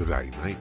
Good day, mate.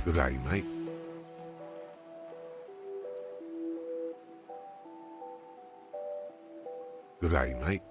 Good day, mate. Good day, mate.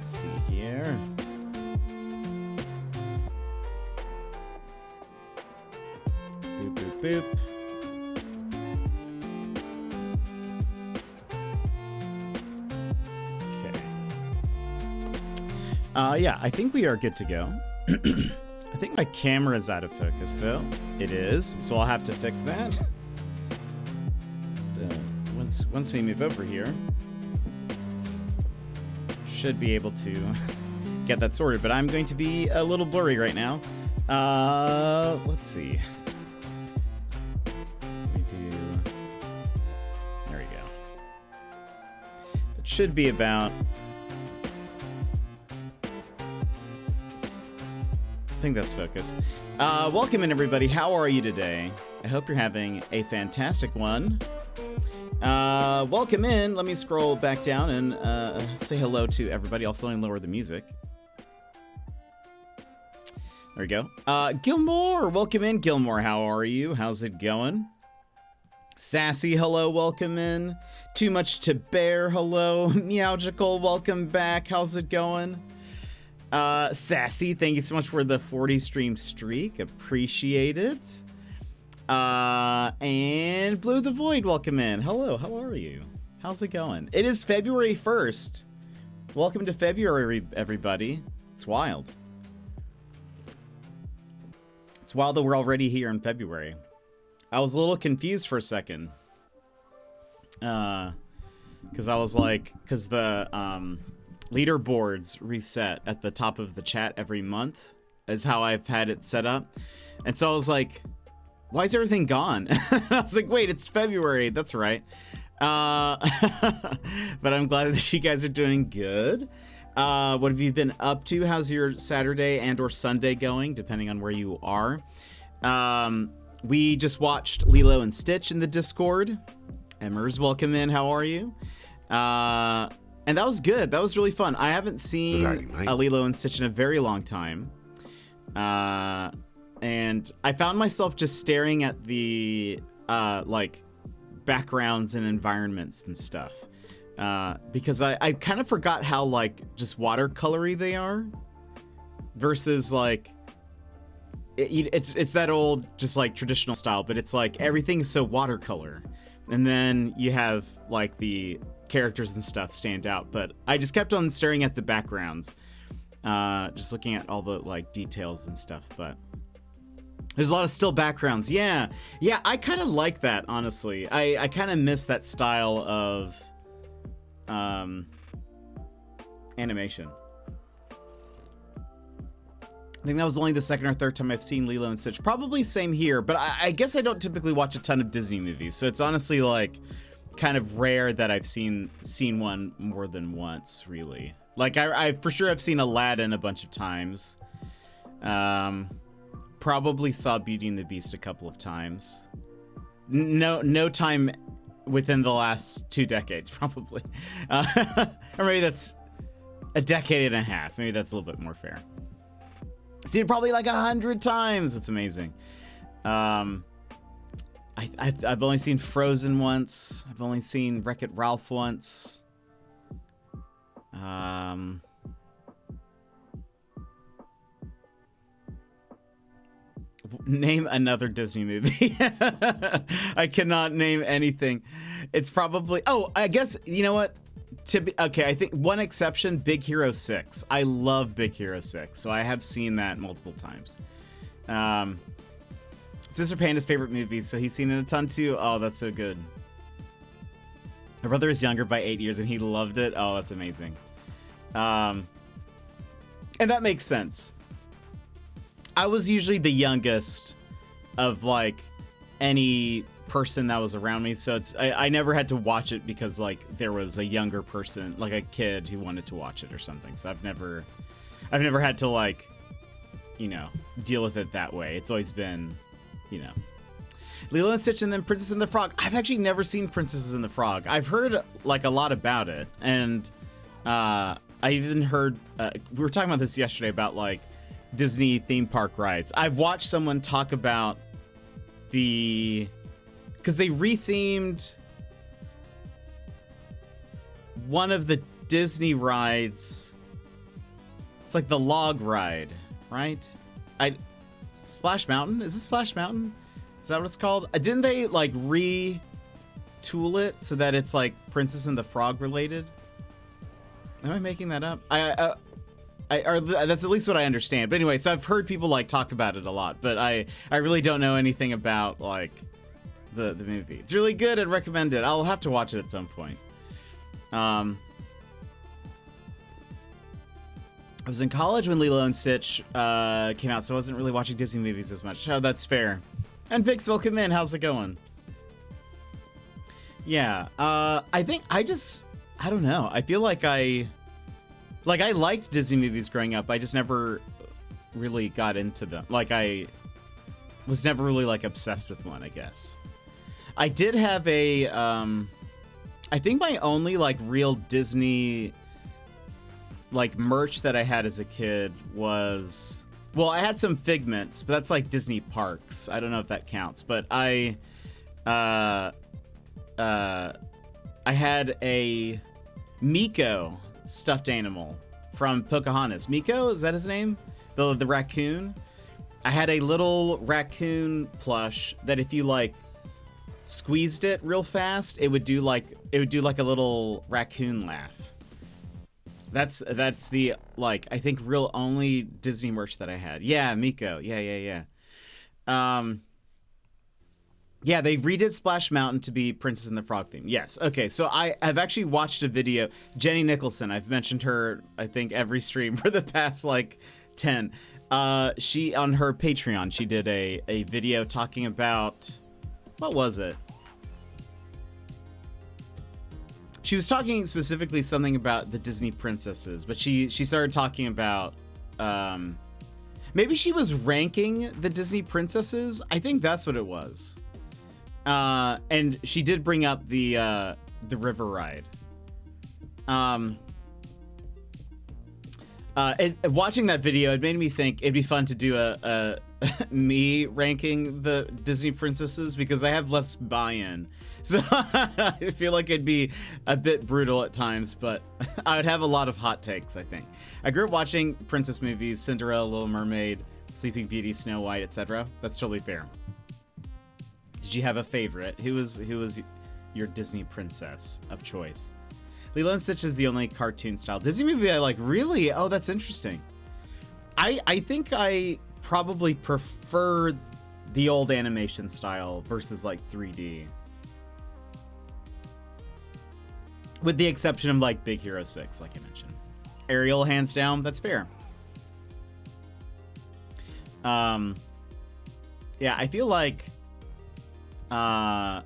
Let's see here. Boop, boop, boop. Okay. Yeah, I think we are good to go. I think my camera's out of focus, though. It is, so I'll have to fix that. Once we move over here, should be able to get that sorted, but I'm going to be a little blurry right now. Let's see. There we go. It should be about... I think that's focused. Welcome in, everybody. How are you today? I hope you're having a fantastic one. Welcome in. Let me scroll back down and say hello to everybody. I'll slowly lower the music. There we go. Gilmore, welcome in. Gilmore, how are you? How's it going? Sassy, hello, welcome in. Too much to bear, hello. Meowgical, welcome back. How's it going? Sassy, thank you so much for the 40 stream streak. Appreciate it. And Blue the Void, welcome in. Hello, how are you? How's it going? It is February 1st. Welcome to February, everybody. It's wild. It's wild that we're already here in February. I was a little confused for a second. Because I was like, because the, leaderboards reset at the top of the chat every month is how I've had it set up. And so I was like, why is everything gone? I was like, wait, it's February. That's right. But I'm glad that you guys are doing good. What have you been up to? How's your Saturday and or Sunday going, depending on where you are? We just watched Lilo and Stitch in the Discord. Emmers, welcome in. How are you? And that was good. That was really fun. I haven't seen Lilo and Stitch in a very long time. And I found myself just staring at the, like, backgrounds and environments and stuff. Because I kind of forgot how, like, just watercolory they are. Versus, like, it's that old, just, like, traditional style. But it's, like, everything's so watercolor. And then you have, like, the characters and stuff stand out, but I just kept on staring at the backgrounds, just looking at all the like details and stuff. But there's a lot of still backgrounds. Yeah, I kind of like that, honestly. I kind of miss that style of animation. I think that was only the second or third time I've seen Lilo and Stitch. Probably same here, but I guess I don't typically watch a ton of Disney movies, so it's honestly like kind of rare that I've seen one more than once, really. Like I for sure I've seen Aladdin a bunch of times. Probably saw Beauty and the Beast a couple of times. No time within the last 2 decades, probably. Or maybe that's a decade and a half. Maybe that's a little bit more fair. Seen it probably like 100 times. That's amazing. I've only seen Frozen once. I've only seen Wreck-It Ralph once. Name another Disney movie. I cannot name anything. It's probably... Oh, I guess, you know what? Okay, I think one exception, Big Hero 6. I love Big Hero 6, so I have seen that multiple times. It's Mr. Panda's favorite movie, so he's seen it a ton too. Oh, that's so good. My brother is younger by 8 years, and he loved it. Oh, that's amazing. And that makes sense. I was usually the youngest of, like, any person that was around me, so I never had to watch it because, like, there was a younger person, like a kid who wanted to watch it or something. So I've never had to, like, you know, deal with it that way. It's always been, you know, Lilo and Stitch and then Princess and the Frog. I've actually never seen Princess and the Frog. I've heard, like, a lot about it, and I even heard we were talking about this yesterday about, like, Disney theme park rides. I've watched someone talk about because they rethemed one of the Disney rides It's like the log ride, right? Splash Mountain? Is this Splash Mountain? Is that what it's called? Didn't they like retool it so that it's like Princess and the Frog related? Am I making that up? That's at least what I understand. But anyway, so I've heard people like talk about it a lot, but I really don't know anything about like the movie. It's really good. I'd recommend it. I'll have to watch it at some point. I was in college when Lilo and Stitch came out, so I wasn't really watching Disney movies as much. Oh, that's fair. And Vix, welcome in. How's it going? Yeah, I think I don't know. I feel like I liked Disney movies growing up. I just never really got into them. Like I was never really like obsessed with one, I guess. I did have a, I think my only like real Disney like merch that I had as a kid was, well, I had some Figments, but that's like Disney parks. I don't know if that counts, but I had a Miko stuffed animal from Pocahontas. Miko, is that his name? The raccoon. I had a little raccoon plush that if you like squeezed it real fast, it would do like a little raccoon laugh. That's the like I think real only Disney merch that I had. Yeah, Miko. Yeah. Yeah, they redid Splash Mountain to be Princess and the Frog theme. Yes. Okay, so I've actually watched a video. Jenny Nicholson, I've mentioned her, I think, every stream for the past, like, 10. She, on her Patreon, she did a video talking about, what was it? She was talking specifically something about the Disney princesses, but she started talking about, maybe she was ranking the Disney princesses? I think that's what it was. And she did bring up the river ride. Watching that video, it made me think it'd be fun to do a me ranking the Disney princesses because I have less buy-in. So I feel like it'd be a bit brutal at times, but I would have a lot of hot takes, I think. I grew up watching princess movies, Cinderella, Little Mermaid, Sleeping Beauty, Snow White, etc. That's totally fair. Did you have a favorite? Who was your Disney princess of choice? Lilo and Stitch is the only cartoon style Disney movie I like. Really? Oh, that's interesting. I think I probably prefer the old animation style versus like 3D. With the exception of like Big Hero 6, like I mentioned. Ariel, hands down, that's fair. Yeah, I feel like I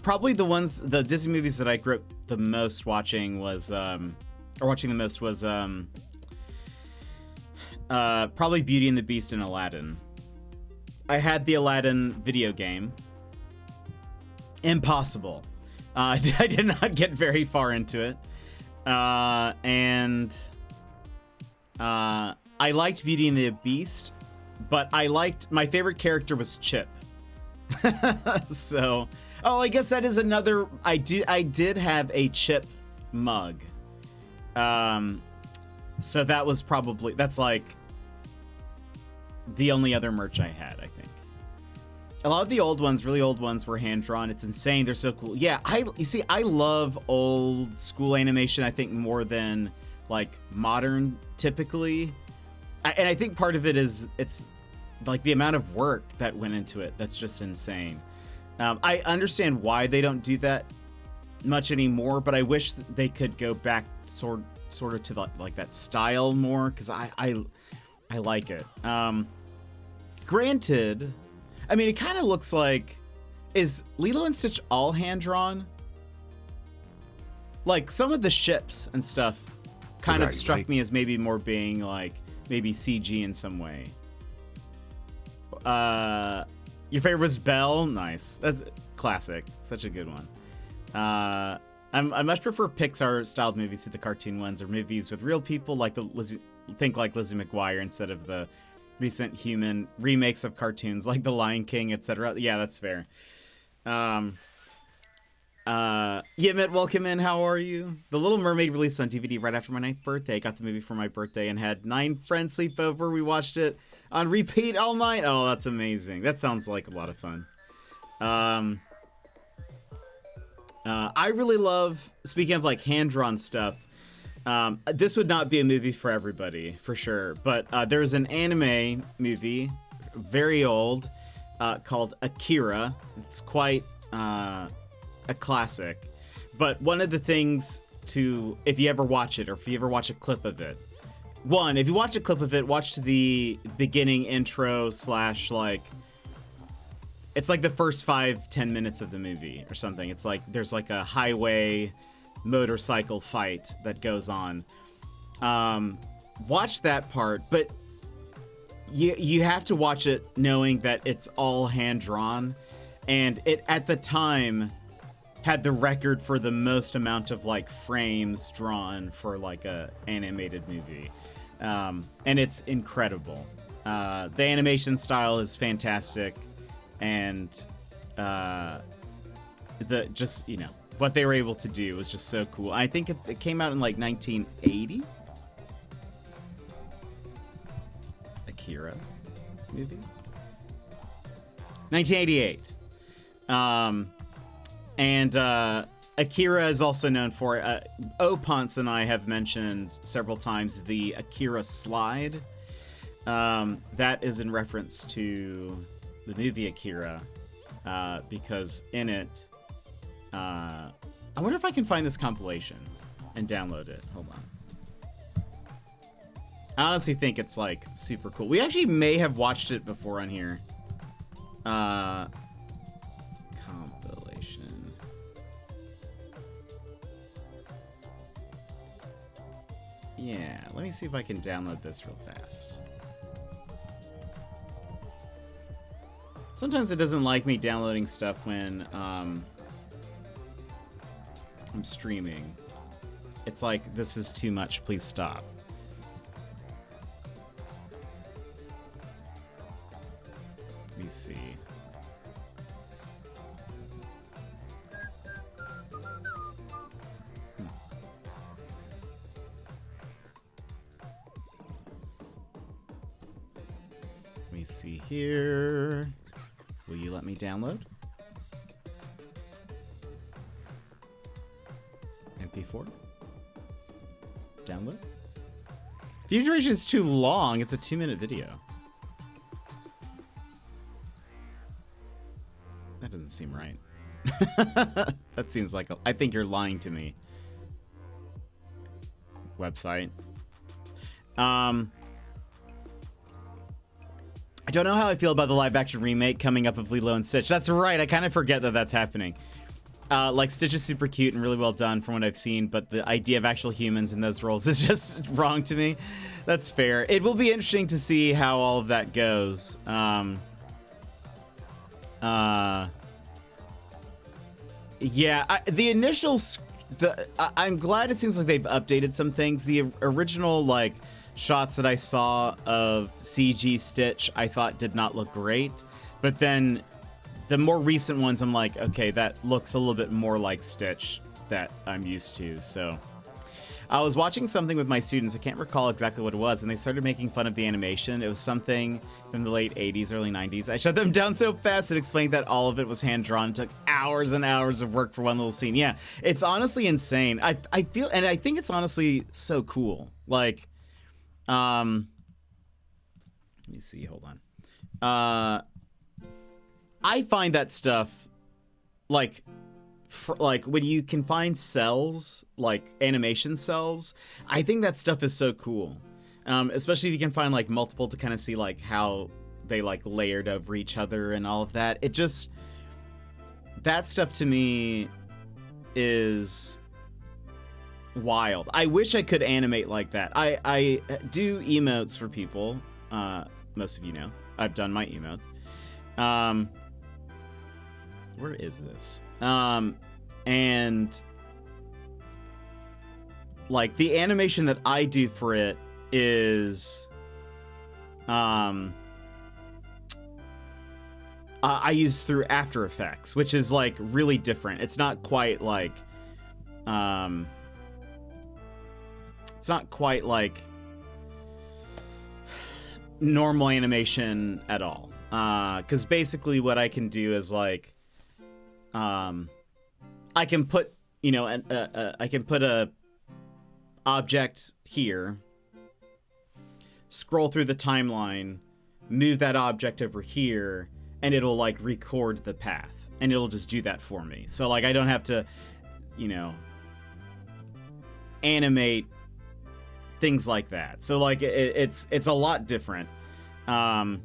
probably the Disney movies that I grew up the most watching was probably Beauty and the Beast and Aladdin. I had the Aladdin video game. Impossible. I did not get very far into it. And I liked Beauty and the Beast, but my favorite character was Chip. So, oh, I guess that is another, I did have a Chip mug. So that was probably, that's like the only other merch I had, I think. A lot of the old ones, really old ones, were hand-drawn. It's insane. They're so cool. Yeah, you see, I love old school animation, I think, more than, like, modern, typically. And I think part of it is, it's, like, the amount of work that went into it. That's just insane. I understand why they don't do that much anymore, but I wish they could go back sort of to, like, that style more, because I like it. Granted, I mean, it kind of looks like, is Lilo and Stitch all hand-drawn? Like, some of the ships and stuff kind of struck me as maybe more being, like, maybe CG in some way. Your favorite was Belle? Nice. That's classic. Such a good one. I much prefer Pixar-styled movies to the cartoon ones, or movies with real people, like Lizzie McGuire, instead of the recent human remakes of cartoons like The Lion King, etc. Yeah, that's fair. Yimit, welcome in. How are you? The Little Mermaid released on DVD right after my 9th birthday. I got the movie for my birthday and had 9 friends sleep over. We watched it on repeat all night. Oh, that's amazing. That sounds like a lot of fun. I really love, speaking of like hand-drawn stuff, this would not be a movie for everybody, for sure. But there's an anime movie, very old, called Akira. It's quite a classic. But one of the things to, if you ever watch it, or if you ever watch a clip of it, one, if you watch a clip of it, watch the beginning intro / like, it's like the first 5-10 minutes of the movie or something. It's like there's like a highway motorcycle fight that goes on. Watch that part, but you have to watch it knowing that it's all hand drawn, and it at the time had the record for the most amount of like frames drawn for like a animated movie, and it's incredible. The animation style is fantastic. And the just, you know, what they were able to do was just so cool. I think it came out in like 1980. Akira movie. 1988. And Akira is also known for Opons and I have mentioned several times the Akira slide. That is in reference to the movie Akira, because in it, I wonder if I can find this compilation and download it. Hold on. I honestly think it's like super cool. We actually may have watched it before on here. Compilation. Yeah, let me see if I can download this real fast. Sometimes it doesn't like me downloading stuff when I'm streaming. It's like, this is too much, please stop. Let me see. Let me see here. Will you let me download? MP4? Download? View duration is too long. It's a 2-minute video. That doesn't seem right. That seems like I think you're lying to me. Website. I don't know how I feel about the live-action remake coming up of Lilo and Stitch. That's right, I kind of forget that that's happening. Like, Stitch is super cute and really well done from what I've seen, but the idea of actual humans in those roles is just wrong to me. That's fair. It will be interesting to see how all of that goes. Yeah, the initial... I'm glad it seems like they've updated some things. The original, like, shots that I saw of CG Stitch I thought did not look great, but then the more recent ones I'm like, okay, that looks a little bit more like Stitch that I'm used to. So I was watching something with my students, I can't recall exactly what it was, and they started making fun of the animation. It was something from the late 80s, early 90s. I shut them down so fast and explained that all of it was hand drawn. It took hours and hours of work for one little scene. Yeah, it's honestly insane. I feel, and I think it's honestly so cool. Like, let me see, hold on. I find that stuff, like, like when you can find cells, like animation cells, I think that stuff is so cool. Especially if you can find like multiple to kind of see like how they like layered over each other and all of that. It just, that stuff to me is wild. I wish I could animate like that. I do emotes for people. Most of you know I've done my emotes. Where is this? And like the animation that I do for it is I use through After Effects, which is like really different. It's not quite like, it's not quite like normal animation at all. Because basically what I can do is like, I can put, you know, I can put a object here, scroll through the timeline, move that object over here, and it'll like record the path, and it'll just do that for me. So like I don't have to, you know, animate things like that. So like it's a lot different. But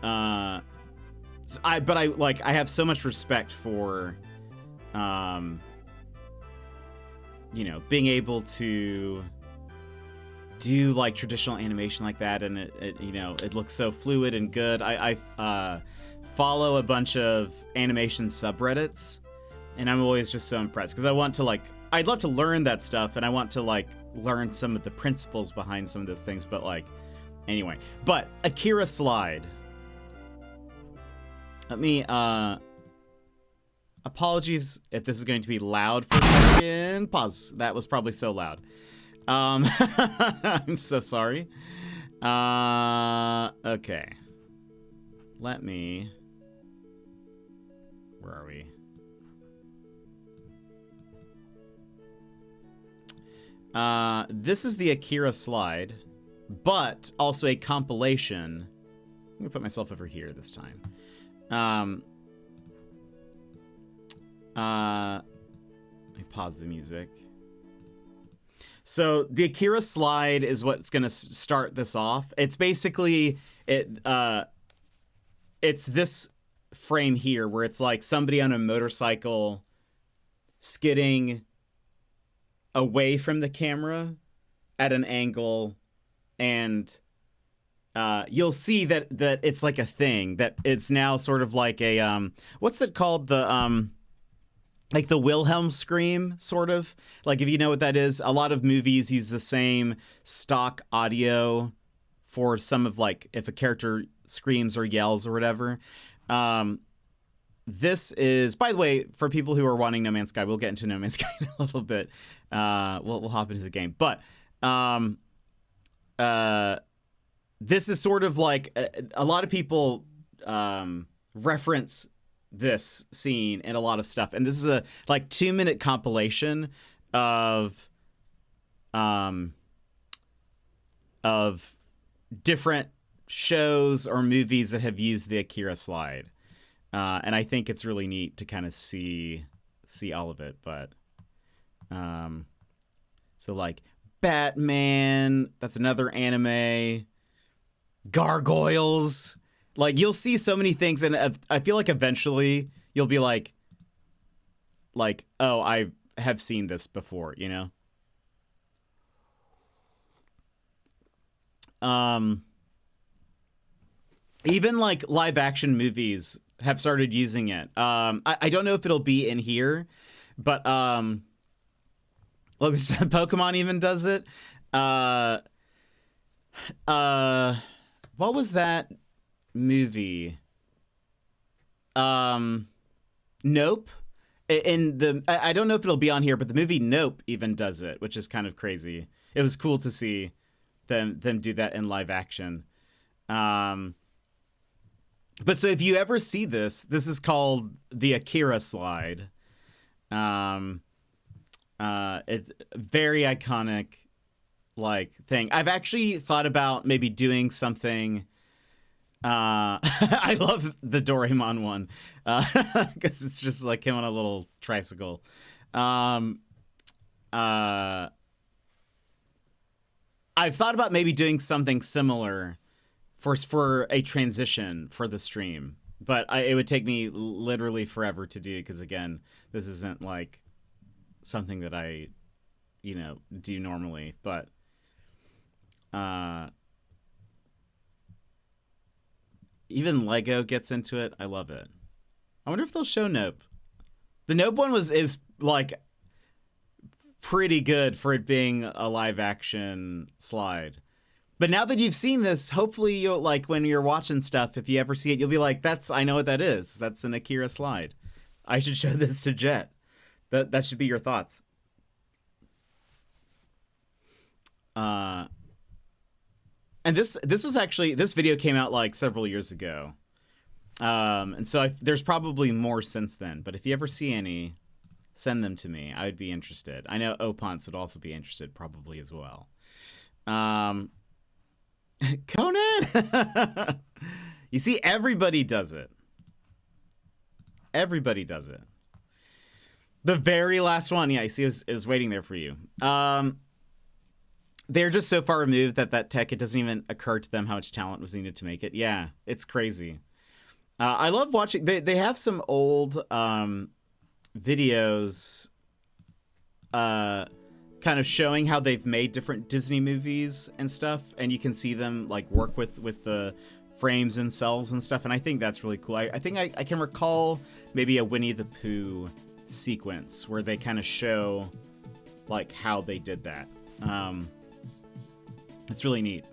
I have so much respect for, you know, being able to do like traditional animation like that, and it you know, it looks so fluid and good. I follow a bunch of animation subreddits, and I'm always just so impressed because I want to like, I'd love to learn that stuff, and I want to like learn some of the principles behind some of those things. But like, anyway, but Akira slide. Let me apologies if this is going to be loud for a second. Pause. That was probably so loud. I'm so sorry. Okay. Let me... Where are we? This is the Akira slide, but also a compilation. I'm gonna put myself over here this time. Let me pause the music. So the Akira slide is what's going to start this off. It's basically it's this frame here where it's like somebody on a motorcycle skidding away from the camera at an angle, and you'll see that it's like a thing that it's now sort of like a what's it called, the like the Wilhelm scream, sort of. Like, if you know what that is, a lot of movies use the same stock audio for some of, like, if a character screams or yells or whatever. This is, by the way, for people who are wanting No Man's Sky, we'll get into No Man's Sky in a little bit. We'll hop into the game. But this is sort of like, a lot of people reference this scene and a lot of stuff, and this is a like 2-minute compilation of different shows or movies that have used the Akira slide, and I think it's really neat to kind of see all of it. But so like Batman, that's another anime. Gargoyles. Like, you'll see so many things, and I feel like eventually you'll be like, oh, I have seen this before, you know? Even, like, live-action movies have started using it. I don't know if it'll be in here, but, look, Pokemon even does it. What was that movie? Nope. I don't know if it'll be on here, but the movie Nope even does it, which is kind of crazy. It was cool to see them do that in live action. But so if you ever see this is called the Akira slide. It's very iconic, like, thing. I've actually thought about maybe doing something. I love the Doraemon one, because it's just like him on a little tricycle. I've thought about maybe doing something similar for a transition for the stream, but it would take me literally forever to do, because again, this isn't like something that I, you know, do normally. But even Lego gets into it. I love it. I wonder if they'll show Nope. The Nope one is like pretty good for it being a live action slide. But now that you've seen this, hopefully you'll, like, when you're watching stuff, if you ever see it, you'll be like, I know what that is. That's an Akira slide. I should show this to Jet. That should be your thoughts. And this was actually, this video came out like several years ago. And so there's probably more since then, but if you ever see any, send them to me. I would be interested. I know Opons would also be interested probably as well. Conan! You see, everybody does it. Everybody does it. The very last one, yeah, I see is waiting there for you. They're just so far removed that tech, it doesn't even occur to them how much talent was needed to make it. Yeah, it's crazy. I love watching. They have some old videos kind of showing how they've made different Disney movies and stuff, and you can see them like work with the frames and cells and stuff, and I think that's really cool. I think I can recall maybe a Winnie the Pooh sequence where they kind of show like how they did that. It's really neat.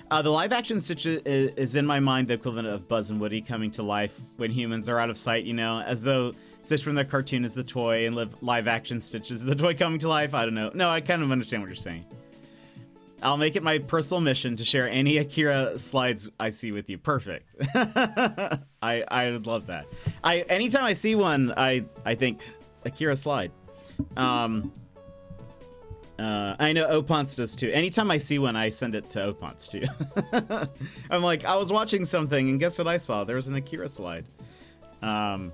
The live action Stitch is in my mind the equivalent of Buzz and Woody coming to life when humans are out of sight, you know, as though Stitch from the cartoon is the toy and live action Stitch is the toy coming to life. I don't know. No, I kind of understand what you're saying. I'll make it my personal mission to share any Akira slides I see with you. Perfect. I would love that. Anytime I see one, I think Akira slide. I know Opons does too. Anytime I see one, I send it to Opons too. I'm like, I was watching something and guess what I saw? There's an Akira slide. I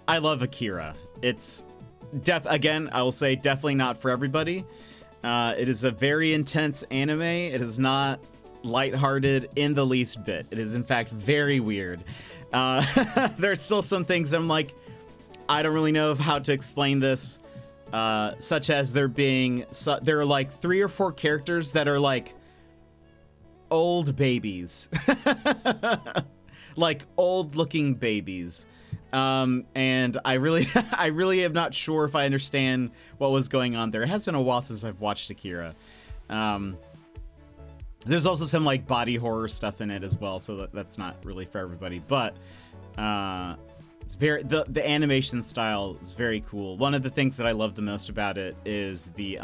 love Akira. It's again, I will say definitely not for everybody. It is a very intense anime. It is not lighthearted in the least bit. It is in fact very weird. There's still some things I'm like, I don't really know how to explain this. Such as there are like 3 or 4 characters that are like old babies, like old looking babies. And I really am not sure if I understand what was going on there. It has been a while since I've watched Akira. There's also some like body horror stuff in it as well, so that's not really for everybody, but, it's very, the animation style is very cool. One of the things that I love the most about it is the,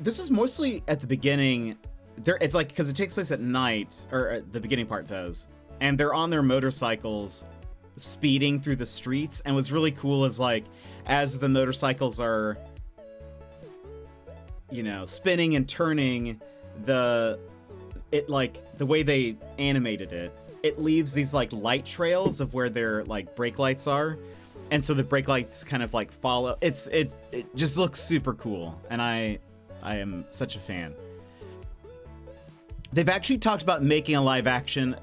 this is mostly at the beginning, it's like, because it takes place at night, or the beginning part does, and they're on their motorcycles speeding through the streets, and what's really cool is like, as the motorcycles are, you know, spinning and turning, the way they animated it leaves these like light trails of where their like brake lights are, and so the brake lights kind of like follow. It just looks super cool, and I am such a fan. They've actually talked about making a live action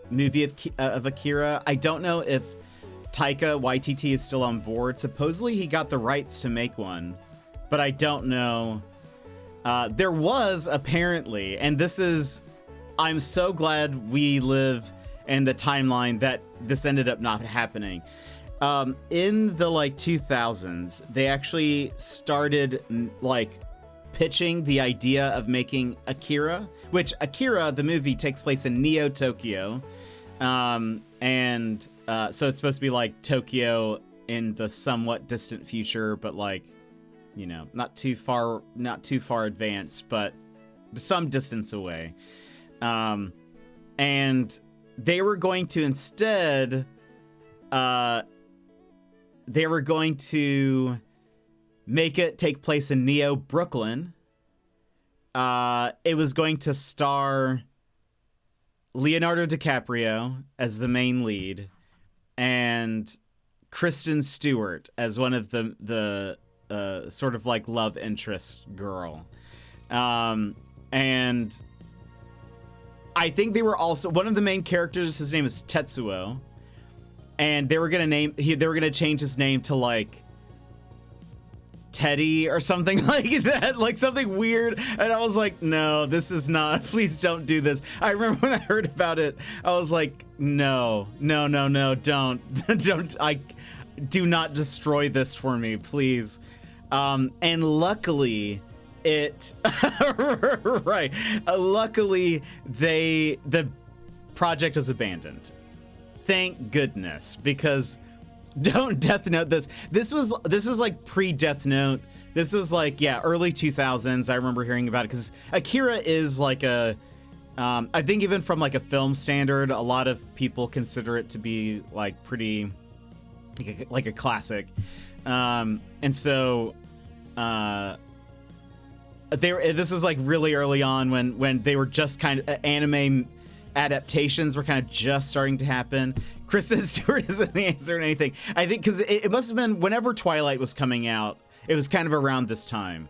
movie of Akira. I don't know if Taika Waititi is still on board. Supposedly he got the rights to make one, but I don't know. There was apparently, and this is, I'm so glad we live in the timeline that this ended up not happening. In the like 2000s, they actually started like pitching the idea of making Akira, which Akira, the movie, takes place in Neo Tokyo. So it's supposed to be like Tokyo in the somewhat distant future, but like, you know, not too far advanced, but some distance away. And they were going to instead, they were going to make it take place in Neo Brooklyn. It was going to star Leonardo DiCaprio as the main lead and Kristen Stewart as one of the sort of like love interest girl. And I think they were also, one of the main characters, his name is Tetsuo, and they were gonna change his name to like Teddy or something like that, like something weird. And I was like, no, this is not, please don't do this. I remember when I heard about it, I was like, no, don't, I do not destroy this for me, please. And luckily it right. Luckily the project was abandoned. Thank goodness, because don't Death Note this. This was like pre-Death Note. This was like, yeah, early 2000s. I remember hearing about it because Akira is like a, I think even from like a film standard, a lot of people consider it to be like pretty, like a classic. And so, this was like really early on when they were just kind of, anime adaptations were kind of just starting to happen. Kristen Stewart isn't the answer to anything. I think because it must have been whenever Twilight was coming out. It was kind of around this time.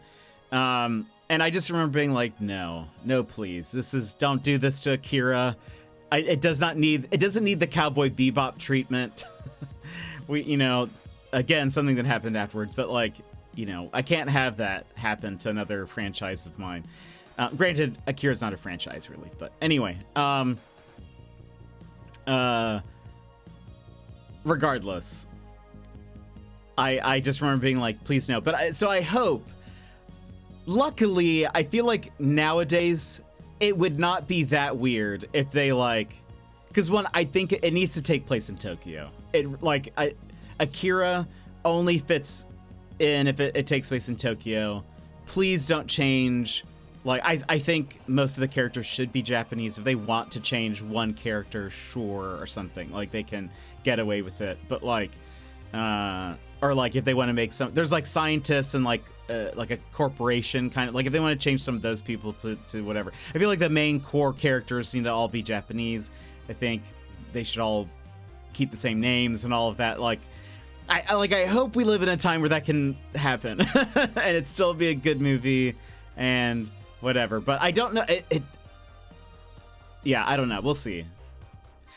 And I just remember being like, no, please. Don't do this to Akira. It doesn't need the Cowboy Bebop treatment. Again, something that happened afterwards, but like, I can't have that happen to another franchise of mine. Granted, Akira's not a franchise really, but anyway, regardless, I just remember being like, please no. But so I hope, luckily, I feel like nowadays it would not be that weird if they like, because one, I think it needs to take place in Tokyo. Akira only fits in if it takes place in Tokyo. Please don't change. Like, I think most of the characters should be Japanese. If they want to change one character, sure, or something, like they can get away with it. But like, or like if they want to make there's like scientists and like a corporation kind of, like if they want to change some of those people to whatever. I feel like the main core characters need to all be Japanese. I think they should all keep the same names and all of that. Like, I hope we live in a time where that can happen and it still be a good movie and whatever. But I don't know. Yeah, I don't know. We'll see.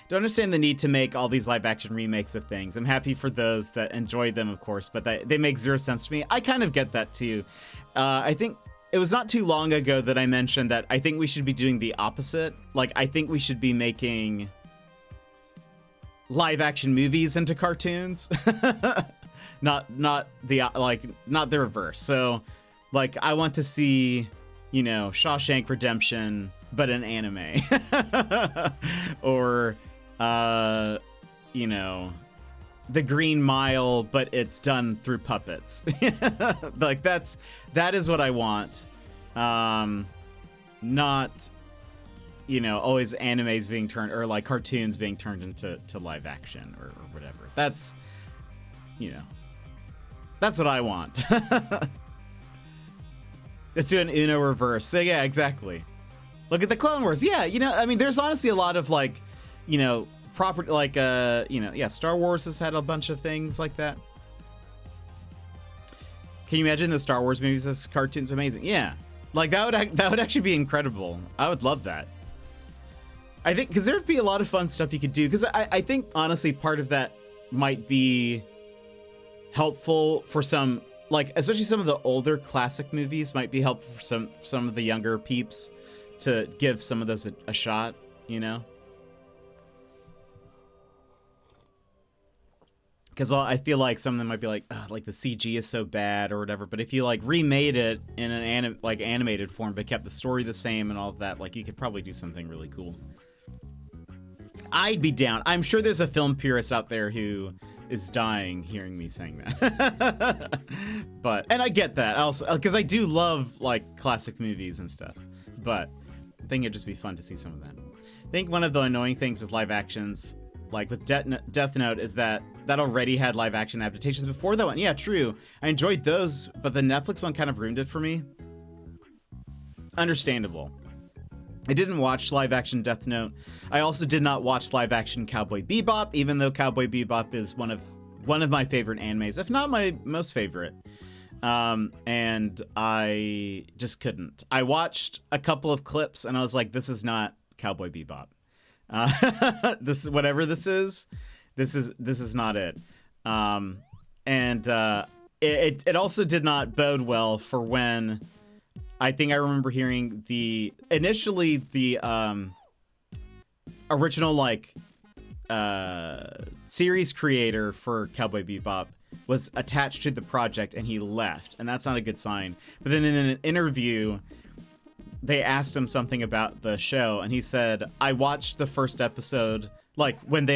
Don't understand the need to make all these live action remakes of things. I'm happy for those that enjoy them, of course, but they make zero sense to me. I kind of get that too. I think it was not too long ago that I mentioned that I think we should be doing the opposite. Like, I think we should be making live action movies into cartoons. not the reverse. So like, I want to see, Shawshank Redemption, but in anime. Or The Green Mile, but it's done through puppets. Like, that is what I want. Not, always animes being turned, or like cartoons being turned into live action or whatever. That's what I want. Let's do an Uno reverse. So yeah, exactly. Look at the Clone Wars. Yeah, there's honestly a lot of like, property, like, Star Wars has had a bunch of things like that. Can you imagine the Star Wars movies as cartoons? Amazing. Yeah. Like, that would actually be incredible. I would love that. I think, because there'd be a lot of fun stuff you could do. Because I think, honestly, part of that might be helpful for some, like, especially some of the older classic movies might be helpful for some of the younger peeps to give some of those a shot, Because I feel like some of them might be like, like the CG is so bad or whatever. But if you like remade it in an animated form, but kept the story the same and all of that, like you could probably do something really cool. I'd be down. I'm sure there's a film purist out there who is dying hearing me saying that. And I get that also, because I do love like classic movies and stuff. But I think it'd just be fun to see some of that. I think one of the annoying things with live actions, like with Death Note, is that already had live action adaptations before that one. Yeah, true. I enjoyed those, but the Netflix one kind of ruined it for me. Understandable. I didn't watch live action Death Note. I also did not watch live action Cowboy Bebop, even though Cowboy Bebop is one of my favorite animes, if not my most favorite. And I just couldn't. I watched a couple of clips and I was like, this is not Cowboy Bebop. This, whatever this is not it. It also did not bode well for when I think I remember hearing initially the original like series creator for Cowboy Bebop was attached to the project and he left, and that's not a good sign. But then in an interview, they asked him something about the show, and he said, I watched the first episode, like, when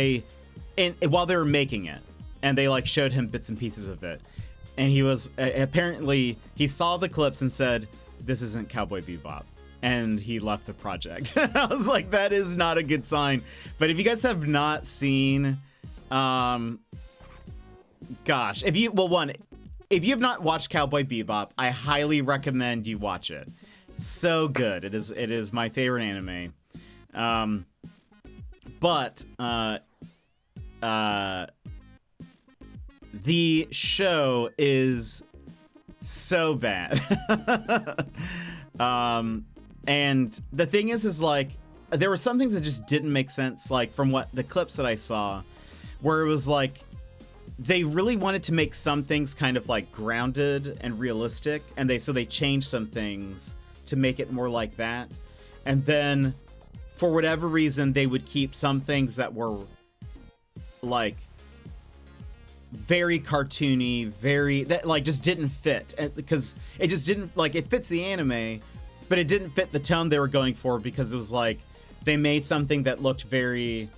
while they were making it, and they, like, showed him bits and pieces of it. And he was, apparently, he saw the clips and said, this isn't Cowboy Bebop. And he left the project. I was like, that is not a good sign. But if you guys have not seen, gosh, if you have not watched Cowboy Bebop, I highly recommend you watch it. So good. It is my favorite anime. But the show is so bad. And the thing is like, there were some things that just didn't make sense, like from what the clips that I saw, where it was like, they really wanted to make some things kind of like grounded and realistic, and so they changed some things to make it more like that. And then for whatever reason, they would keep some things that were like very cartoony, that like just didn't fit, because it just didn't, like, it fits the anime, but it didn't fit the tone they were going for, because it was like they made something that looked very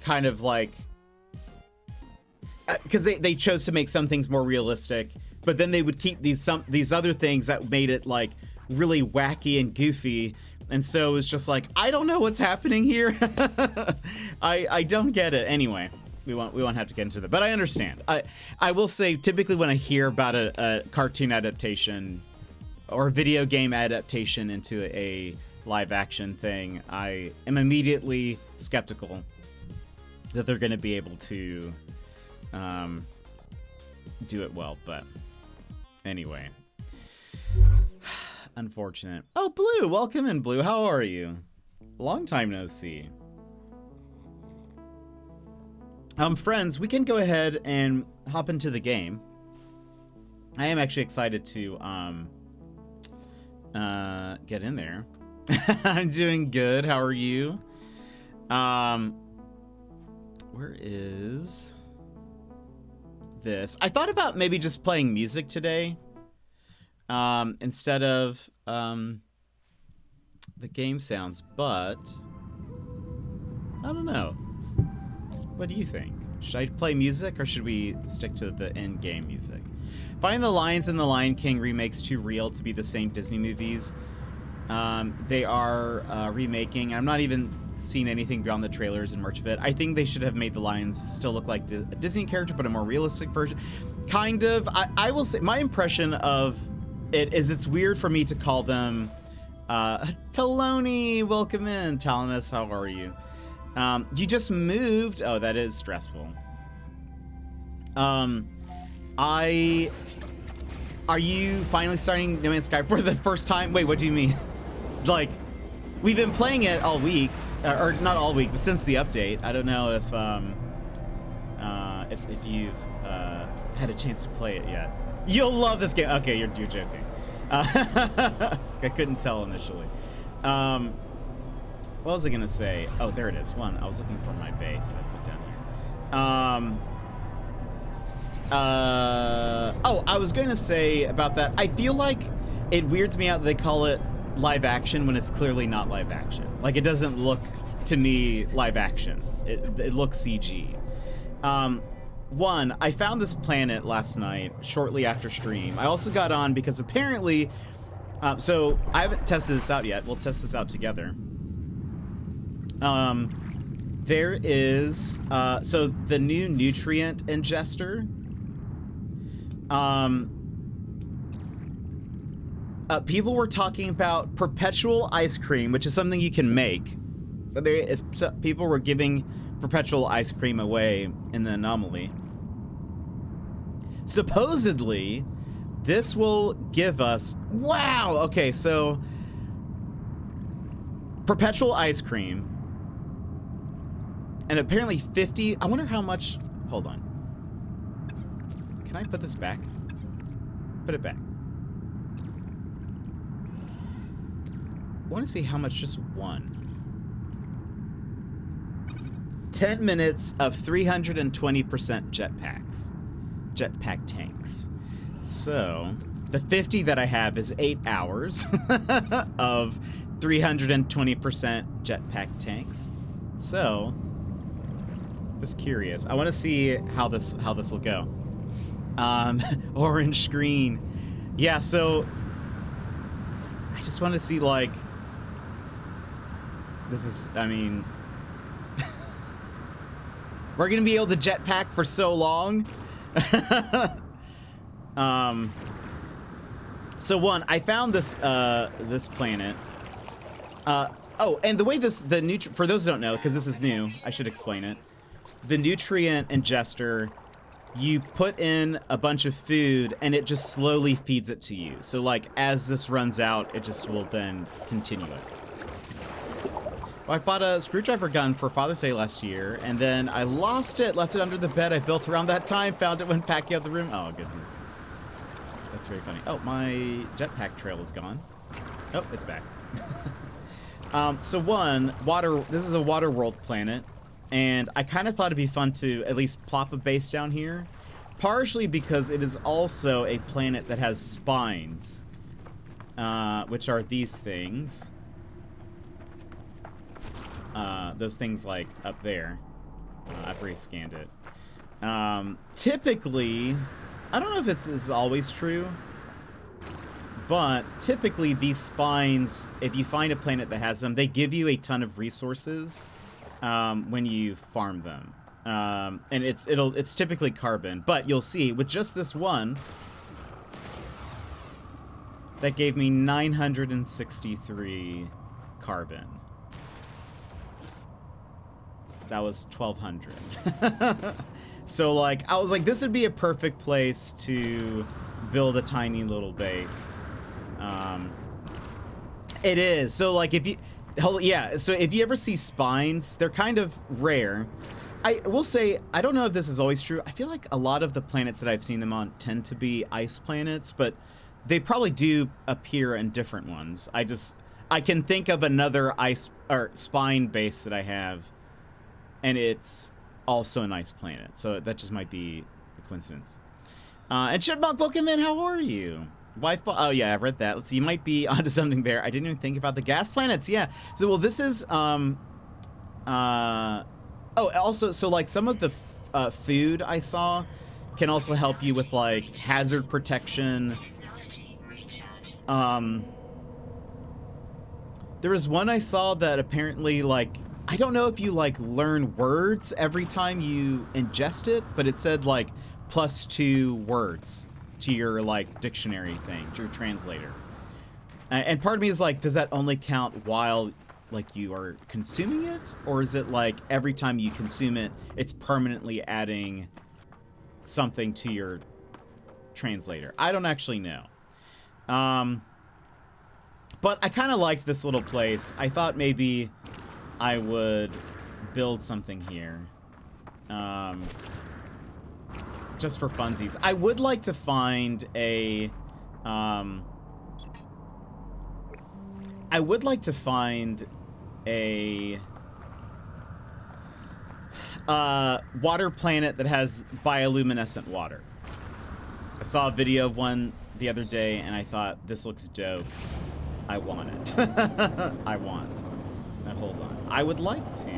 kind of like, because they chose to make some things more realistic, but then they would keep these other things that made it like really wacky and goofy. And so it was just like, I don't know what's happening here. I don't get it. Anyway, we won't have to get into that, but I understand. I will say, typically when I hear about a cartoon adaptation or a video game adaptation into a live action thing, I am immediately skeptical that they're going to be able to do it well. But anyway, unfortunate. Oh, Blue, welcome in, Blue. How are you? Long time no see. Friends, we can go ahead and hop into the game. I am actually excited to get in there. I'm doing good. How are you? Where is this? I thought about maybe just playing music today, instead of the game sounds, but I don't know. What do you think? Should I play music, or should we stick to the in-game music? Find the Lions and the Lion King remakes too real to be the same Disney movies. They are remaking. I'm not even seeing anything beyond the trailers and merch of it. I think they should have made the lions still look like a Disney character, but a more realistic version. Kind of. I will say, my impression of it is it's weird for me to call them Taloni, welcome in. Talinus, how are you? You just moved. Oh, that is stressful. Are you finally starting No Man's Sky for the first time? Wait, what do you mean? Like, we've been playing it all week, or not all week, but since the update. I don't know if you've had a chance to play it yet. You'll love this game. Okay, you're joking. I couldn't tell initially. What was I gonna say? Oh, there it is. I was looking for my base I put down here. Oh, I was gonna say about that. I feel like it weirds me out that they call it live action when it's clearly not live action. Like, it doesn't look to me live action. It looks CG. I found this planet last night shortly after stream. I also got on because apparently, so I haven't tested this out yet. We'll test this out together. There is, so the new nutrient ingester, people were talking about perpetual ice cream, which is something you can make. People were giving perpetual ice cream away in the anomaly. Supposedly, this will give us, wow, okay, so perpetual ice cream. And apparently 50, I wonder how much, hold on. Can I put this back? Put it back. I want to see how much just one. 10 minutes of 320% jetpack tanks. So the 50 that I have is 8 hours of 320% jetpack tanks. So just curious. I want to see how this will go. Orange screen. Yeah, so I just want to see, like, this is, I mean, we're gonna be able to jetpack for so long. So one, I found this this planet. Oh, and the way for those who don't know, because this is new, I should explain it. The nutrient ingester, you put in a bunch of food and it just slowly feeds it to you. So like as this runs out, it just will then continue it. Well, I bought a screwdriver gun for Father's Day last year, and then I lost it, left it under the bed I built around that time, found it when packing out the room. Oh, goodness. That's very funny. Oh, my jetpack trail is gone. Oh, it's back. So one, this is a water world planet, and I kind of thought it'd be fun to at least plop a base down here, partially because it is also a planet that has spines, which are these things. Those things like up there. I've rescanned it. Typically, I don't know if it's always true, but typically these spines, if you find a planet that has them, they give you a ton of resources when you farm them. And it's typically carbon, but you'll see with just this one, that gave me 963 carbon. That was 1,200. So, like, I was like, this would be a perfect place to build a tiny little base. It is. So, like, if you... Yeah, so if you ever see spines, they're kind of rare. I will say, I don't know if this is always true. I feel like a lot of the planets that I've seen them on tend to be ice planets, but they probably do appear in different ones. I can think of another ice or spine base that I have, and it's also an ice planet, so that just might be a coincidence. And Chipmunk, welcome in. How are you? Wife. Oh yeah, I've read that. Let's see. You might be onto something there. I didn't even think about the gas planets. Yeah. So well, this is oh, also, so like some of the food I saw can also help you with like hazard protection. There was one I saw that apparently, like, I don't know if you like learn words every time you ingest it, but it said like +2 words to your like dictionary thing, to your translator. And part of me is like, does that only count while like you are consuming it, or is it like every time you consume it, it's permanently adding something to your translator? I don't actually know. But I kind of liked this little place. I thought maybe I would build something here. Just for funsies. I would like to find a... I would like to find a... water planet that has bioluminescent water. I saw a video of one the other day, and I thought, this looks dope. I want it. I want. Now, hold on. I would like to.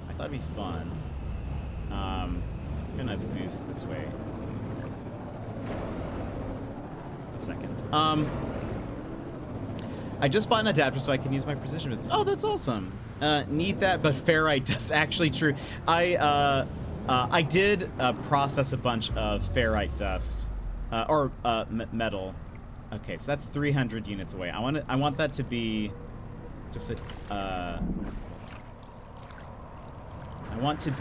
I thought it'd be fun. I'm gonna boost this way. A second. I just bought an adapter so I can use my precision bits. Oh, that's awesome. Need that, but ferrite dust. Actually true. I did process a bunch of ferrite dust, or metal. Okay, so that's 300 units away. I want that to be just a. I want to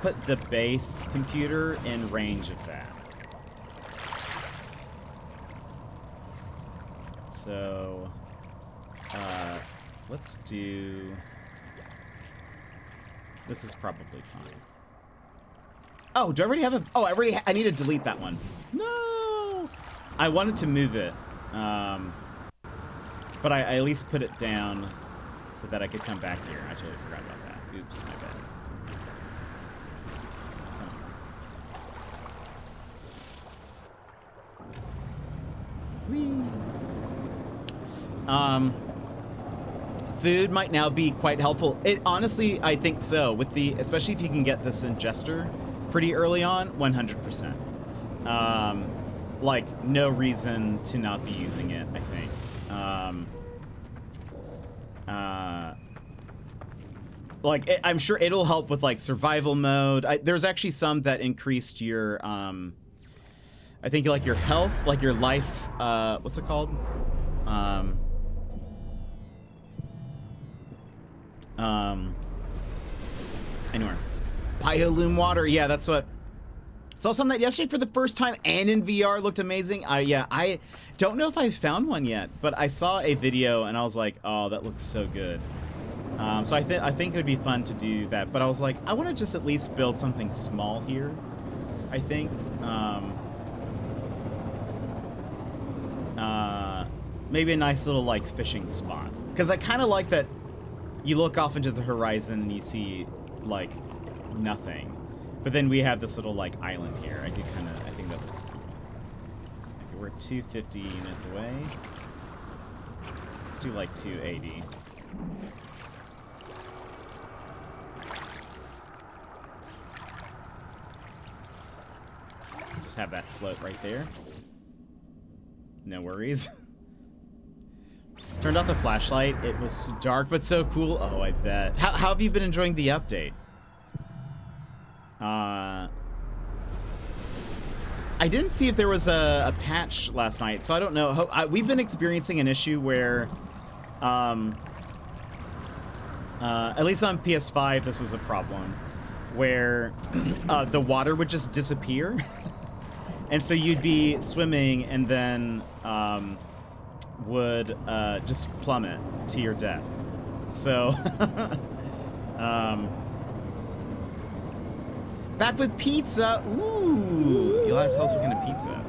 put the base computer in range of that. So, let's do. This is probably fine. Oh, do I already have a? Oh, I need to delete that one. No, I wanted to move it, but I at least put it down so that I could come back here. I totally forgot about that. Oops, my bad. Food might now be quite helpful. It honestly, I think so. With the, especially if you can get this ingester pretty early on, 100%. Like no reason to not be using it, I think. Like I'm sure it'll help with like survival mode. There's actually some that increased your, I think like your health, like your life. What's it called? Anywhere. Biolume water. Yeah, that's what. Saw some that yesterday for the first time and in VR looked amazing. Yeah, I don't know if I found one yet, but I saw a video and I was like, oh, that looks so good. So I think it would be fun to do that, but I was like, I want to just at least build something small here. I think. Maybe a nice little like fishing spot, because I kind of like that. You look off into the horizon and you see like nothing, but then we have this little like island here. I think that looks cool. Okay, we're 250 units away. Let's do like 280. Just have that float right there. No worries. Turned off the flashlight. It was dark, but so cool. Oh, I bet. How have you been enjoying the update? I didn't see if there was a patch last night, so I don't know. We've been experiencing an issue where, at least on PS5, this was a problem, where the water would just disappear. And so you'd be swimming and then would just plummet to your death. So, back with pizza. Ooh, you'll have to tell us what kind of pizza.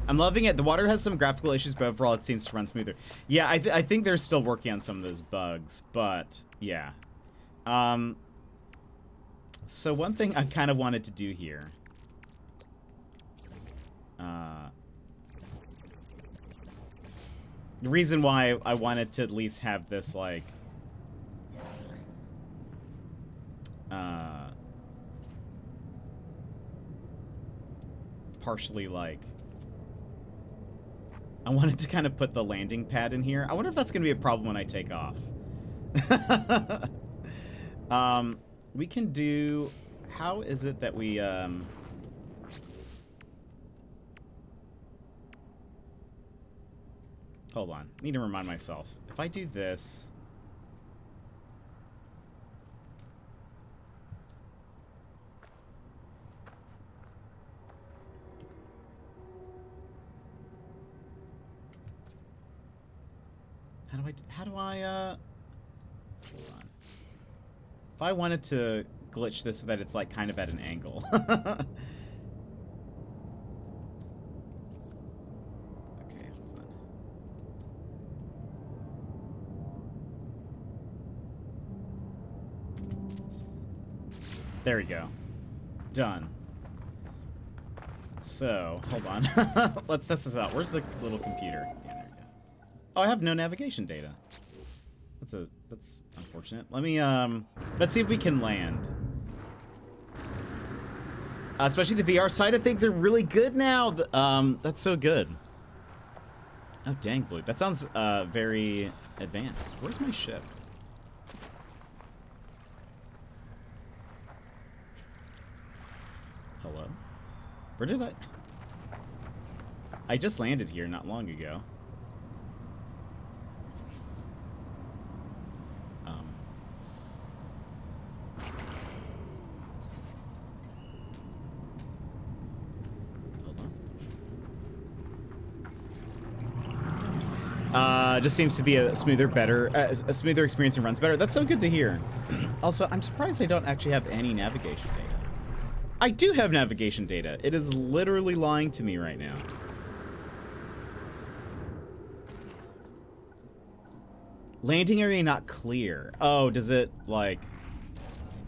I'm loving it. The water has some graphical issues, but overall it seems to run smoother. Yeah, I think they're still working on some of those bugs, but yeah. So one thing I kind of wanted to do here. The reason why I wanted to at least have this, like, partially, like, I wanted to kind of put the landing pad in here. I wonder if that's going to be a problem when I take off. We can do, how is it that we, hold on, need to remind myself. If I do this, how do I, hold on. If I wanted to glitch this so that it's like kind of at an angle. There we go. Done. So, hold on. Let's test this out. Where's the little computer? Yeah, there we go. Oh, I have no navigation data. That's unfortunate. Let me, let's see if we can land. Especially the VR side of things are really good now. That's so good. Oh, dang, Blue. That sounds, very advanced. Where's my ship? Hello? Where did I just landed here not long ago. Hold on. Just seems to be a smoother experience and runs better. That's so good to hear. Also, I'm surprised I don't actually have any navigation data. I do have navigation data. It is literally lying to me right now. Landing area not clear. Oh, does it, like...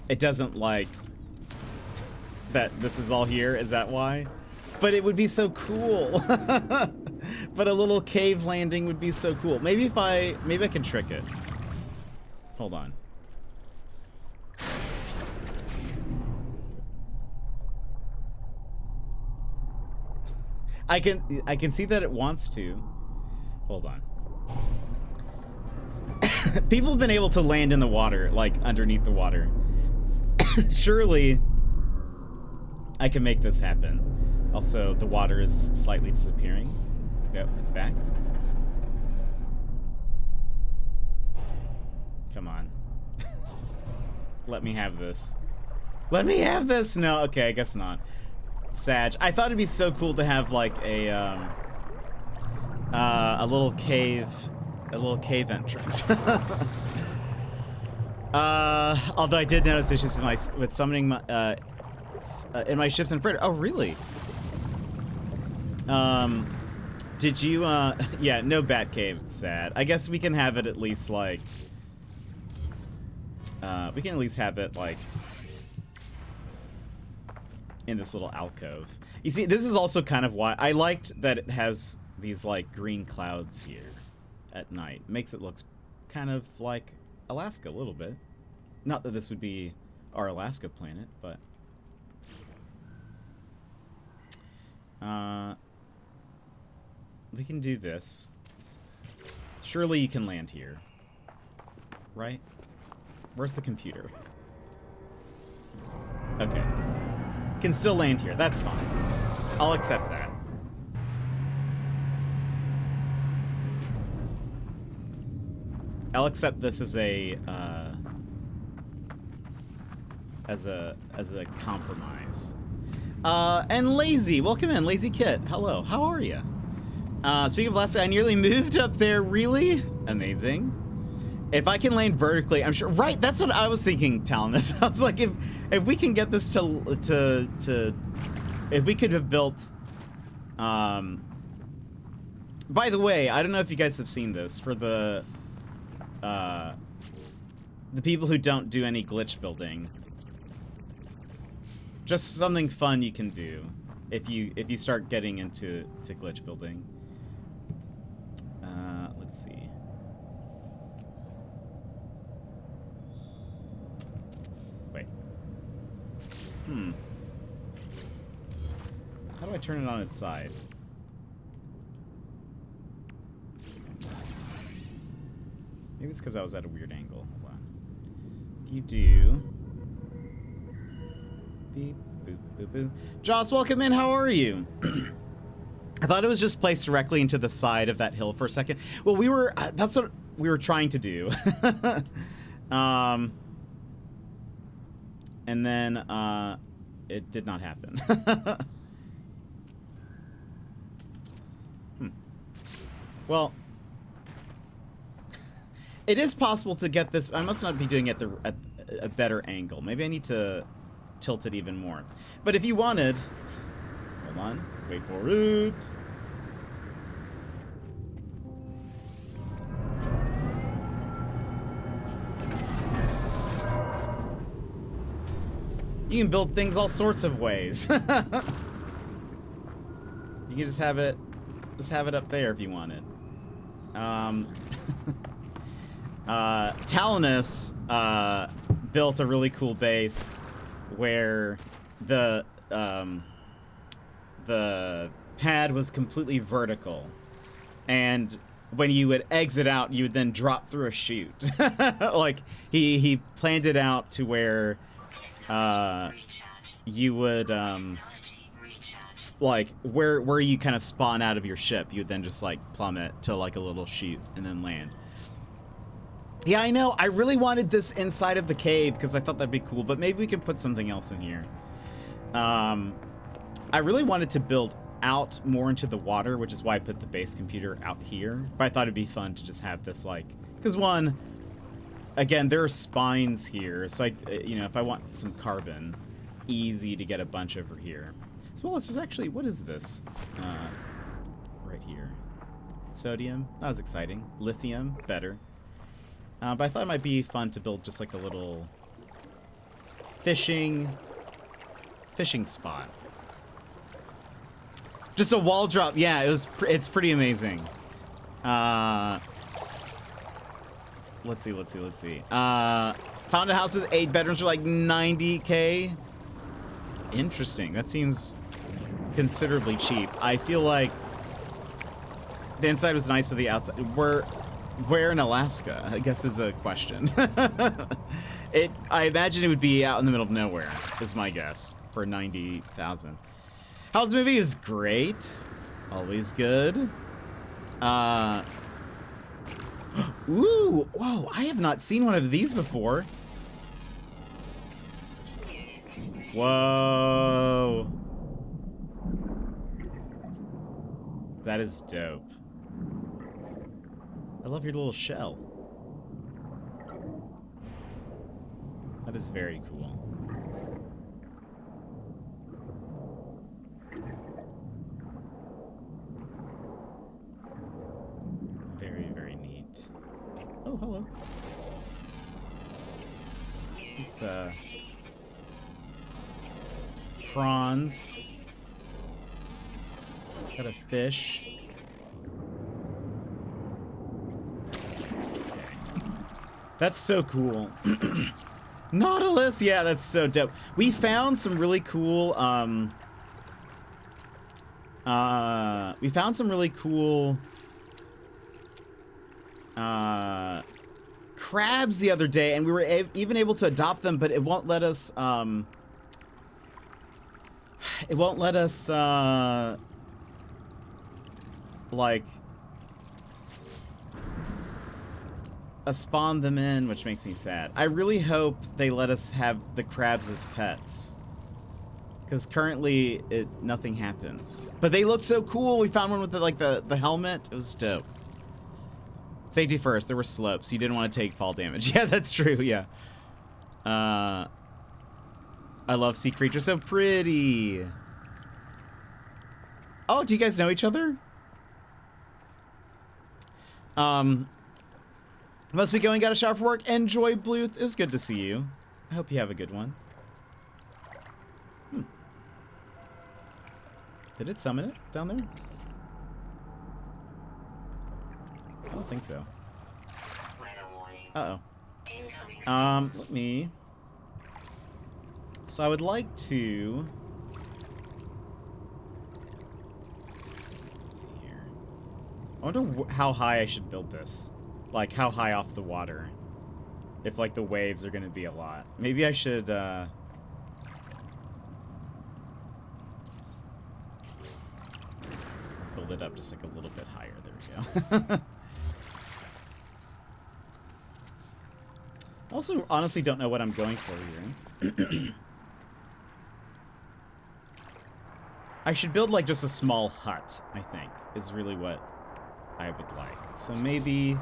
It doesn't, like... That this is all here? Is that why? But it would be so cool. But a little cave landing would be so cool. Maybe I can trick it. Hold on. I can see that it wants to. Hold on. People have been able to land in the water, like underneath the water. Surely I can make this happen. Also, the water is slightly disappearing. Yep, it's back. Come on. Let me have this. Let me have this! No, okay, I guess not. Sag. I thought it'd be so cool to have like a little cave entrance. Although I did notice issues with summoning in my ships in Fred. Oh, really? Did you yeah, no bat cave. It's sad. I guess we can have it at least like we can at least have it like in this little alcove. You see, this is also kind of why I liked that it has these like green clouds here at night. Makes it look kind of like Alaska a little bit. Not that this would be our Alaska planet, but we can do this. Surely you can land here, right? Where's the computer? Okay. Can still land here. That's fine. I'll accept that. I'll accept this as a compromise. And Lazy, welcome in, Lazy Kit. Hello, how are you? Speaking of last, I nearly moved up there. Really? Amazing. If I can land vertically, I'm sure. Right, that's what I was thinking, Talanis. I was like, if we can get this to if we could have built. By the way, I don't know if you guys have seen this for the people who don't do any glitch building. Just something fun you can do if you start getting into glitch building. Let's see. Wait. How do I turn it on its side? Maybe it's because I was at a weird angle. Hold on. You do. Beep, boop, boop, boop. Joss, welcome in. How are you? I thought it was just placed directly into the side of that hill for a second. Well, we were. That's what we were trying to do. And then it did not happen. Well, it is possible to get this. I must not be doing it at a better angle. Maybe I need to tilt it even more. But if you wanted, hold on, wait for it. You can build things all sorts of ways. You can just have it up there if you wanted. Talanis built a really cool base where the pad was completely vertical, and when you would exit out, you would then drop through a chute. Like he planned it out to where you would like where you kind of spawn out of your ship, you would then just like plummet to like a little chute and then land. Yeah, I know. I really wanted this inside of the cave because I thought that'd be cool, but maybe we can put something else in here. I really wanted to build out more into the water, which is why I put the base computer out here. But I thought it'd be fun to just have this like, because one, again, there are spines here, so you know, if I want some carbon, easy to get a bunch over here. So well, let's just actually, what is this? Right here, sodium, not as exciting. Lithium, better. But I thought it might be fun to build just like a little fishing spot. Just a wall drop. Yeah, it's pretty amazing. Let's see. Found a house with 8 bedrooms for like 90K. Interesting. That seems considerably cheap. I feel like the inside was nice, but the outside. Where in Alaska, I guess, is a question. I imagine it would be out in the middle of nowhere, is my guess, for 90,000. How's the movie? Is great. Always good. Ooh, whoa, I have not seen one of these before. Whoa. That is dope. I love your little shell. That is very cool. Very, very neat. Oh, hello. It's, prawns. Got a fish. That's so cool. Nautilus, yeah, that's so dope. We found some really cool, crabs the other day, and we were even able to adopt them, but it won't let us, like, spawn them in, which makes me sad. I really hope they let us have the crabs as pets, because currently nothing happens. But they look so cool. We found one with the helmet. It was dope. Safety first. There were slopes. You didn't want to take fall damage. Yeah, that's true. Yeah. I love sea creatures. So pretty. Oh, do you guys know each other? Must be going, got a shower for work. Enjoy, Bluth. It was good to see you. I hope you have a good one. Did it summon it down there? I don't think so. Uh-oh. Let me... So I would like to... Let's see here. I wonder how high I should build this. Like, how high off the water? If, like, the waves are gonna be a lot. Maybe I should, build it up just, like, a little bit higher. There we go. Also, honestly, don't know what I'm going for here. I should build, like, just a small hut, I think, is really what I would like. So maybe...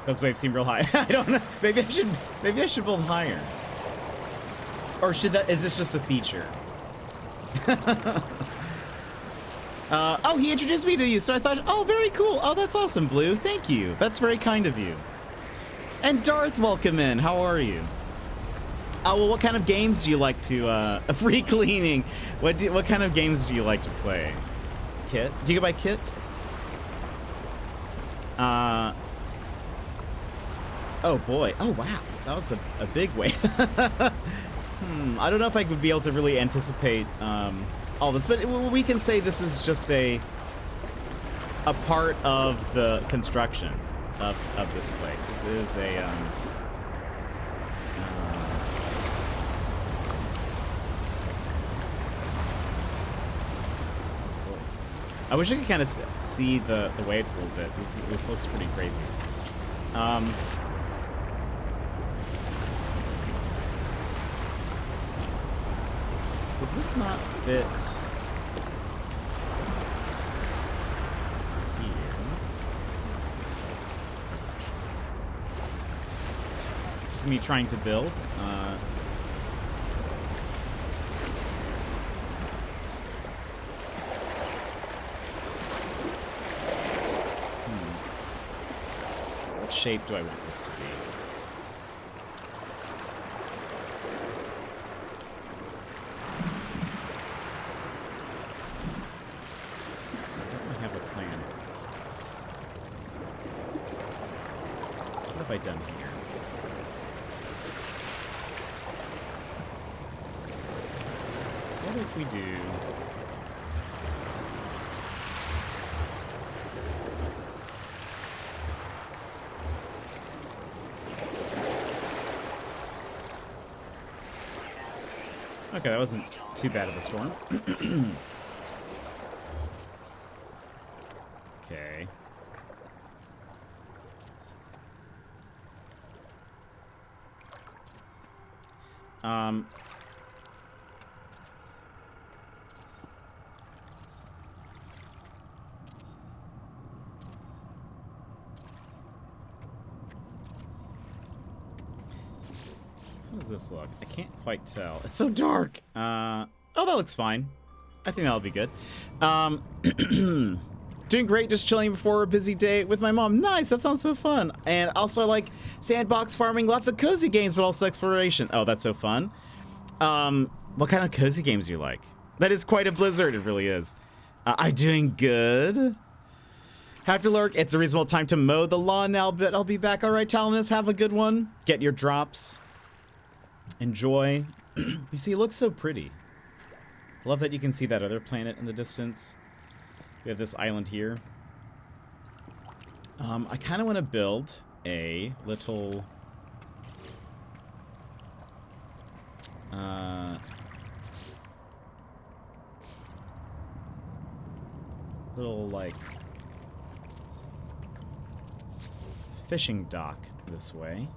Those waves seem real high. I don't know. Maybe I should build higher. Or should that, is this just a feature? Oh, he introduced me to you, so I thought, oh, very cool. Oh, that's awesome, Blue. Thank you. That's very kind of you. And Darth, welcome in. How are you? Oh, well, what kind of games do you like to, free cleaning? What kind of games do you like to play? Kit? Do you go by Kit? Oh boy. Oh wow. That was a big wave. I don't know if I would be able to really anticipate all this, but we can say this is just a part of the construction of this place. This is a I wish I could kind of see the waves a little bit. This looks pretty crazy. Does this not fit here? Let's see. Just me trying to build. what shape do I want this to be? I don't really have a plan. What have I done here? What if we do... Okay, that wasn't too bad of a storm. Okay. How does this look? I can't quite tell. It's so dark. Oh, that looks fine. I think that'll be good. Doing great, just chilling before a busy day with my mom. Nice, that sounds so fun. And also I like sandbox farming, lots of cozy games, but also exploration. Oh, that's so fun. What kind of cozy games do you like? That is quite a blizzard, it really is. I'm doing good. Have to lurk. It's a reasonable time to mow the lawn now, but I'll be back. All right, Talinus, have a good one. Get your drops. Enjoy. You see, it looks so pretty. I love that you can see that other planet in the distance. We have this island here. I kind of want to build a little... little, like... fishing dock this way.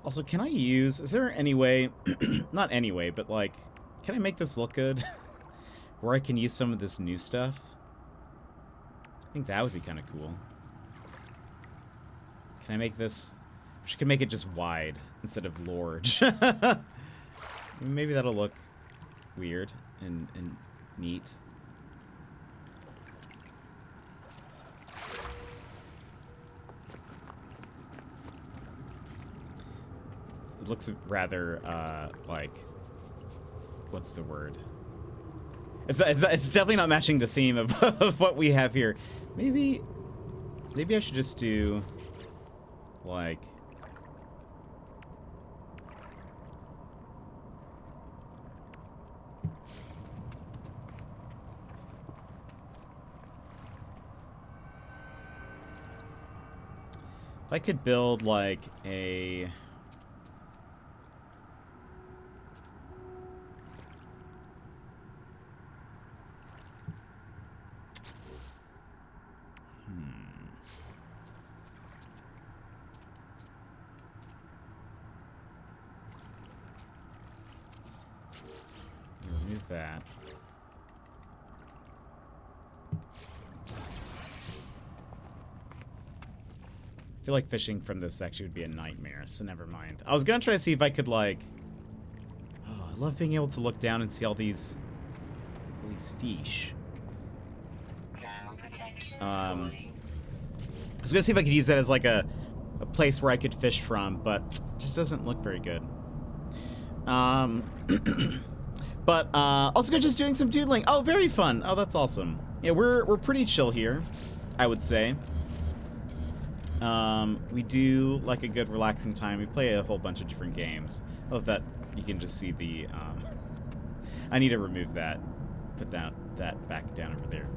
Also, can I use... Is there any way... not any way, but, like... Can I make this look good? Where I can use some of this new stuff? I think that would be kind of cool. Can I make this... I wish I could make it just wide instead of large. Maybe that'll look weird and neat. It looks rather, like, what's the word? It's definitely not matching the theme of, of what we have here. Maybe I should just do, like... If I could build, like, a... Remove that. I feel like fishing from this actually would be a nightmare, so never mind. I was gonna try to see if I could, like... Oh, I love being able to look down and see all these fish. I was gonna see if I could use that as, like, a place where I could fish from, but it just doesn't look very good. But also just doing some doodling. Oh, very fun. Oh, that's awesome. Yeah, we're pretty chill here, I would say. We do like a good relaxing time. We play a whole bunch of different games. I love that you can just see the I need to remove that. Put that back down over there.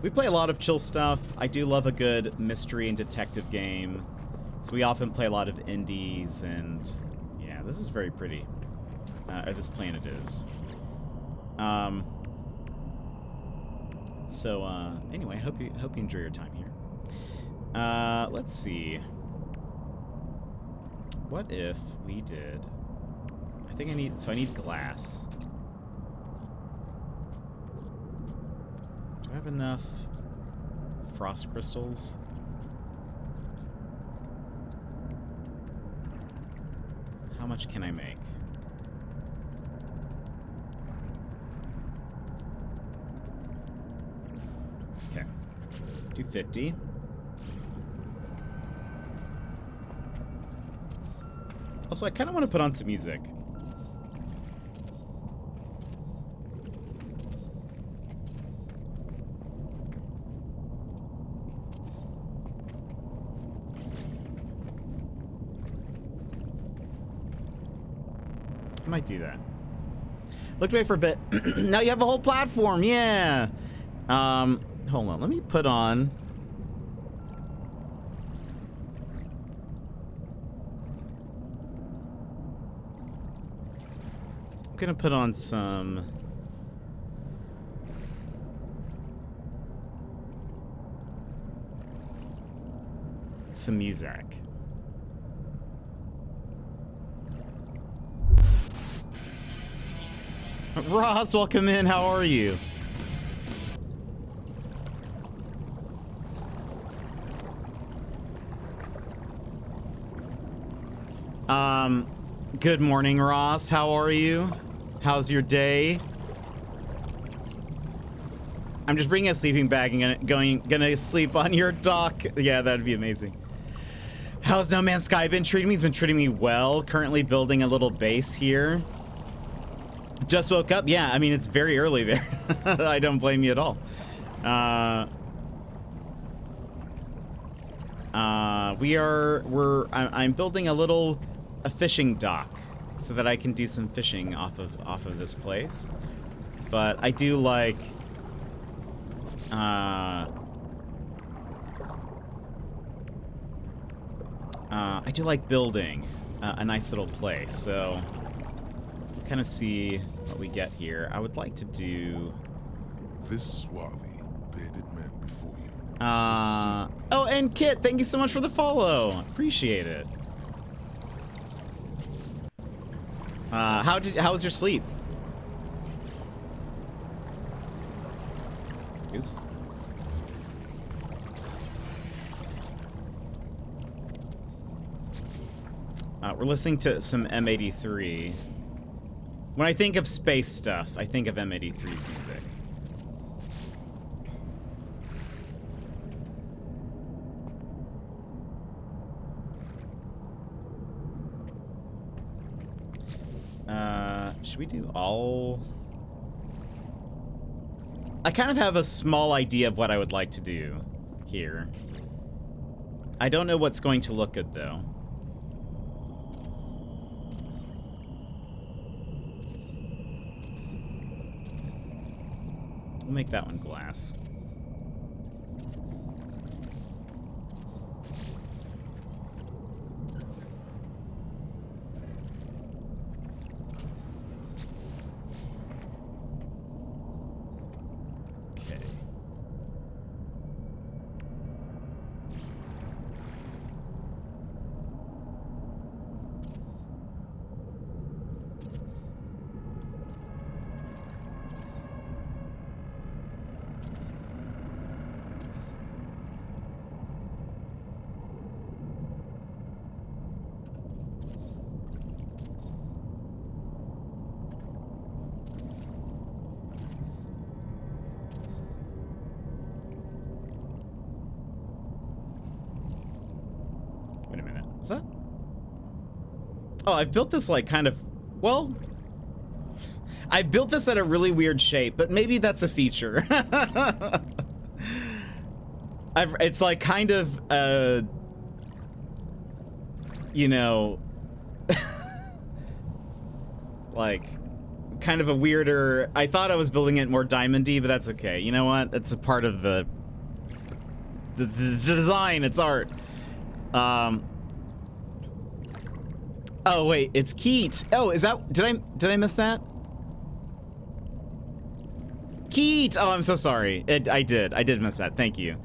We play a lot of chill stuff. I do love a good mystery and detective game. So we often play a lot of indies, and yeah, this is very pretty. Or this planet is. Anyway, hope you enjoy your time here. Let's see. What if we did... I think I need glass. Do I have enough frost crystals? How much can I make? Okay. Do 50. Also, I kind of want to put on some music. I might do that. Looked away for a bit. Now you have a whole platform. Yeah. Hold on. Let me put on. I'm gonna put on some music. Ross, welcome in. How are you? Good morning, Ross. How are you? How's your day? I'm just bringing a sleeping bag and gonna sleep on your dock. Yeah, that'd be amazing. How's No Man's Sky been treating me? He's been treating me well. Currently building a little base here. Just woke up. Yeah, I mean, it's very early there. I don't blame you at all. I'm building a fishing dock so that I can do some fishing off of this place. But I do like building a nice little place. So kind of see what we get here. I would like to do This swarthy, bearded man before you. Oh, and Kit, thank you so much for the follow. Appreciate it. How was your sleep? Oops. We're listening to some M83. When I think of space stuff, I think of M83's music. Should we do all? I kind of have a small idea of what I would like to do here. I don't know what's going to look good, though. We'll make that one glass. Oh, I've built this like kind of, well, I built this at a really weird shape, but maybe that's a feature. It's like kind of, you know, like kind of a weirder, I thought I was building it more diamondy, but that's okay. You know what? It's a part of the design, it's art. Oh wait, it's Keat. Oh, is that, did I miss that? Keat! Oh, I'm so sorry. I did miss that. Thank you.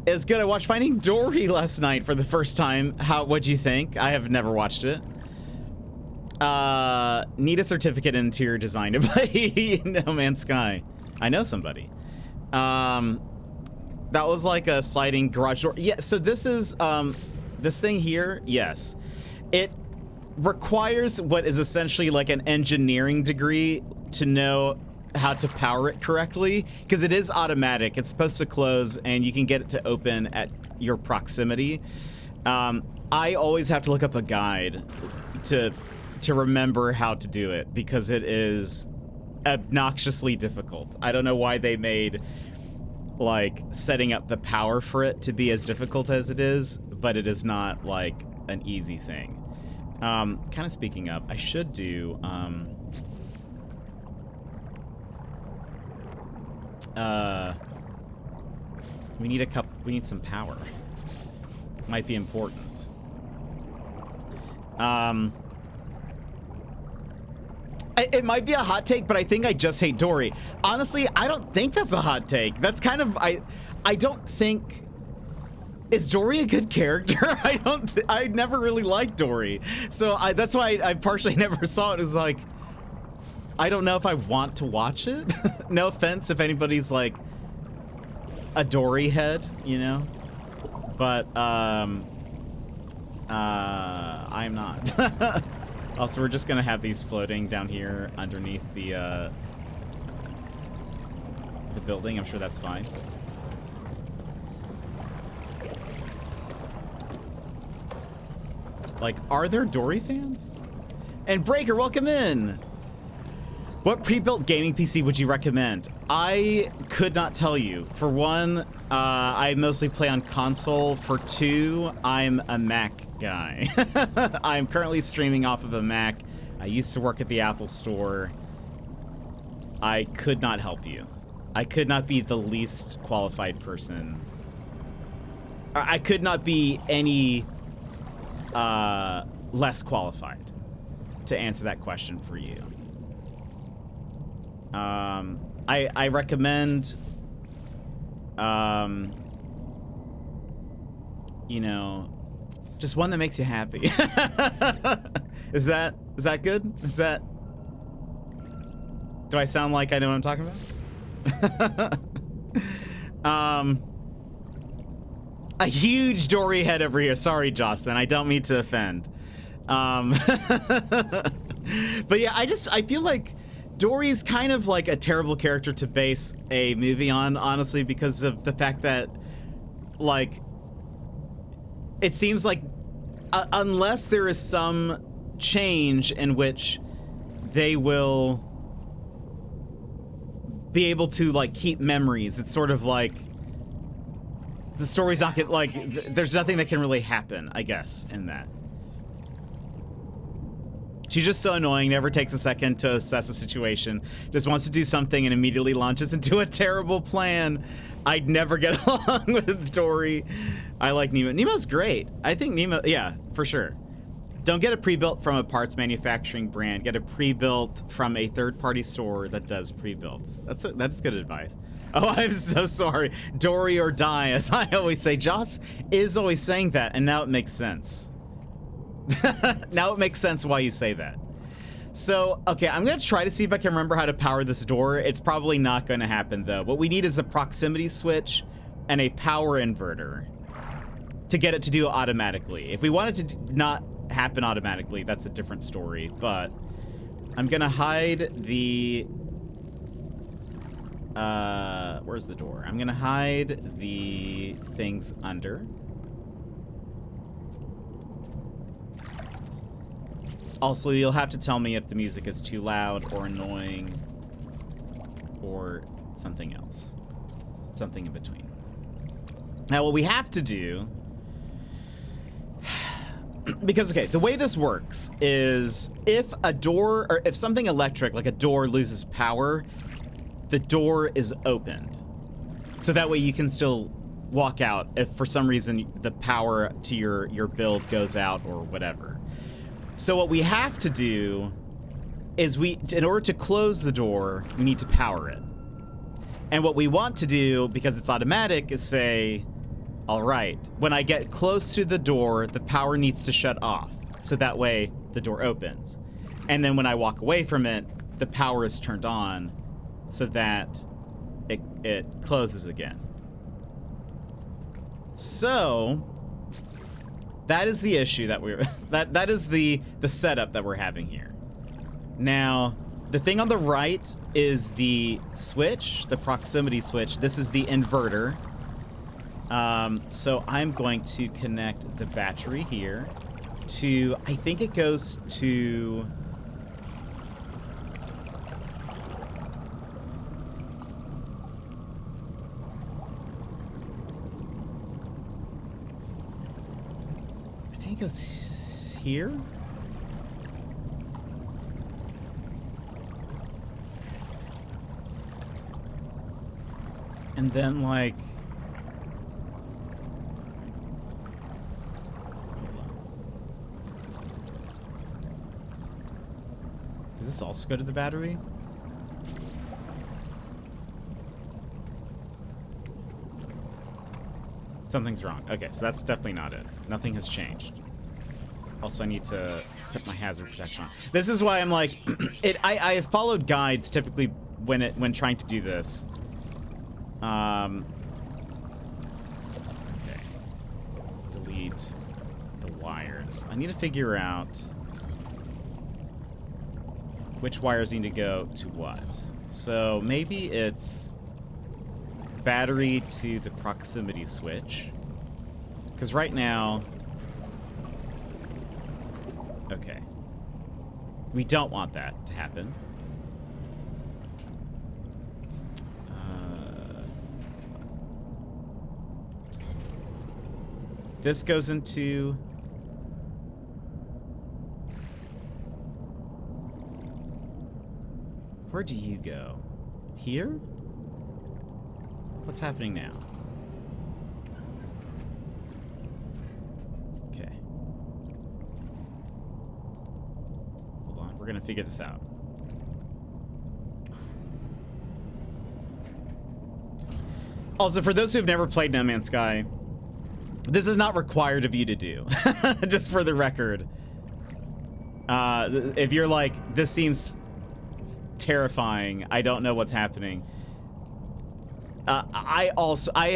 It's good. I watched Finding Dory last night for the first time. What'd you think? I have never watched it. Need a certificate in interior design to play No Man's Sky. I know somebody. That was like a sliding garage door. Yeah, so this is, this thing here, yes. It requires what is essentially like an engineering degree to know how to power it correctly, because it is automatic. It's supposed to close, and you can get it to open at your proximity. I always have to look up a guide to remember how to do it, because it is obnoxiously difficult. I don't know why they made like setting up the power for it to be as difficult as it is, but it is not like an easy thing. Kind of speaking of, I should do we need some power. Might be important. It might be a hot take, but I think I just hate Dory. Honestly, I don't think that's a hot take. That's kind of, I don't think, is Dory a good character? I never really liked Dory. So that's why I partially never saw it. It's like, I don't know if I want to watch it. No offense if anybody's like a Dory head, you know? But, I'm not. Also, we're just gonna have these floating down here underneath the building. I'm sure that's fine. Like, are there Dory fans? And Breaker, welcome in! What pre-built gaming PC would you recommend? I could not tell you. For one, I mostly play on console. For two, I'm a Mac guy. I'm currently streaming off of a Mac. I used to work at the Apple Store. I could not help you. I could not be the least qualified person. I could not be any less qualified to answer that question for you. I recommend, you know, just one that makes you happy. Is that good? Is that, do I sound like I know what I'm talking about? A huge Dory head over here. Sorry, Jocelyn, I don't mean to offend. But yeah, I feel like Dory's kind of like a terrible character to base a movie on, honestly, because of the fact that, like, it seems like unless there is some change in which they will be able to, like, keep memories, it's sort of like the story's not gonna, like, there's nothing that can really happen, I guess, in that. She's just so annoying, never takes a second to assess a situation, just wants to do something and immediately launches into a terrible plan. I'd never get along with Dory. I like Nemo. Nemo's great. I think Nemo, yeah, for sure. Don't get a pre-built from a parts manufacturing brand. Get a pre-built from a third-party store that does pre-builts. That's good advice. Oh, I'm so sorry. Dory or die, as I always say. Joss is always saying that, and now it makes sense. Now it makes sense why you say that. So, okay, I'm gonna try to see if I can remember how to power this door. It's probably not gonna happen, though. What we need is a proximity switch and a power inverter to get it to do it automatically. If we want it to not happen automatically, that's a different story, but I'm gonna hide the... where's the door? I'm gonna hide the things under. Also, you'll have to tell me if the music is too loud or annoying or something else. Something in between. Now, what we have to do... Because, okay, the way this works is if a door, or if something electric, like a door, loses power, the door is opened. So that way you can still walk out if for some reason the power to your build goes out or whatever. So what we have to do is in order to close the door, we need to power it. And what we want to do, because it's automatic, is say, all right, when I get close to the door, the power needs to shut off. So that way the door opens. And then when I walk away from it, the power is turned on so that it closes again. So that is the issue that that is the setup that we're having here. Now, the thing on the right is the switch, the proximity switch. This is the inverter. So I'm going to connect the battery here to, I think it goes to... I think it goes here? And then, like... Does this also go to the battery? Something's wrong. Okay, so that's definitely not it. Nothing has changed. Also, I need to put my hazard protection on. This is why I'm like... I have followed guides typically when trying to do this. Okay. Delete the wires. I need to figure out which wires need to go to what. So maybe it's battery to the proximity switch. Because right now... Okay. We don't want that to happen. This goes into... Where do you go? Here? What's happening now? Okay. Hold on, we're gonna figure this out. Also, for those who have never played No Man's Sky, this is not required of you to do. Just for the record. If you're like, this seems terrifying, I don't know what's happening. I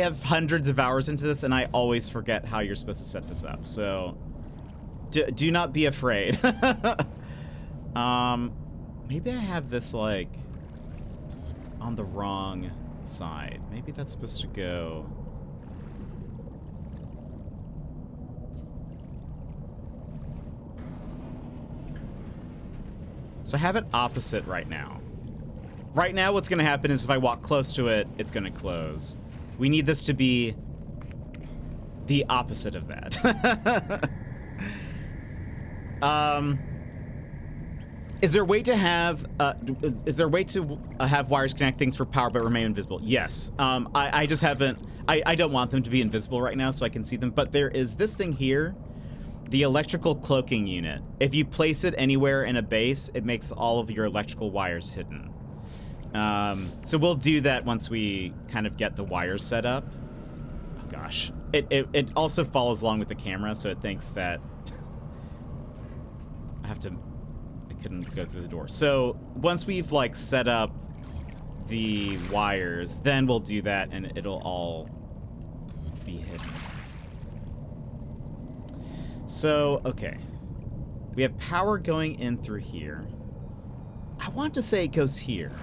have hundreds of hours into this, and I always forget how you're supposed to set this up. So, do not be afraid. Maybe I have this, like, on the wrong side. Maybe that's supposed to go... So I have it opposite right now. Right now, what's going to happen is if I walk close to it, it's going to close. We need this to be the opposite of that. Is there a way to have wires connect things for power but remain invisible? Yes. I just haven't. I don't want them to be invisible right now, so I can see them. But there is this thing here. The electrical cloaking unit. If you place it anywhere in a base, it makes all of your electrical wires hidden. So we'll do that once we kind of get the wires set up. Oh gosh. It also follows along with the camera, so it thinks that I couldn't go through the door. So once we've like set up the wires, then we'll do that and it'll all be hidden. So, okay. We have power going in through here. I want to say it goes here.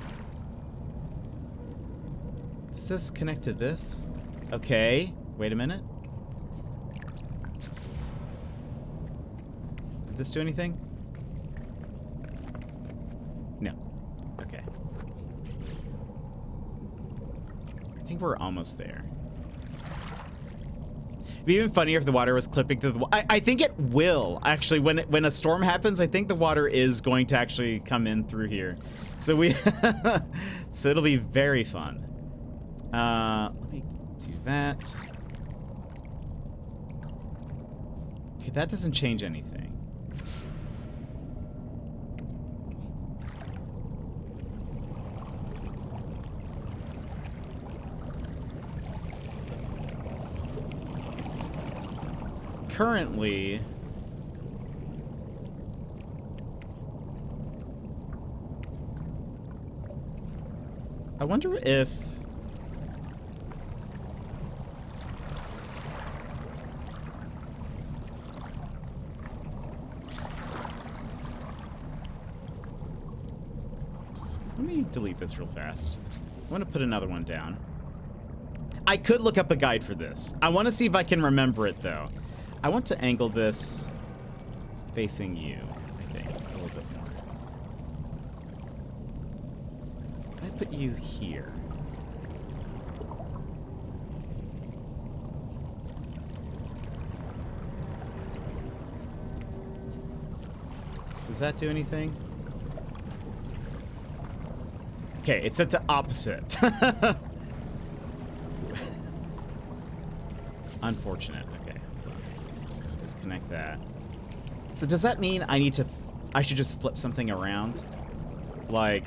Does this connect to this? Okay. Wait a minute. Did this do anything? No. Okay. I think we're almost there. It'd be even funnier if the water was clipping through the wall. I think it will, actually. When a storm happens, I think the water is going to actually come in through here. So we... so it'll be very fun. Let me do that. Okay, that doesn't change anything. Currently, I wonder if me delete this real fast. I want to put another one down. I could look up a guide for this. I want to see if I can remember it, though. I want to angle this facing you, I think, a little bit more. If I put you here. Does that do anything? Okay, it's set to opposite. Unfortunate. Okay. Disconnect that. So does that mean I should just flip something around? Like...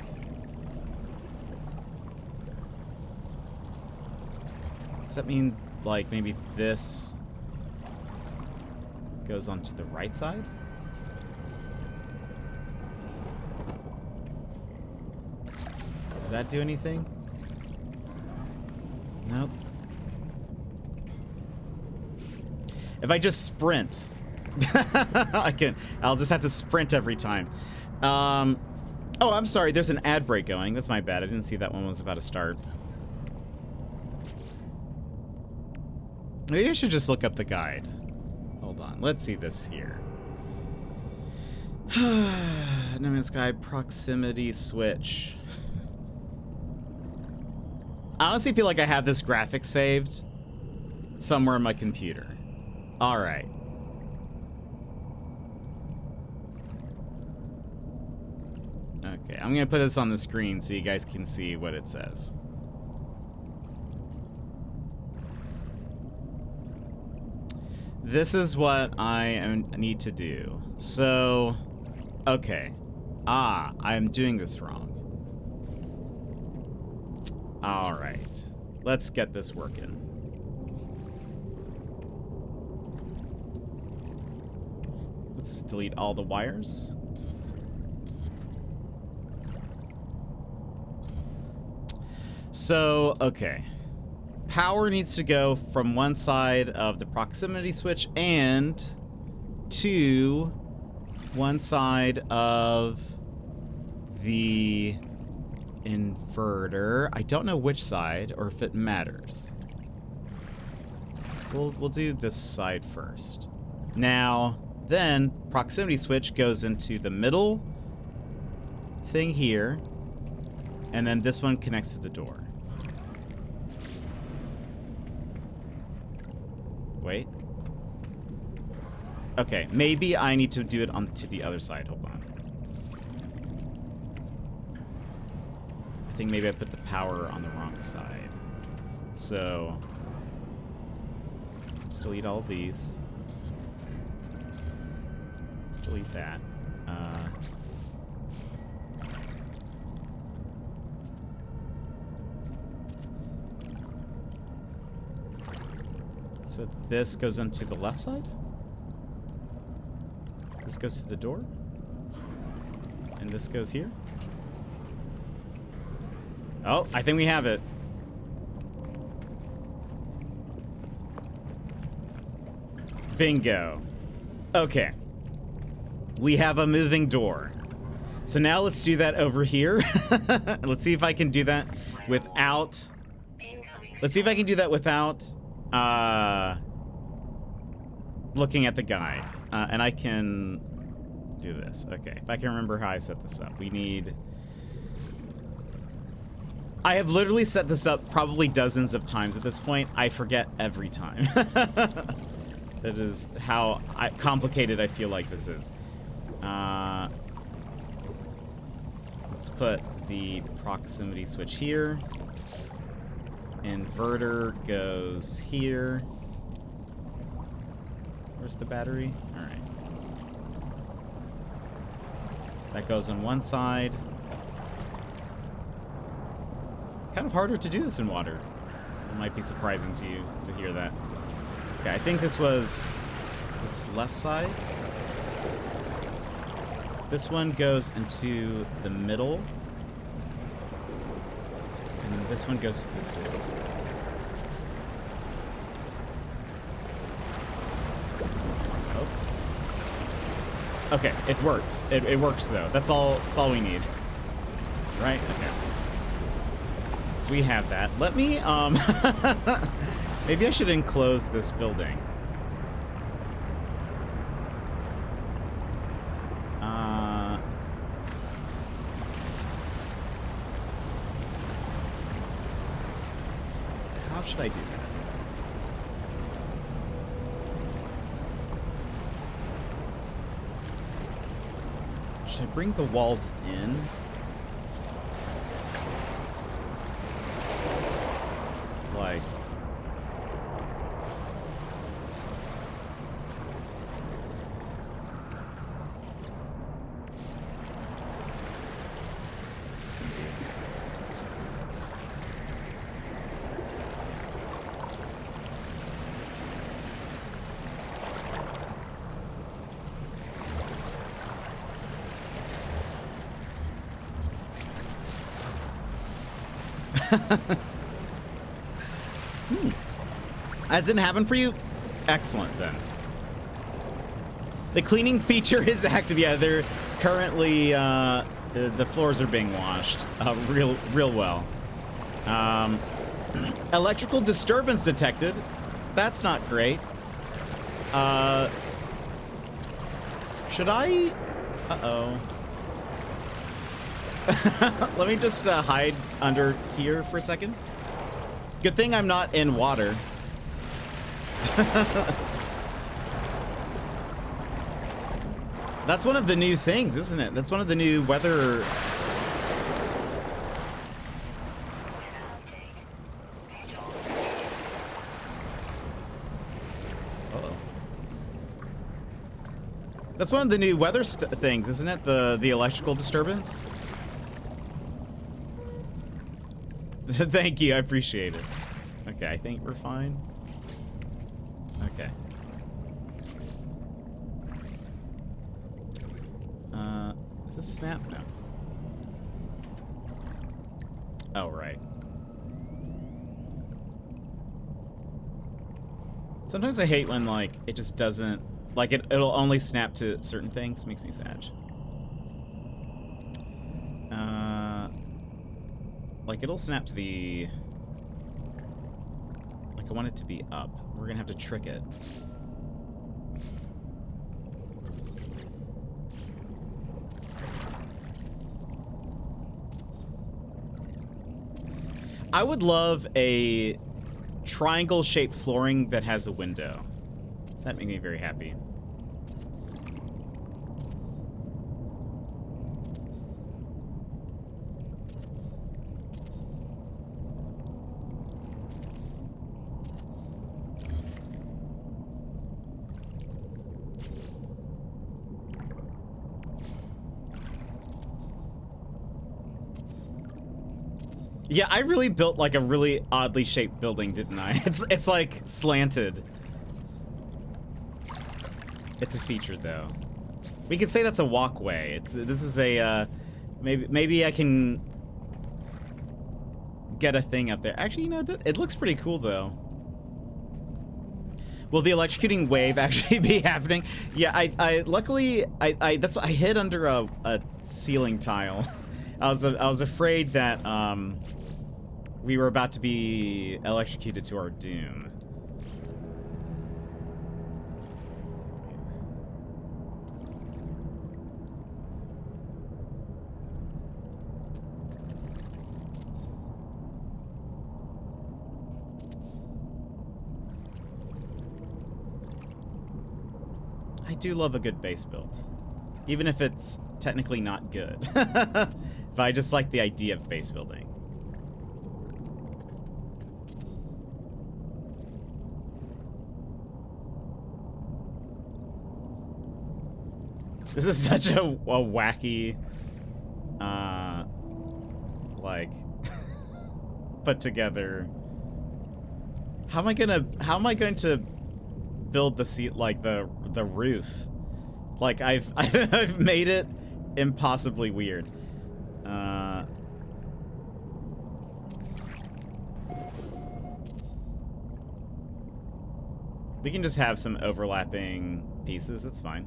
Does that mean, like, maybe this goes onto the right side? Does that do anything? Nope. If I just sprint, I'll just have to sprint every time. Oh, I'm sorry, there's an ad break going. That's my bad. I didn't see that one was about to start. Maybe I should just look up the guide. Hold on, let's see this here. No Man's Sky proximity switch. I honestly feel like I have this graphic saved somewhere on my computer. All right. Okay, I'm gonna put this on the screen so you guys can see what it says. This is what I need to do. So, okay. I am doing this wrong. All right. Let's get this working. Let's delete all the wires. So, okay. Power needs to go from one side of the proximity switch and to one side of the inverter. I don't know which side or if it matters. We'll do this side first. Now, then proximity switch goes into the middle thing here, and then this one connects to the door. Wait. Okay, maybe I need to do it to the other side. Hold on. I think maybe I put the power on the wrong side. So let's delete all of these. Let's delete that. So this goes into the left side. This goes to the door. And this goes here. Oh, I think we have it. Bingo. Okay. We have a moving door. So now let's do that over here. Let's see if I can do that without... Let's see if I can do that without... looking at the guide. And I can do this. Okay, if I can remember how I set this up. We need... I have literally set this up probably dozens of times at this point. I forget every time. That is how complicated I feel like this is. Let's put the proximity switch here. Inverter goes here. Where's the battery? All right. That goes on one side. It's kind of harder to do this in water. It might be surprising to you to hear that. Okay, I think this was this left side. This one goes into the middle. And this one goes to the door. Oh. Okay, it works. It works though. That's all we need. right? Okay. So we have that. Let me, maybe I should enclose this building. How should I do that? Should I bring the walls in? Like... That didn't happen for you? Excellent, then. The cleaning feature is active. Yeah, they're currently, the floors are being washed real well. Electrical disturbance detected. That's not great. Should I? Uh-oh. Let me just hide under here for a second. Good thing I'm not in water. That's one of the new things, isn't it? That's one of the new weather... Uh-oh. That's one of the new weather things, isn't it? The electrical disturbance? Thank you, I appreciate it. Okay, I think we're fine. Okay. Is this snap? No. Oh, right. Sometimes I hate when, like, it just doesn't... Like, it'll only snap to certain things. Makes me sad. Like, it'll snap to the... Like, I want it to be up. We're gonna have to trick it. I would love a triangle-shaped flooring that has a window. That'd make me very happy. Yeah, I really built like a really oddly shaped building, didn't I? It's like slanted. It's a feature though. We could say that's a walkway. This is a maybe I can get a thing up there. Actually, you know, it looks pretty cool though. Will the electrocuting wave actually be happening? Yeah, I luckily that's what I hid under a ceiling tile. I was afraid that we were about to be electrocuted to our doom. I do love a good base build, even if it's technically not good. But I just like the idea of base building. This is such a wacky, like, put together. How am I going to build the seat, like the roof? Like I've made it impossibly weird. We can just have some overlapping pieces. That's fine.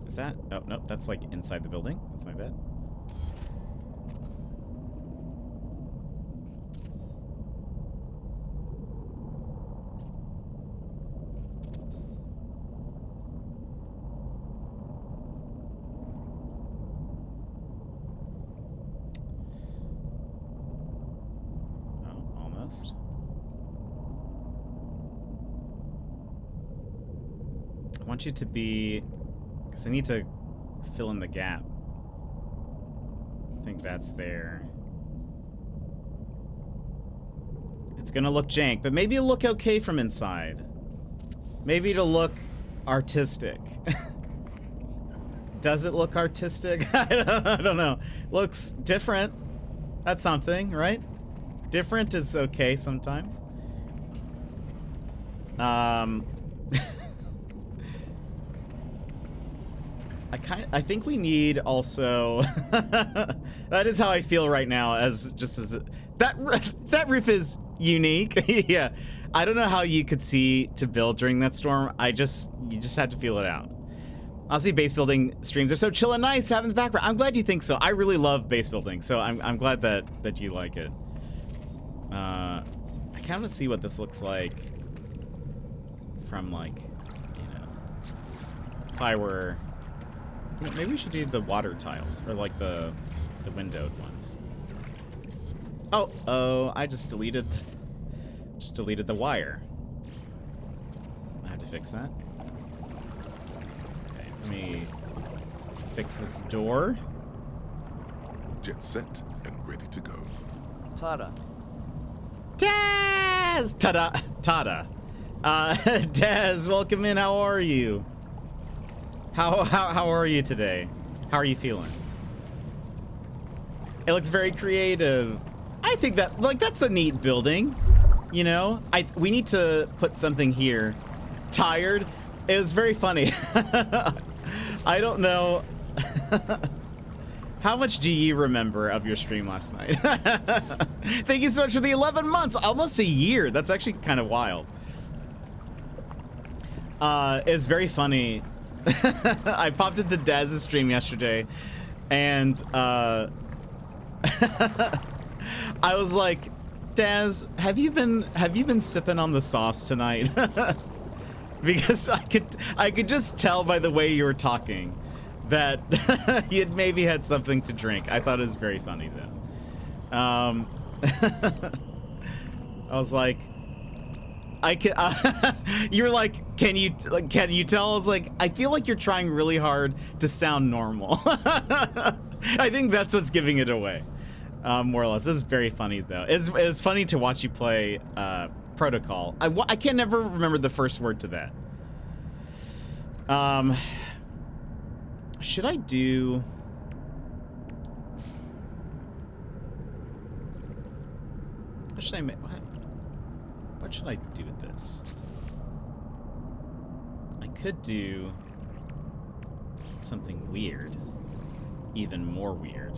Is that? Oh, no, that's like inside the building. That's my bed. Oh, almost. I want you to be... Because I need to fill in the gap. I think that's there. It's gonna look jank, but maybe it'll look okay from inside. Maybe it'll look artistic. Does it look artistic? I don't know. Looks different. That's something, right? Different is okay sometimes. I think we need also that is how I feel right now as that roof is unique. Yeah. I don't know how you could see to build during that storm. You just had to feel it out. Honestly, base building streams are so chill and nice to have in the background. I'm glad you think so. I really love base building, so I'm glad that you like it. I kind of see what this looks like from, like, you know, if I were... You know, maybe we should do the water tiles, or like the windowed ones. Oh, I just deleted the wire. I have to fix that. Okay, let me fix this door. Jet set and ready to go. Tada. Daz! Tada. Daz, welcome in. How are you? How are you today? How are you feeling? It looks very creative. I think that, like, that's a neat building. You know? We need to put something here. Tired? It was very funny. I don't know. How much do you remember of your stream last night? Thank you so much for the 11 months. Almost a year. That's actually kind of wild. It's very funny. I popped into Daz's stream yesterday, and I was like, Daz, have you been sipping on the sauce tonight? Because I could just tell by the way you were talking that you had maybe had something to drink. I thought it was very funny though. I was like, you were like, can you tell? I was like, I feel like you're trying really hard to sound normal. I think that's what's giving it away, more or less. This is very funny though. It's funny to watch you play Protocol. I can never remember the first word to that. Should I do? What should I make? What should I do with this? I could do something weird. Even more weird.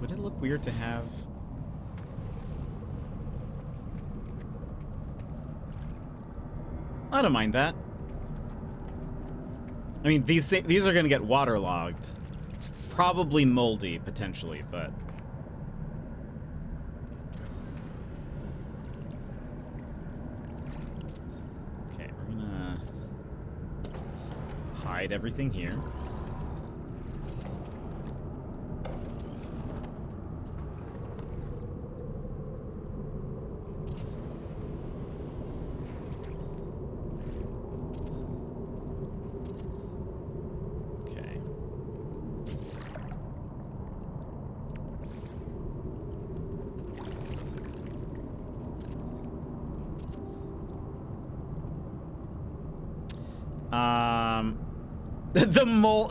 Would it look weird to have... I don't mind that. I mean, these are going to get waterlogged. Probably moldy, potentially, but... Okay, we're gonna hide everything here.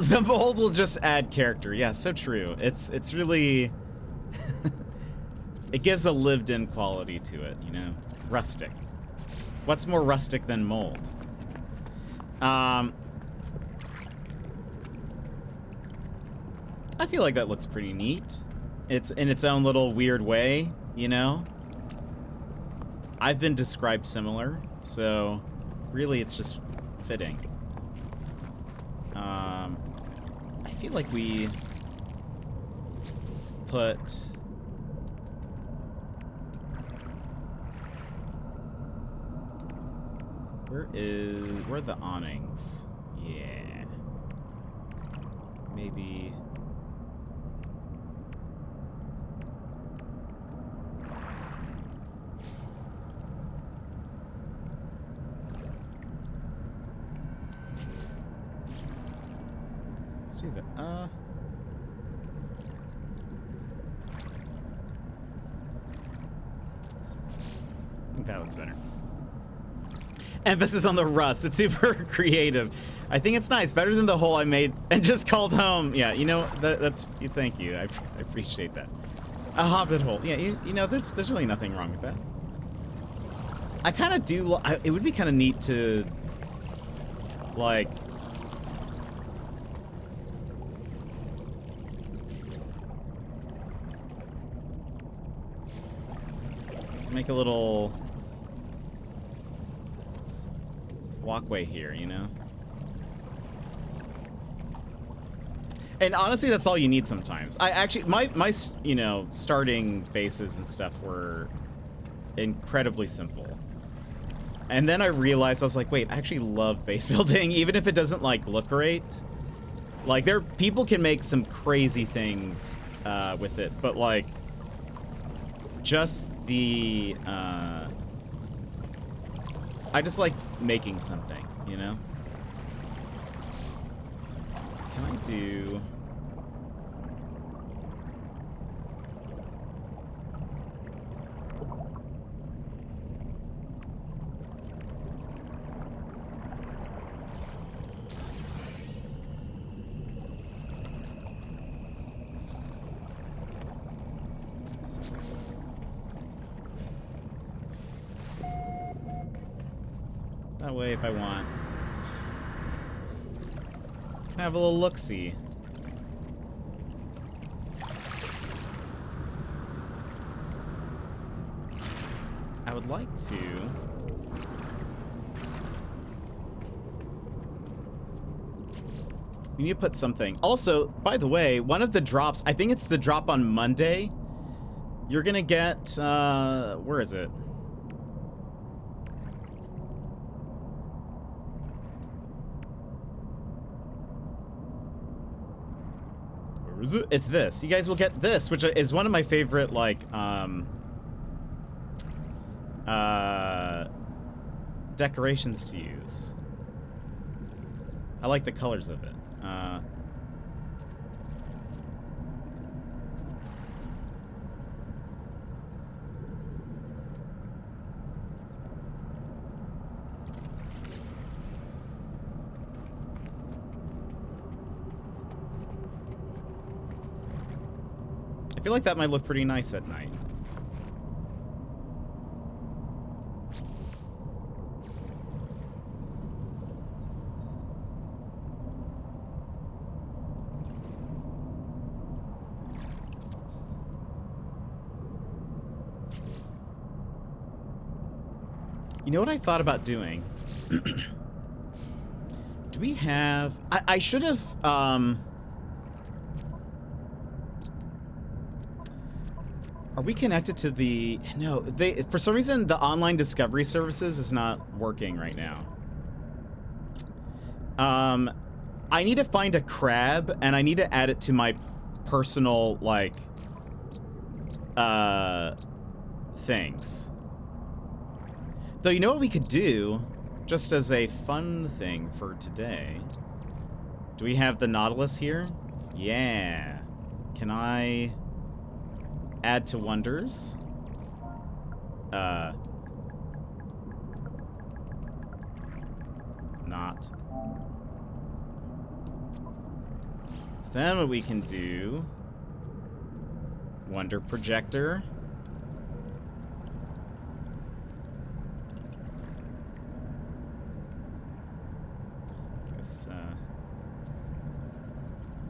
The mold will just add character. Yeah, so true. It's really it gives a lived-in quality to it, you know? Rustic. What's more rustic than mold? I feel like that looks pretty neat. It's in its own little weird way, you know? I've been described similar, so really it's just fitting. I feel like we put... Where are the awnings? Yeah. Maybe... Let's do that. I think that one's better. Emphasis on the rust. It's super creative. I think it's nice. Better than the hole I made and just called home. Yeah, you know, that's... Thank you. I appreciate that. A hobbit hole. Yeah, you know, there's really nothing wrong with that. I kind of do... it would be kind of neat to... Like... Make a little... walkway here, you know? And honestly, that's all you need sometimes. I actually, my you know, starting bases and stuff were incredibly simple. And then I realized, I was like, wait, I actually love base building, even if it doesn't, like, look great. Like, people can make some crazy things with it, but, like, just the, I just like making something, you know? Can I do... That way, if I want, can I have a little look-see? I would like to. We need to put something. Also, by the way, one of the drops, I think it's the drop on Monday. You're gonna get, where is it? Is it? It's this. You guys will get this, which is one of my favorite, like, decorations to use. I like the colors of it. I feel like that might look pretty nice at night. You know what I thought about doing? Do we have... I should have... Are we connected to the... No, for some reason, the online discovery services is not working right now. I need to find a crab, and I need to add it to my personal, like, things. Though, you know what we could do, just as a fun thing for today? Do we have the Nautilus here? Yeah. Can I... add to wonders? Not. So then what we can do... Wonder projector. Guess,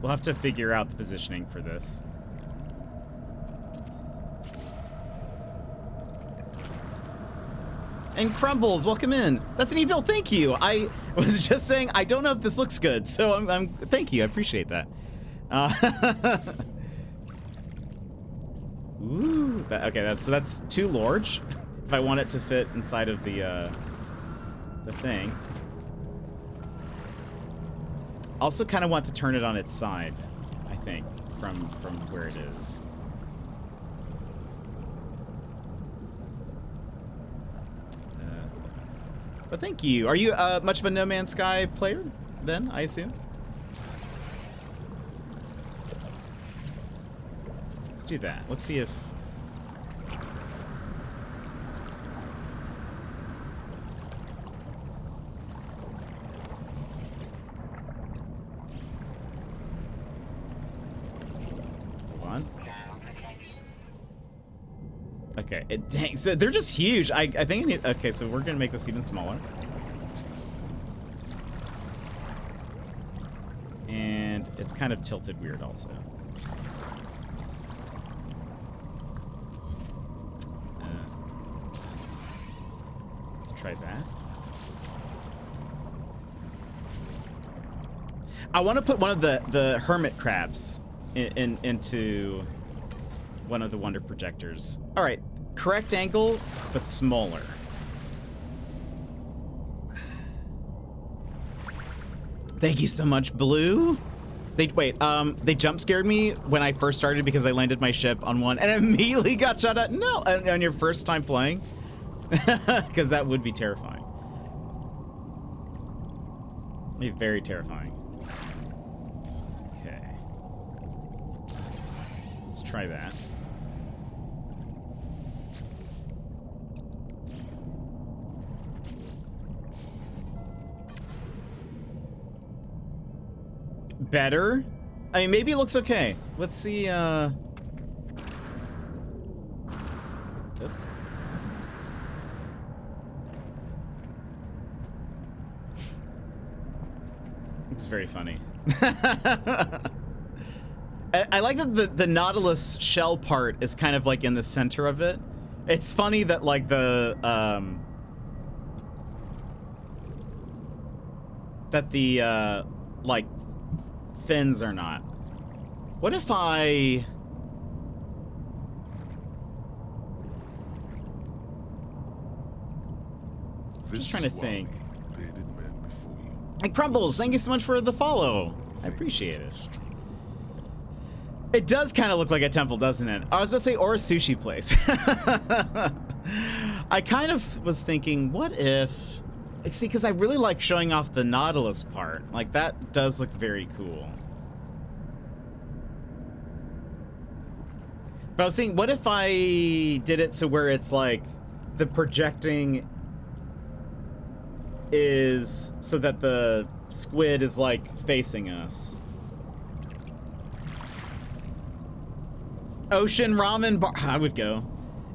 we'll We'll have to figure out the positioning for this. And Crumbles, welcome in. That's an email. Thank you. I was just saying I don't know if this looks good, so I'm thank you. I appreciate that. Ooh. Okay, that's too large. If I want it to fit inside of the thing. Also, kind of want to turn it on its side. I think from where it is. But thank you. Are you much of a No Man's Sky player, then, I assume? Let's do that. Let's see if... Hold on. Okay, dang, so they're just huge. I think I need, okay, so we're gonna make this even smaller. And it's kind of tilted weird also. Let's try that. I want to put one of the hermit crabs into one of the wonder projectors. All right, correct angle, but smaller. Thank you so much, Blue. They jump scared me when I first started because I landed my ship on one and immediately got shot at. No, on your first time playing, because that would be terrifying. It'd be very terrifying. Okay, let's try that. Better? I mean, maybe it looks okay. Let's see, Oops. It's very funny. I like that the Nautilus shell part is kind of like in the center of it. It's funny that like the, like, fins are not. What if I... Just trying to think. Hey, Crumbles, thank you so much for the follow. I appreciate it. It does kind of look like a temple, doesn't it? I was about to say, or a sushi place. I kind of was thinking, what if... See, because I really like showing off the Nautilus part. Like, that does look very cool. But I was thinking, what if I did it so where it's like the projecting is so that the squid is like facing us? Ocean ramen bar. I would go.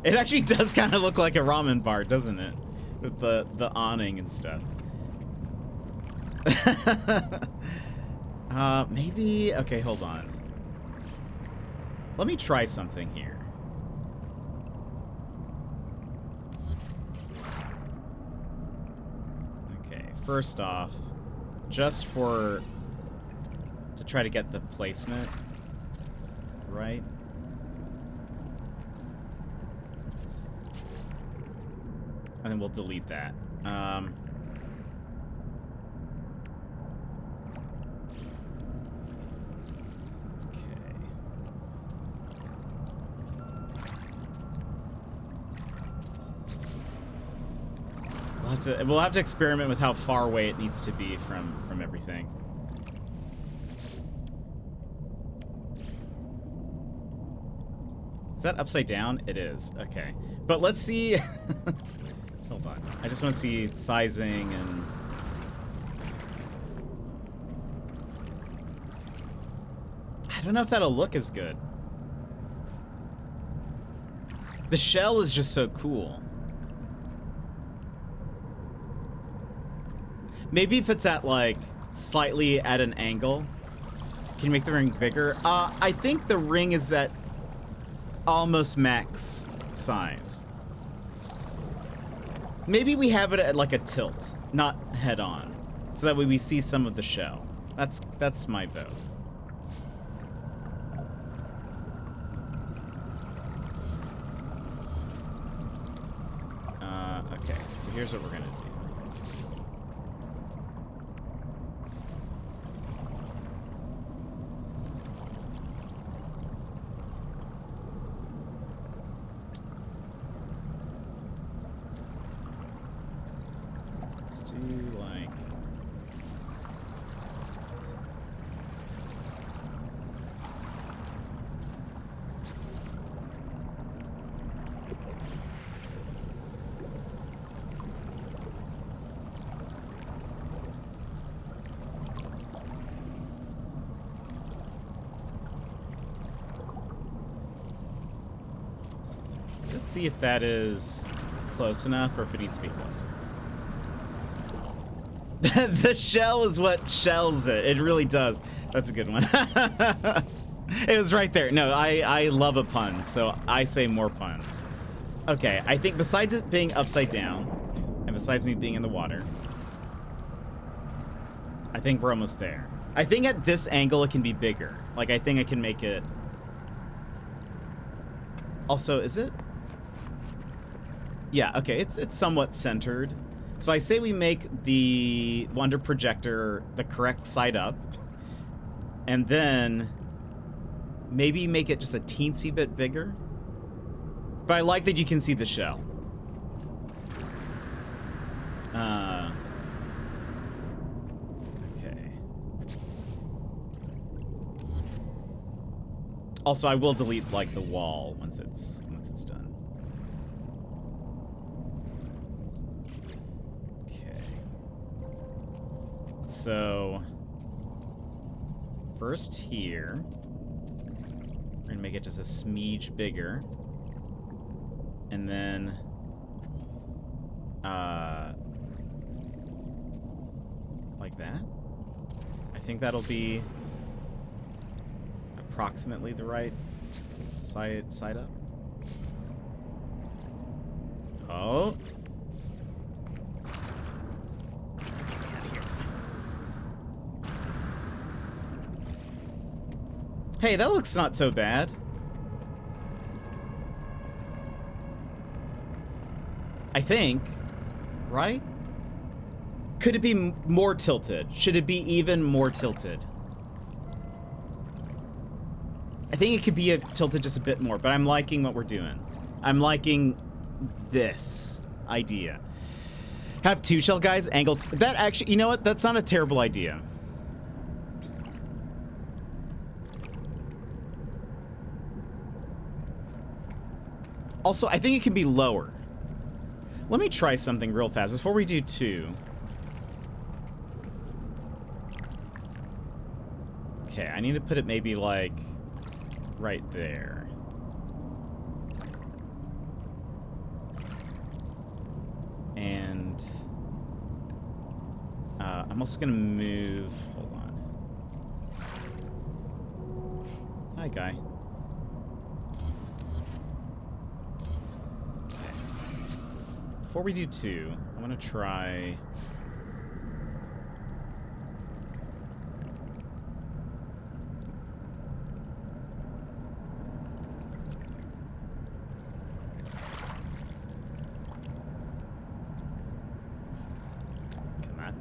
It actually does kind of look like a ramen bar, doesn't it? With the awning and stuff. Maybe, okay, hold on. Let me try something here. Okay, first off, just to try to get the placement right. And then we'll delete that. We'll have to experiment with how far away it needs to be from everything. Is that upside down? It is. Okay. But let's see. Hold on. I just want to see sizing and... I don't know if that'll look as good. The shell is just so cool. Maybe if it's at, like, slightly at an angle. Can you make the ring bigger? I think the ring is at almost max size. Maybe we have it at like a tilt, not head on, so that way we see some of the shell. That's my vote. Okay, so here's what we're gonna do. Let's do like... Let's see if that is close enough or if it needs to be closer. The shell is what shells it. It really does. That's a good one. It was right there. No, I love a pun, so I say more puns. Okay, I think besides it being upside down, and besides me being in the water, I think we're almost there. I think at this angle it can be bigger. Like, I think I can make it... Also, is it? Yeah, okay, it's somewhat centered. So I say we make the Wonder Projector the correct side up, and then maybe make it just a teensy bit bigger. But I like that you can see the shell. Okay. Also, I will delete like the wall once it's done. So, first here, we're gonna make it just a smidge bigger, and then, like that. I think that'll be approximately the right side up. Oh. Hey, that looks not so bad. I think, right? Could it be more tilted? Should it be even more tilted? I think it could be tilted just a bit more, but I'm liking what we're doing. I'm liking this idea. Have two shell guys angled. That actually, you know what? That's not a terrible idea. Also, I think it can be lower. Let me try something real fast before we do two. Okay, I need to put it maybe like right there. And I'm also gonna move, hold on. Hi, guy. Before we do two, I want to try... Come on.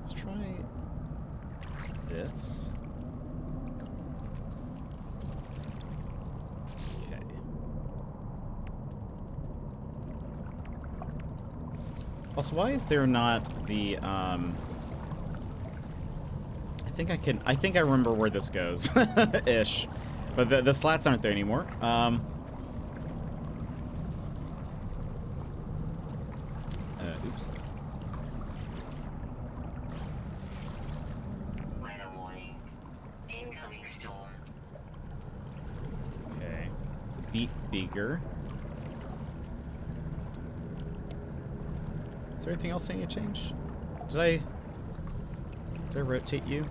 Let's try this. Also, why is there not the, I think I remember where this goes, ish. But the slats aren't there anymore. Oops. Weather warning. Incoming storm. Okay. It's a beat bigger. there anything else I need to change? Did I rotate you?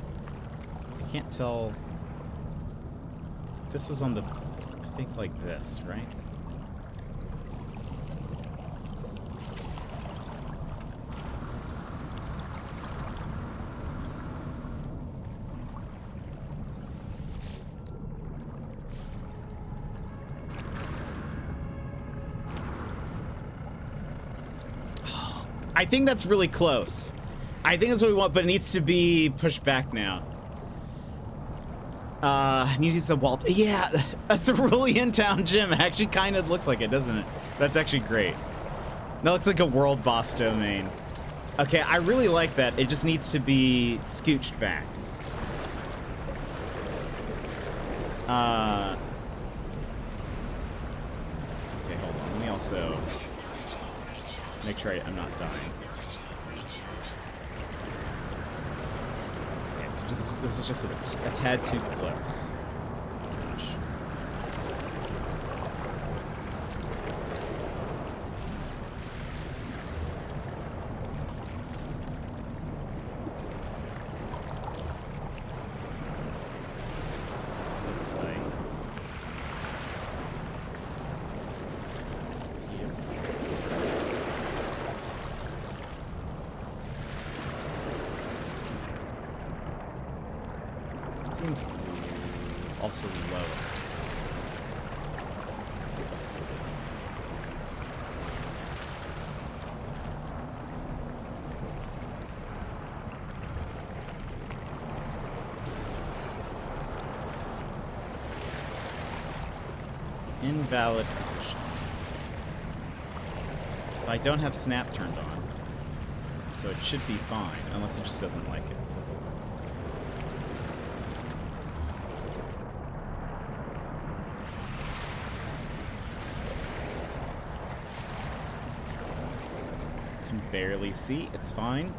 I can't tell. This was on the, I think like this, right? I think that's really close. I think that's what we want, but it needs to be pushed back now. Need to use the Walt. Yeah, a Cerulean Town gym actually kind of looks like it, doesn't it? That's actually great. That looks like a world boss domain. Okay, I really like that. It just needs to be scooched back. Okay, hold on. Let me also make sure I'm not dying. Okay, so this was just a tad too close. Oh, gosh. Looks like... Seems also low. Invalid position. I don't have snap turned on, so it should be fine, unless it just doesn't like it. So. Barely see. It's fine.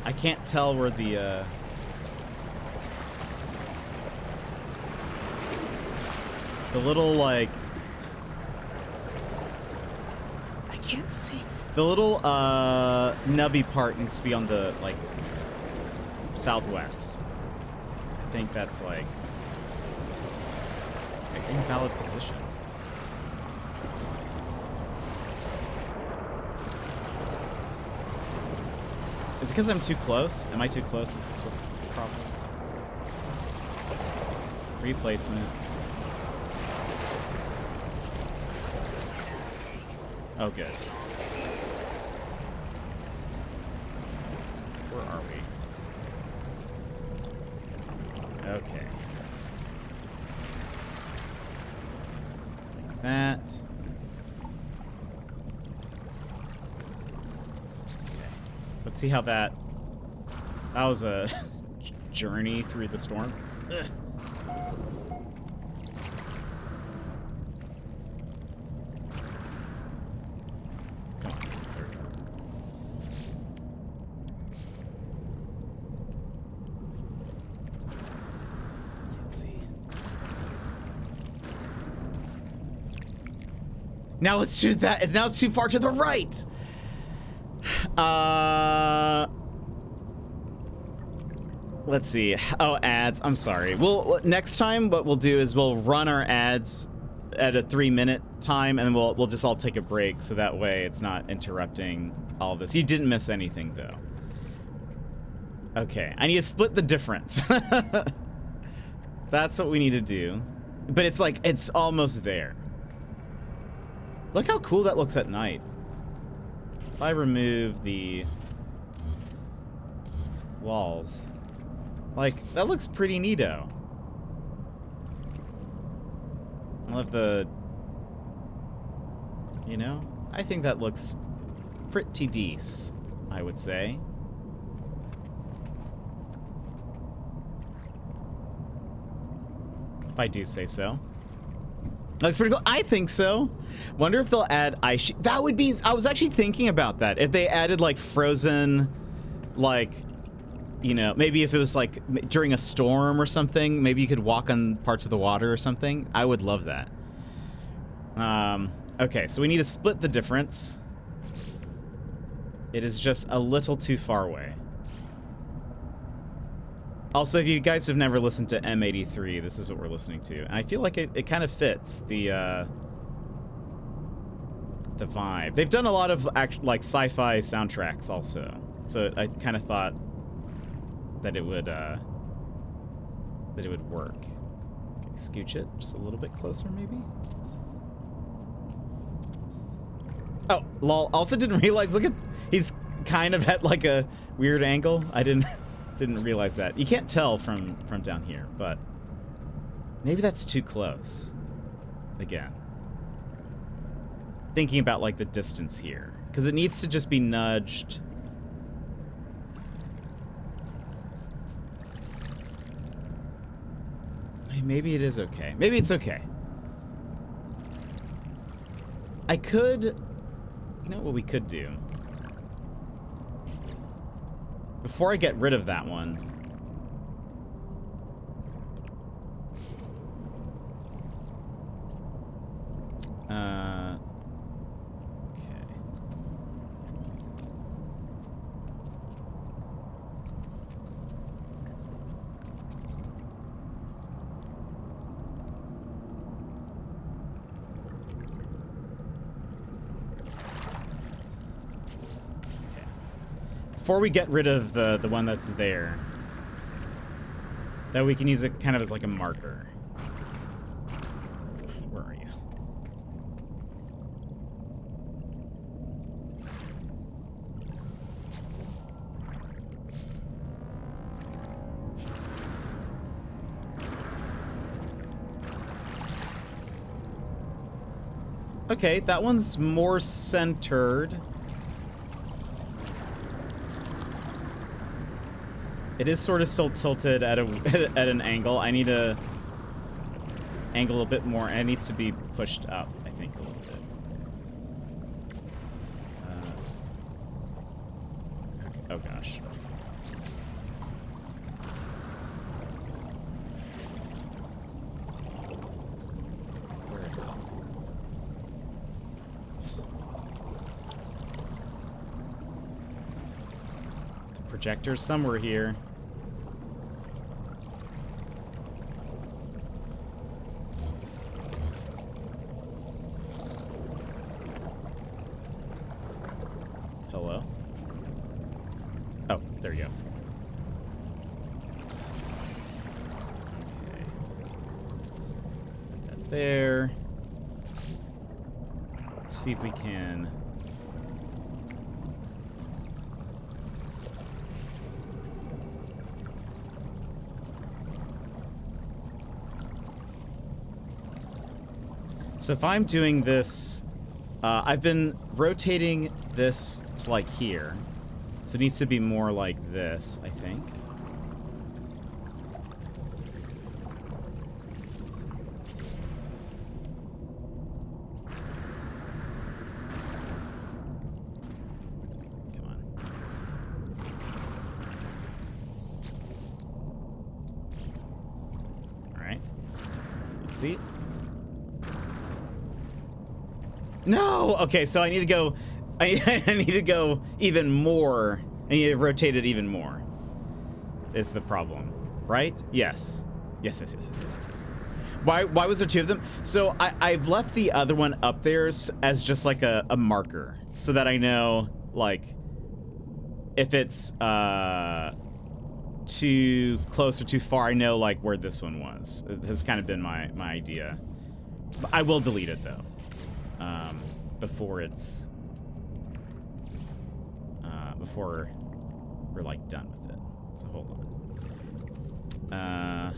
I can't tell where the little, like... I can't see. The little nubby part needs to be on the, like, southwest. I think that's, like, an invalid position. Is it because I'm too close? Am I too close? Is this what's the problem? Replacement. Oh, good. Where are we? Okay. Like that. Let's see how that was a journey through the storm. Ugh. Come on, there we go. Can't see. Now it's too now it's too far to the right. Let's see. Oh, ads. I'm sorry. Well, next time what we'll do is we'll run our ads at a 3-minute time, and then we'll just all take a break, so that way it's not interrupting all of this. You didn't miss anything, though. Okay. I need to split the difference. That's what we need to do. But it's like, it's almost there. Look how cool that looks at night. If I remove the walls, like, that looks pretty neato. I love the, you know, I think that looks pretty decent, I would say. If I do say so. Looks pretty cool. I think so. Wonder if they'll add ice. That would be. I was actually thinking about that. If they added like frozen, like, you know, maybe if it was like during a storm or something, maybe you could walk on parts of the water or something. I would love that. Okay, so we need to split the difference. It is just a little too far away. Also, if you guys have never listened to M83, this is what we're listening to. And I feel like it kind of fits the vibe. They've done a lot of like sci-fi soundtracks also. So I kind of thought that it would work. Okay, scooch it just a little bit closer maybe. Oh, lol. Also didn't realize, look at, he's kind of at like a weird angle. I didn't realize that. You can't tell from down here, but maybe that's too close. Again. Thinking about like the distance here, because it needs to just be nudged. Maybe it is okay. Maybe it's okay. I could, you know what we could do? Before I get rid of that one, before we get rid of the one that's there, that we can use it kind of as like a marker. Where are you? Okay, that one's more centered. It is sort of still tilted at an angle. I need to angle a bit more, and it needs to be pushed up, I think, a little bit. Okay. Oh gosh. Where is it? The projector's somewhere here. There. Let's see if we can. So if I'm doing this, I've been rotating this to like here. So it needs to be more like this, I think. See? No! Okay, so I need to go... I need to go even more. I need to rotate it even more. Is the problem. Right? Yes. Yes. Why was there two of them? So I've left the other one up there as just like a marker. So that I know, like... If it's, too close or too far, I know like where this one was. It has kind of been my idea. I will delete it though, before it's before we're like done with it. So hold on.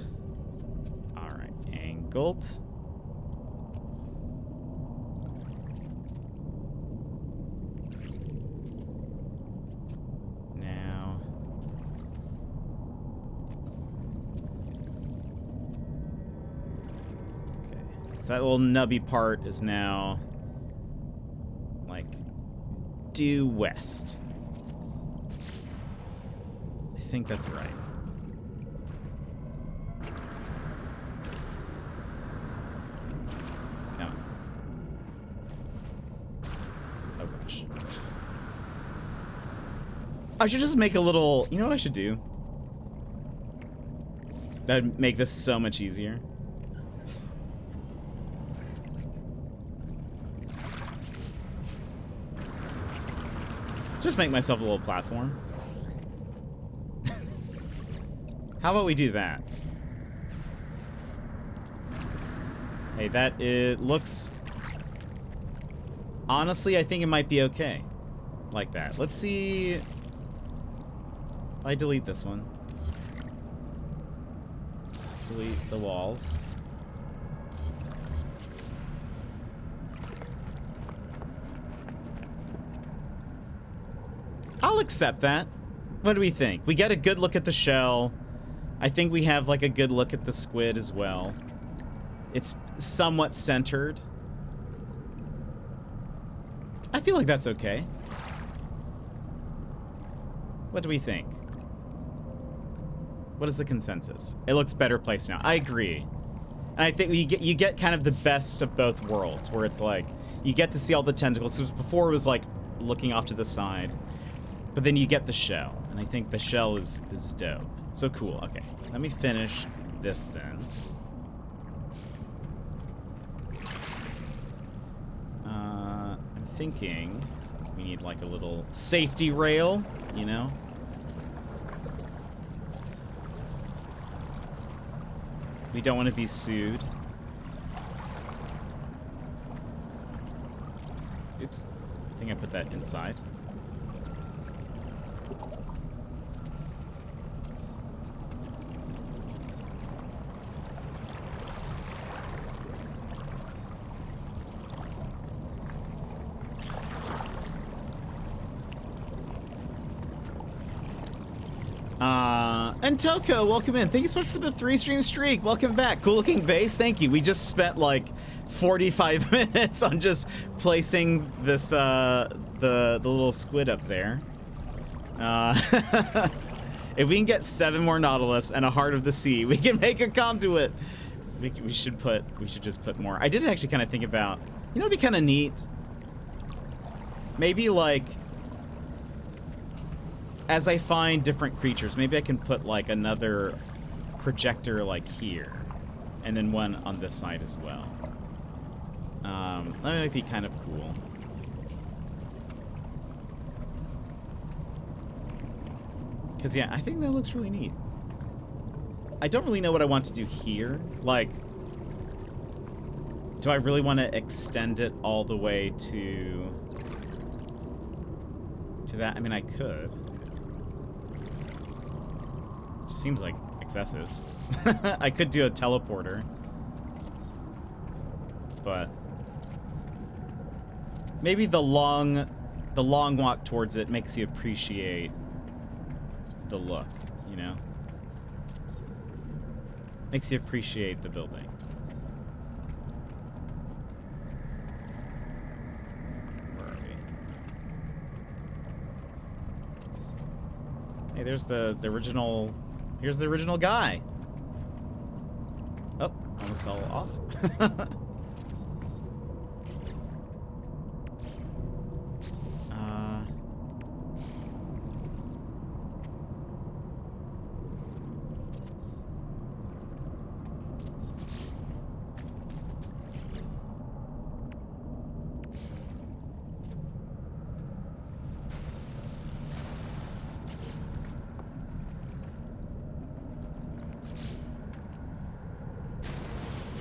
All right, angled. So that little nubby part is now, like, due west. I think that's right. Come on. Oh, gosh. I should just make a little, you know what I should do? That'd make this so much easier. Just make myself a little platform. How about we do that? Hey, it looks... Honestly, I think it might be okay. Like that. Let's see... If I delete this one. Let's delete the walls. I'll accept that. What do we think? We get a good look at the shell. I think we have like a good look at the squid as well. It's somewhat centered. I feel like that's okay. What do we think? What is the consensus? It looks better placed now. I agree. And I think you get kind of the best of both worlds, where it's like you get to see all the tentacles. So before it was like looking off to the side, but then you get the shell, and I think the shell is dope. So cool. Okay, let me finish this then. I'm thinking we need like a little safety rail, you know? We don't want to be sued. Oops. I think I put that inside. And Toko, welcome in. Thank you so much for the 3-stream streak. Welcome back. Cool looking base. Thank you. We just spent like 45 minutes on just placing this the little squid up there. If we can get 7 more Nautilus and a Heart of the Sea, we can make a conduit. We should just put more. I did actually kind of think about, you know, it'd be kind of neat. Maybe like, as I find different creatures, maybe I can put like another projector like here, and then one on this side as well. That might be kind of cool. Because yeah, I think that looks really neat. I don't really know what I want to do here. Like, do I really want to extend it all the way to that? I mean, I could. Seems like excessive. I could do a teleporter, but maybe the long walk towards it makes you appreciate the look, you know? Makes you appreciate the building. Where are we? Hey, there's the original. Here's the original guy. Oh, almost fell off.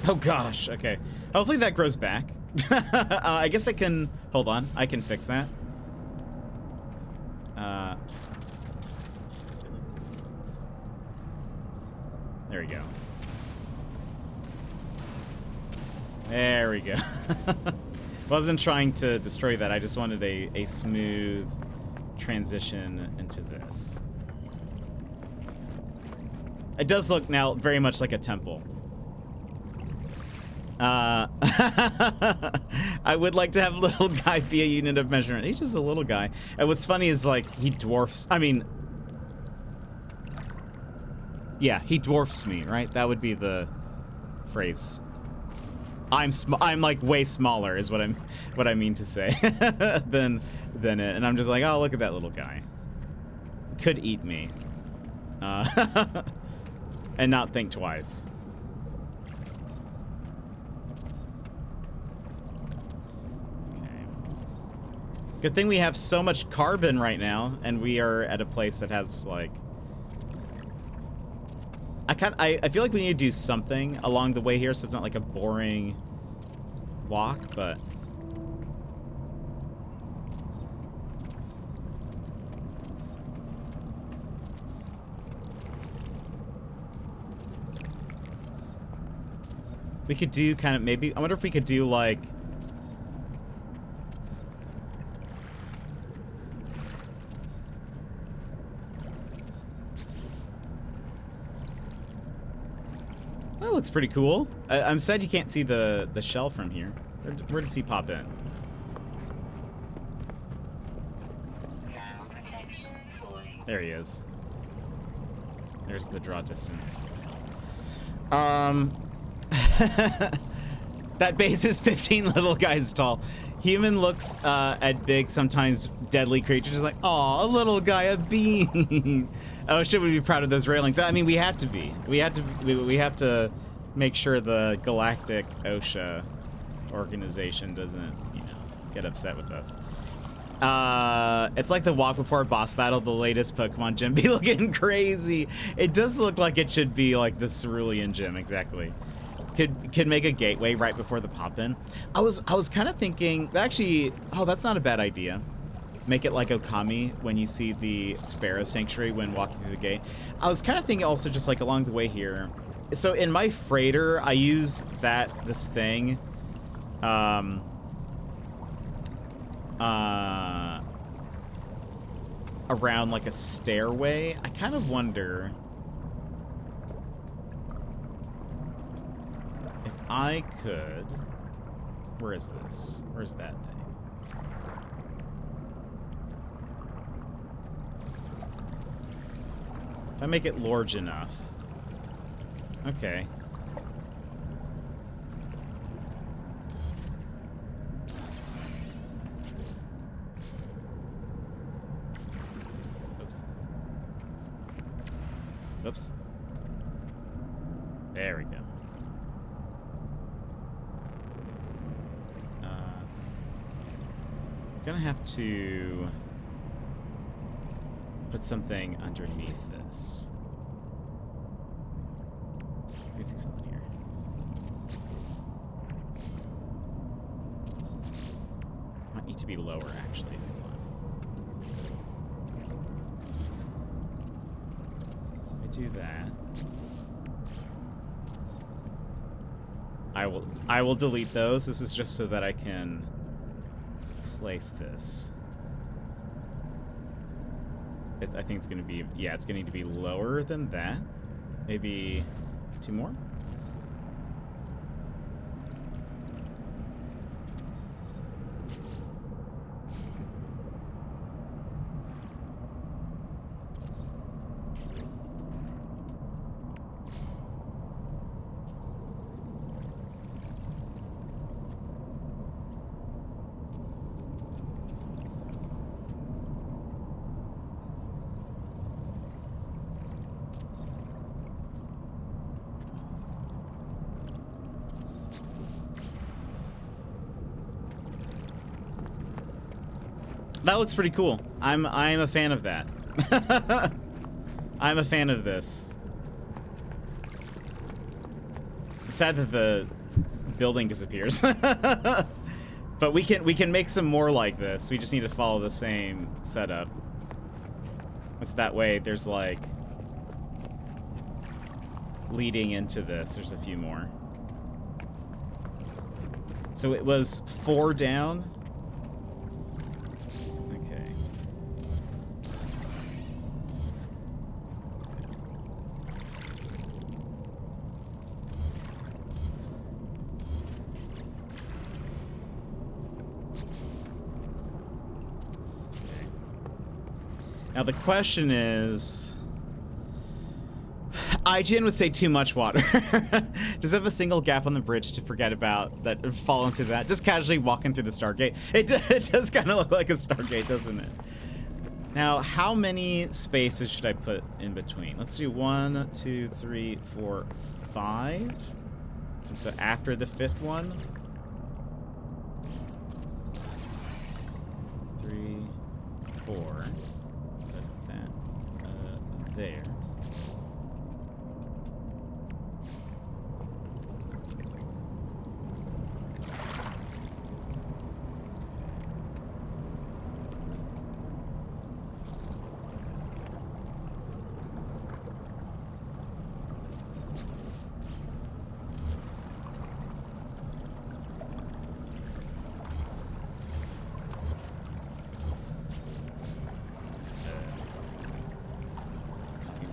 Oh gosh, okay. Hopefully that grows back. I guess I can, hold on, I can fix that. There we go. There we go. Wasn't trying to destroy that, I just wanted a smooth transition into this. It does look now very much like a temple. I would like to have little guy be a unit of measurement. He's just a little guy. And what's funny is, like, he dwarfs... I mean... Yeah, he dwarfs me, right? That would be the phrase. I'm like way smaller is what I mean to say than it. And I'm just like, oh, look at that little guy. could eat me. And not think twice. Okay. Good thing we have so much carbon right now, and we are at a place that has, like... I feel like we need to do something along the way here so it's not like a boring walk, but... We could do kind of maybe... I wonder if we could do like... That looks pretty cool. I'm sad you can't see the shell from here. Where does he pop in? There he is. There's the draw distance. That base is 15 little guys tall. Human looks at big, sometimes deadly creatures like, aw, a little guy, a bean. Oh, should we be proud of those railings? I mean, we have to be. We have to make sure the Galactic OSHA organization doesn't, you know, get upset with us. It's like the walk before a boss battle, the latest Pokemon gym be looking crazy. It does look like it should be like the Cerulean gym, exactly. Could make a gateway right before the pop-in. I was kind of thinking, actually, oh, that's not a bad idea. Make it like Okami when you see the Sparrow Sanctuary when walking through the gate. I was kind of thinking also just like along the way here. So in my freighter, I use this thing, around like a stairway. I kind of wonder if I could... Where is this? Where's that thing? If I make it large enough. Okay. Oops. Oops. There we go. Gonna have to put something underneath this. I can see something here. Might need to be lower, actually. I do that. I will delete those. This is just so that I can place this. I think it's gonna be, yeah, it's gonna need to be lower than that. Maybe 2 more? That looks pretty cool. I'm a fan of that. I'm a fan of this. It's sad that the building disappears. But we can make some more like this. We just need to follow the same setup. It's that way there's like leading into this. There's a few more. So it was 4 down. Now the question is, IGN would say too much water. Just have a single gap on the bridge to forget about that, fall into that. Just casually walking through the Stargate. It does kind of look like a Stargate, doesn't it? Now, how many spaces should I put in between? Let's do 1, 2, 3, 4, 5. And so after the 5th one, 3, 4. Put that there.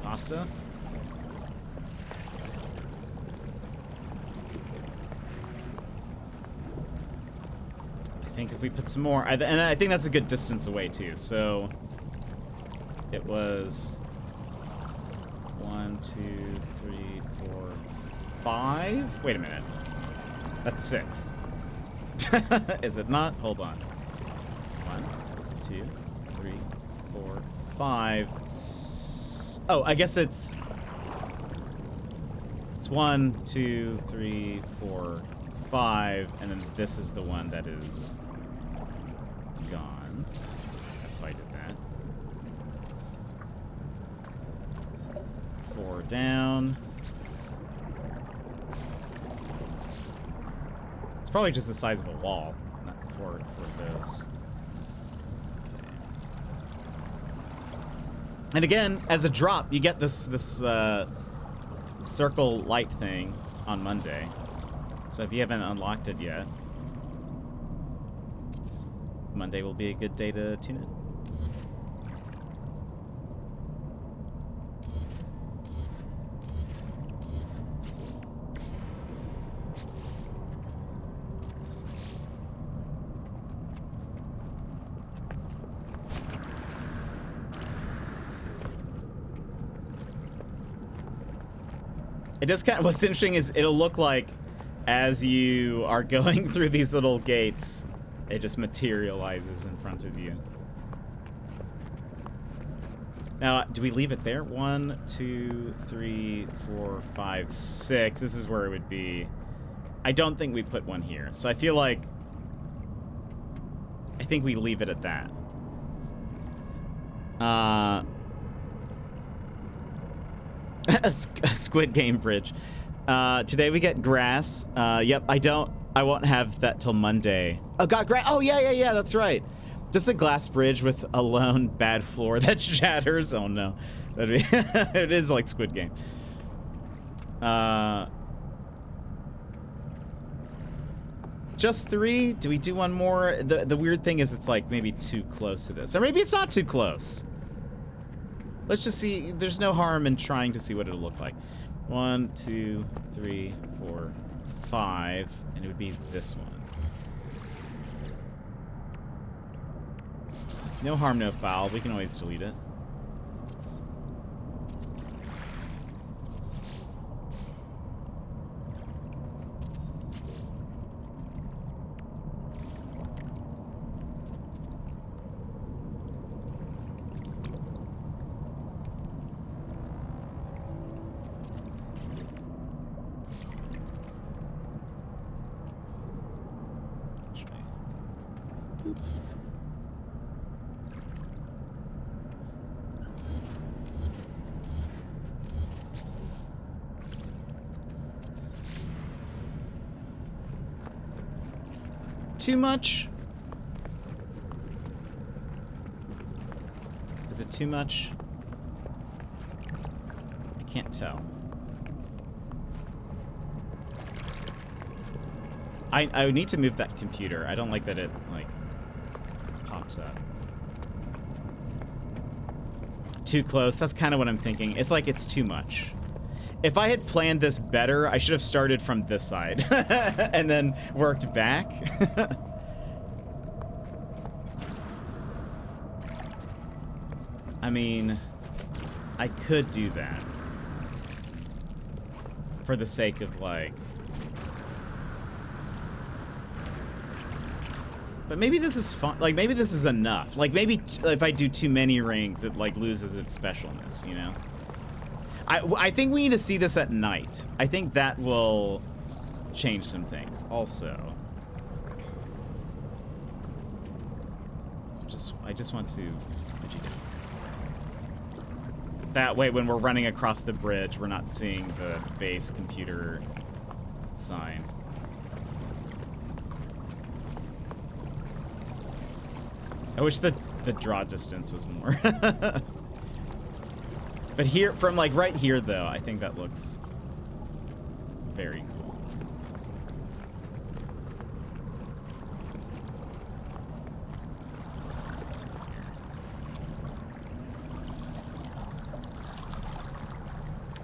Pasta. I think if we put some more, and I think that's a good distance away too. So it was 1, 2, 3, 4, 5. Wait a minute. That's 6. Is it not? Hold on. 1, 2, 3, 4, 5. Oh, I guess it's 1, 2, 3, 4, 5, and then this is the one that is gone. That's why I did that. 4 down. It's probably just the size of a wall, not for those. And again, as a drop, you get this circle light thing on Monday. So if you haven't unlocked it yet, Monday will be a good day to tune in. It does kind of, what's interesting is it'll look like as you are going through these little gates, it just materializes in front of you. Now, do we leave it there? 1, 2, 3, 4, 5, 6. This is where it would be. I don't think we put one here. So I feel like, I think we leave it at that. A Squid Game bridge. Today we get grass. Yep, I won't have that till Monday. Oh, got grass. Oh, yeah, that's right. Just a glass bridge with a lone bad floor that shatters. Oh, no. That'd be it is like Squid Game. Just 3? Do we do one more? The weird thing is it's like maybe too close to this. Or maybe it's not too close. Let's just see. There's no harm in trying to see what it'll look like. 1, 2, 3, 4, 5, and it would be this one. No harm, no foul. We can always delete it. Too much? Is it too much? I can't tell. I would need to move that computer. I don't like that it, like, pops up. Too close. That's kind of what I'm thinking. It's like it's too much. If I had planned this better, I should have started from this side and then worked back. I mean, I could do that for the sake of, like, But maybe this is fun. Like, maybe this is enough. Like, maybe if I do too many rings, it, like, loses its specialness, you know? I think we need to see this at night. I think that will change some things. Also, I just want to... What'd you do? That way, when we're running across the bridge, we're not seeing the base computer sign. I wish the draw distance was more. But here, from like right here though, I think that looks very cool. Let's see here.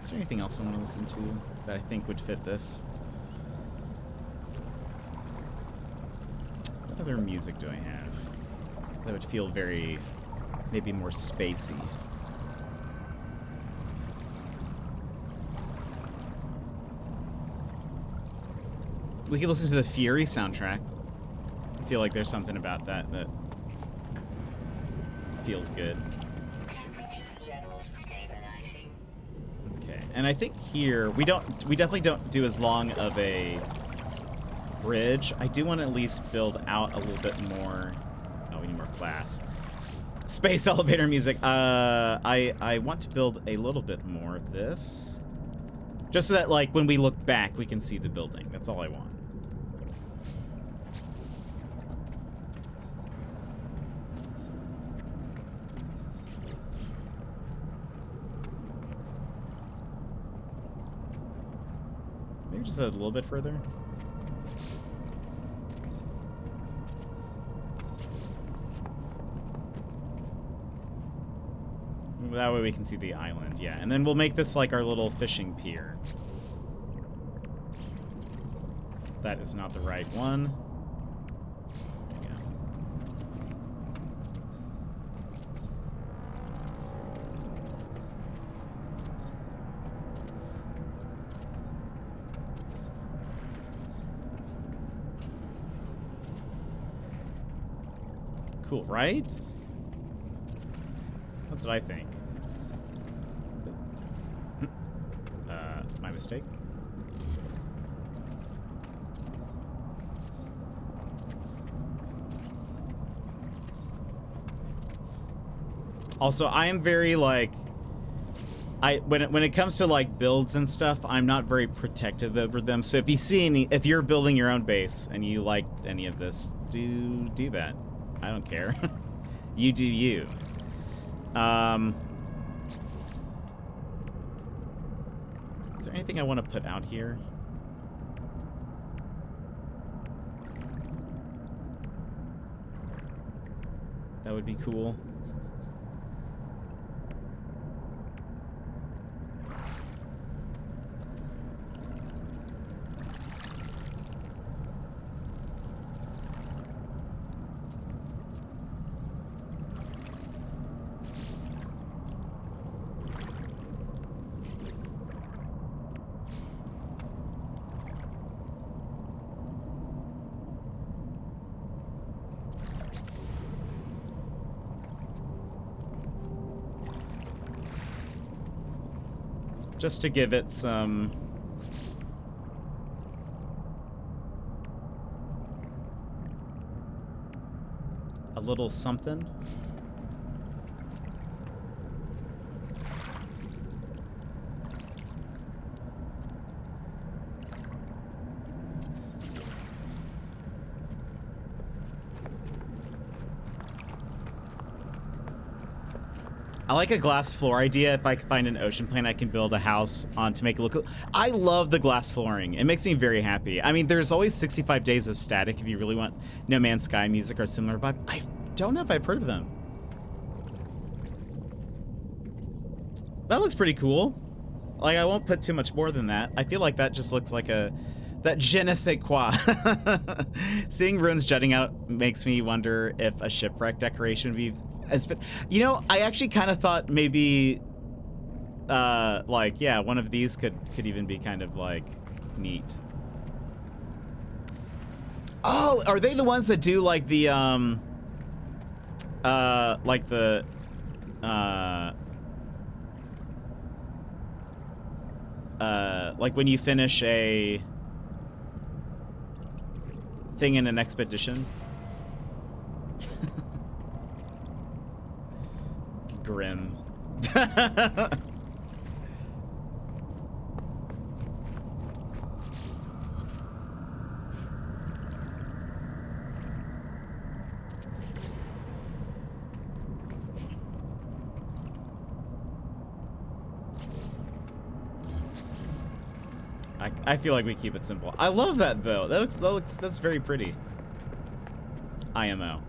Is there anything else I want to listen to that I think would fit this? What other music do I have that would feel very, maybe more spacey? We could listen to the Fury soundtrack. I feel like there's something about that that feels good. Okay, and I think here we definitely don't do as long of a bridge. I do want to at least build out a little bit more. Oh, we need more class. Space elevator music. I want to build a little bit more of this. Just so that, like, when we look back, we can see the building. That's all I want. Maybe just a little bit further. That way we can see the island, yeah. And then we'll make this like our little fishing pier. That is not the right one. There we go. Cool, right? That's what I think. My mistake. Also, I am very like when it comes to like builds and stuff, I'm not very protective over them. So if you see if you're building your own base and you like any of this, do that. I don't care. You do you. Is there anything I want to put out here? That would be cool. Just to give it some... a little something. I like a glass floor idea. If I can find an ocean plane, I can build a house on to make it look cool. I love the glass flooring. It makes me very happy. I mean, there's always 65 Days of Static if you really want No Man's Sky music or similar vibe. I don't know if I've heard of them. That looks pretty cool. Like, I won't put too much more than that. I feel like that just looks like that je ne sais quoi. Seeing ruins jutting out makes me wonder if a shipwreck decoration would be as fit. You know, I actually kind of thought maybe, like, yeah, one of these could even be kind of, like, neat. Oh, are they the ones that do like the like when you finish a thing in an expedition? It's grim. I feel like we keep it simple. I love that though. That's very pretty. IMO.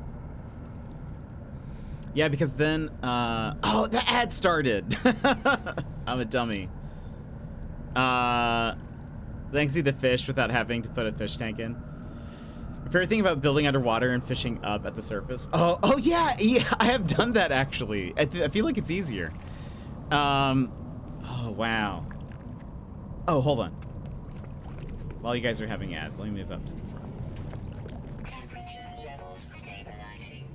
Yeah, because then oh, the ad started. I'm a dummy. Thanks to the fish without having to put a fish tank in. If you're thinking about building underwater and fishing up at the surface. Oh yeah, I have done that actually. I feel like it's easier. Oh wow. Oh, hold on. While you guys are having ads, let me move up to the front. Temperature levels stabilizing.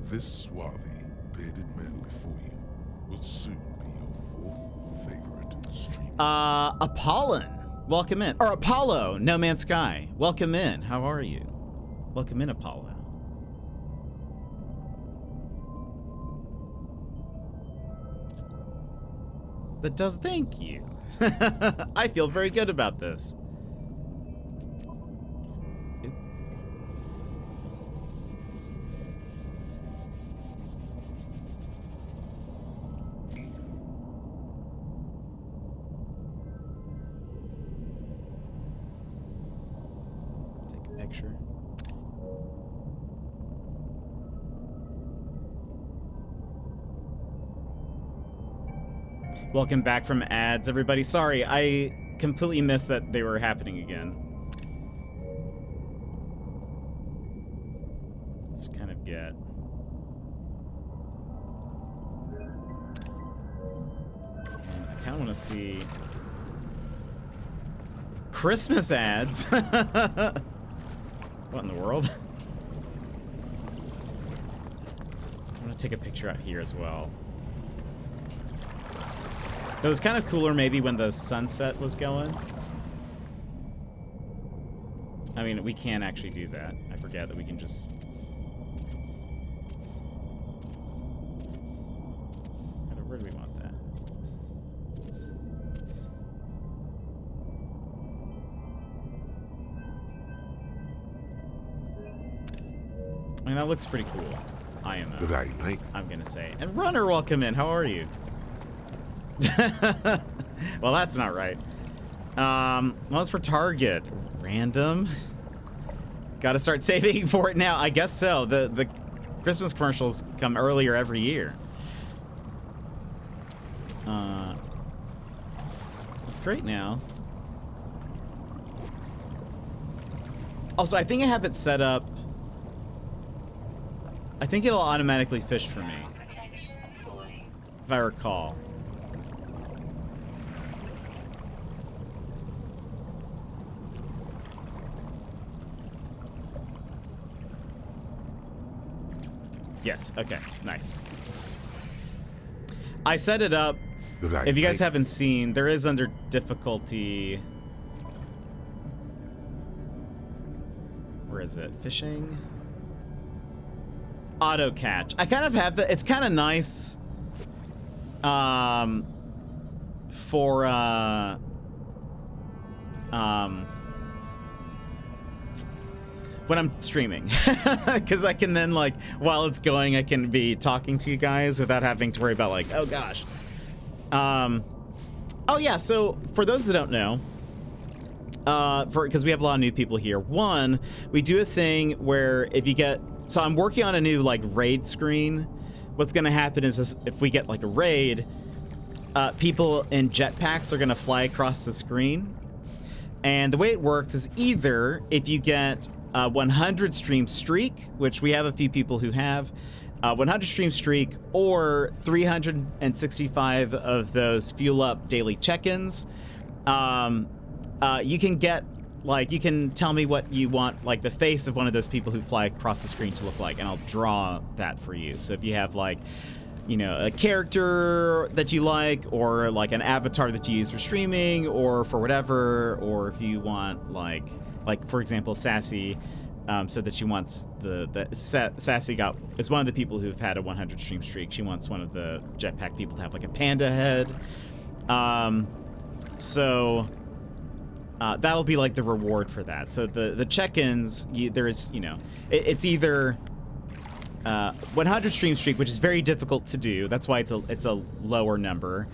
This swarthy, bearded man before you will soon be your fourth favorite streamer. Apollon, welcome in. Or Apollo, No Man's Sky, welcome in. How are you? Welcome in, Apollo. That does, thank you. I feel very good about this. Picture. Welcome back from ads, everybody. Sorry, I completely missed that they were happening again. Just kind of get. I kind of want to see Christmas ads. What in the world? I'm gonna take a picture out here as well. It was kind of cooler maybe when the sunset was going. I mean, we can actually do that. I forget that we can just... Where do we want that? I mean, that looks pretty cool. IMO. Good night, mate. I'm gonna say. And Runner, welcome in. How are you? Well, that's not right. Well, it's for Target. Random. Gotta start saving for it now. I guess so. The Christmas commercials come earlier every year. That's great now. Also, I think I have it set up. I think it'll automatically fish for me, if I recall. Yes, okay, nice. I set it up. If you guys haven't seen, there is under difficulty. Where is it? Fishing? Auto catch. I kind of have the, it's kind of nice for when I'm streaming, because I can then, like, while it's going, I can be talking to you guys without having to worry about, like, oh gosh. Oh yeah, so for those that don't know, because we have a lot of new people here, one, we do a thing where if you get, so I'm working on a new, like, raid screen. What's gonna happen is if we get, like, a raid, people in jetpacks are gonna fly across the screen. And the way it works is either if you get 100 stream streak, which we have a few people who have, 100 stream streak, or 365 of those fuel up daily check-ins. You can get, like, you can tell me what you want, like, the face of one of those people who fly across the screen to look like, and I'll draw that for you. So if you have, like, you know, a character that you like, or like an avatar that you use for streaming, or for whatever, or if you want, like for example, Sassy said that she wants Sassy is one of the people who've had a 100 stream streak. She wants one of the jetpack people to have like a panda head. So that'll be like the reward for that. So the check-ins, there's, you know, it's either 100 stream streak, which is very difficult to do. That's why it's a lower number,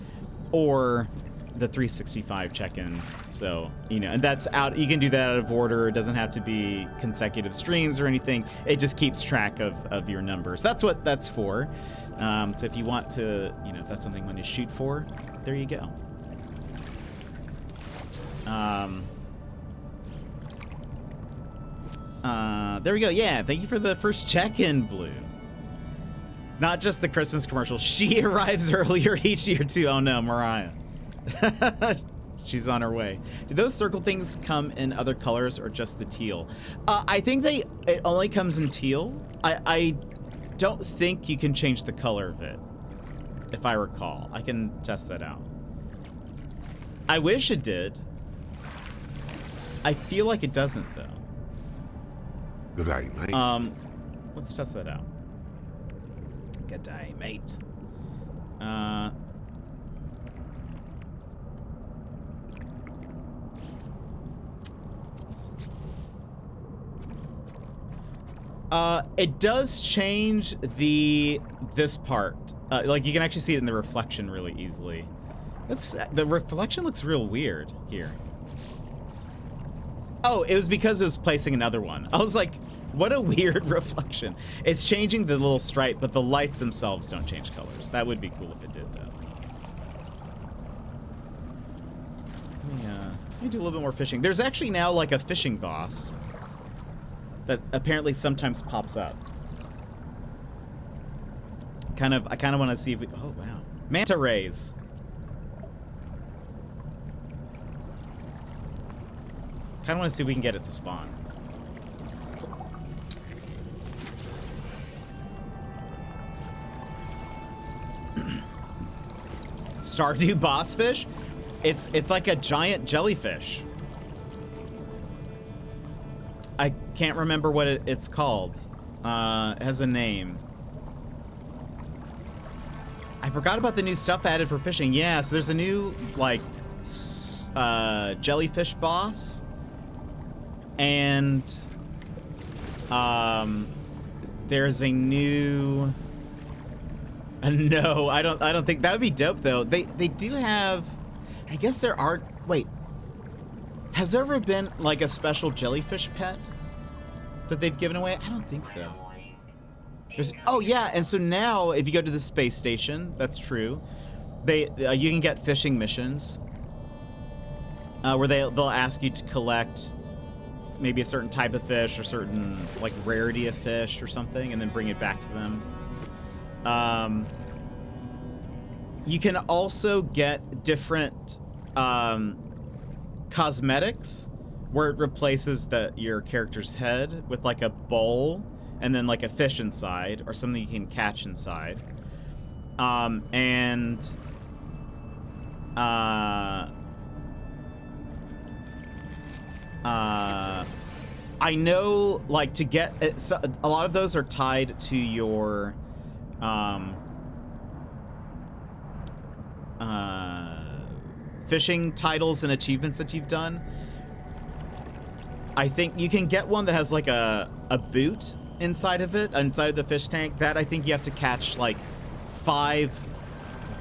or the 365 check-ins. So, you know, and that's out. You can do that out of order. It doesn't have to be consecutive streams or anything. It just keeps track of your numbers. That's what that's for. So if you want to, you know, if that's something you want to shoot for, there you go. There we go. Yeah, thank you for the first check-in, Blue. Not just the Christmas commercial. She arrives earlier each year, too. Oh, no, Mariah. She's on her way. Do those circle things come in other colors or just the teal? I think it only comes in teal. I don't think you can change the color of it, if I recall. I can test that out. I wish it did. I feel like it doesn't, though. Good day, mate. Let's test that out. Good day, mate. It does change this part. Like you can actually see it in the reflection really easily. The reflection looks real weird here. Oh, it was because it was placing another one. I was like, what a weird reflection. It's changing the little stripe, but the lights themselves don't change colors. That would be cool if it did, though. Let me do a little bit more fishing. There's actually now like a fishing boss that apparently sometimes pops up. I kind of want to see if we... Oh, wow. Manta rays. Kind of want to see if we can get it to spawn. Stardew boss fish? It's like a giant jellyfish. I can't remember what it's called. It has a name. I forgot about the new stuff added for fishing. Yeah, so there's a new, like, jellyfish boss. And there's a new... No, I don't think that would be dope though. They do have, I guess there are. Wait, has there ever been like a special jellyfish pet that they've given away? I don't think so. Oh yeah, and so now if you go to the space station, that's true. You can get fishing missions where they'll ask you to collect maybe a certain type of fish or certain like rarity of fish or something, and then bring it back to them. You can also get different cosmetics where it replaces your character's head with like a bowl and then like a fish inside or something you can catch inside. I know, like, to get it, so a lot of those are tied to your fishing titles and achievements that you've done. I think you can get one that has like a boot inside of it, inside of the fish tank. That I think you have to catch like 5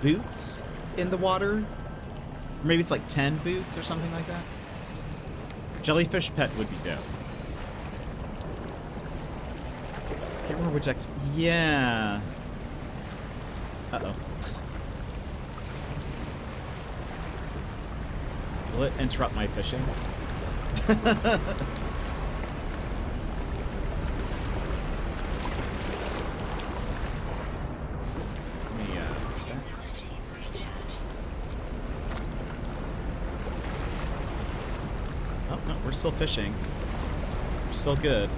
boots in the water. Or maybe it's like 10 boots or something like that. Jellyfish pet would be dope. Can't remember which yeah. Uh-oh. Will it interrupt my fishing? Oh, no, we're still fishing. We're still good.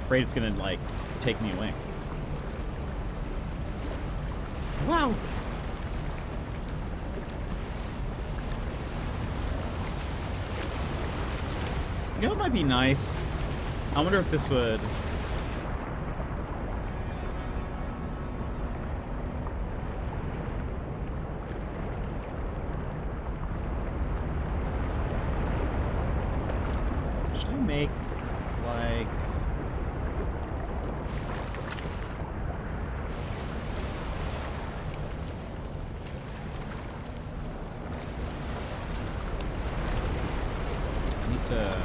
Afraid it's gonna, like, take me away. Wow! You know what might be nice? I wonder if this would... Should I make, like... I need to...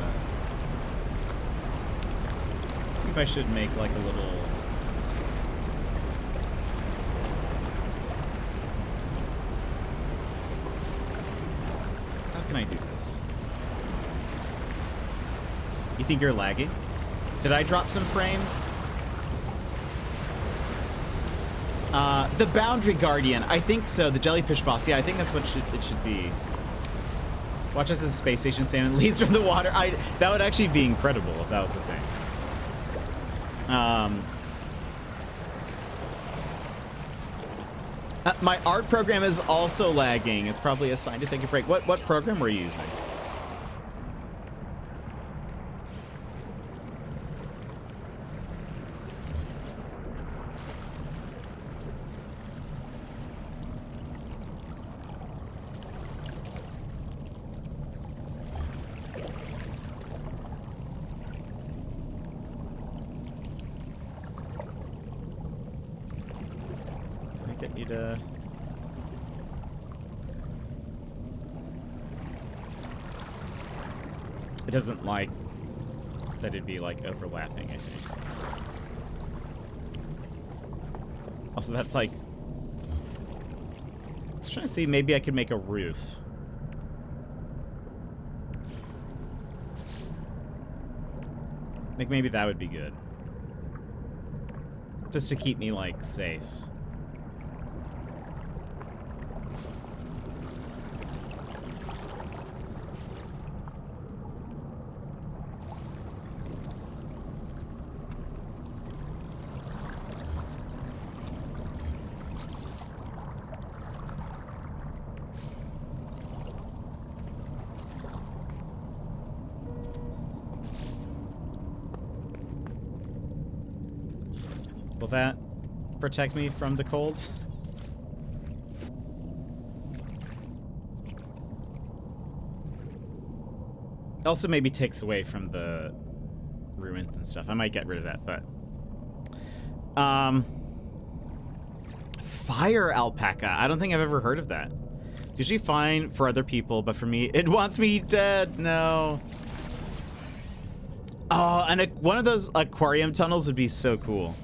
see if I should make like a little... How can I do this? You think you're lagging? Did I drop some frames? The Boundary Guardian. I think so. The Jellyfish Boss. Yeah, I think that's what it should be. Watch as the space station salmon leaves from the water. That would actually be incredible if that was the thing. My art program is also lagging. It's probably a sign to take a break. What program were you using? Get you to... It doesn't like that it'd be like overlapping, I think. Also, that's like... I was trying to see, maybe I could make a roof. Like, maybe that would be good. Just to keep me, like, safe. Will that protect me from the cold? Also maybe takes away from the ruins and stuff. I might get rid of that, but... Fire alpaca. I don't think I've ever heard of that. It's usually fine for other people, but for me, it wants me dead. No. Oh, and one of those aquarium tunnels would be so cool.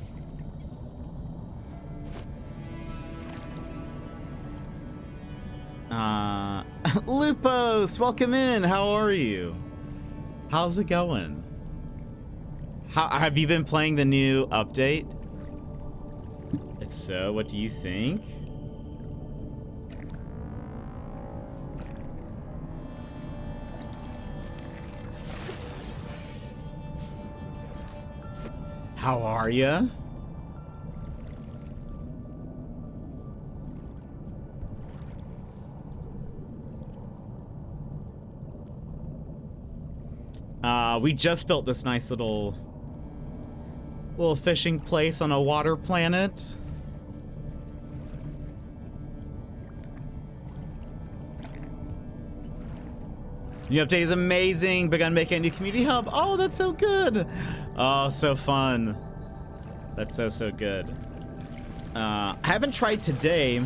Lupos, welcome in. How are you? How's it going? How have you been playing the new update? If so, what do you think? How are you? We just built this nice little fishing place on a water planet. New update is amazing. Begun making a new community hub. Oh, that's so good. Oh, so fun. That's so good. I haven't tried today.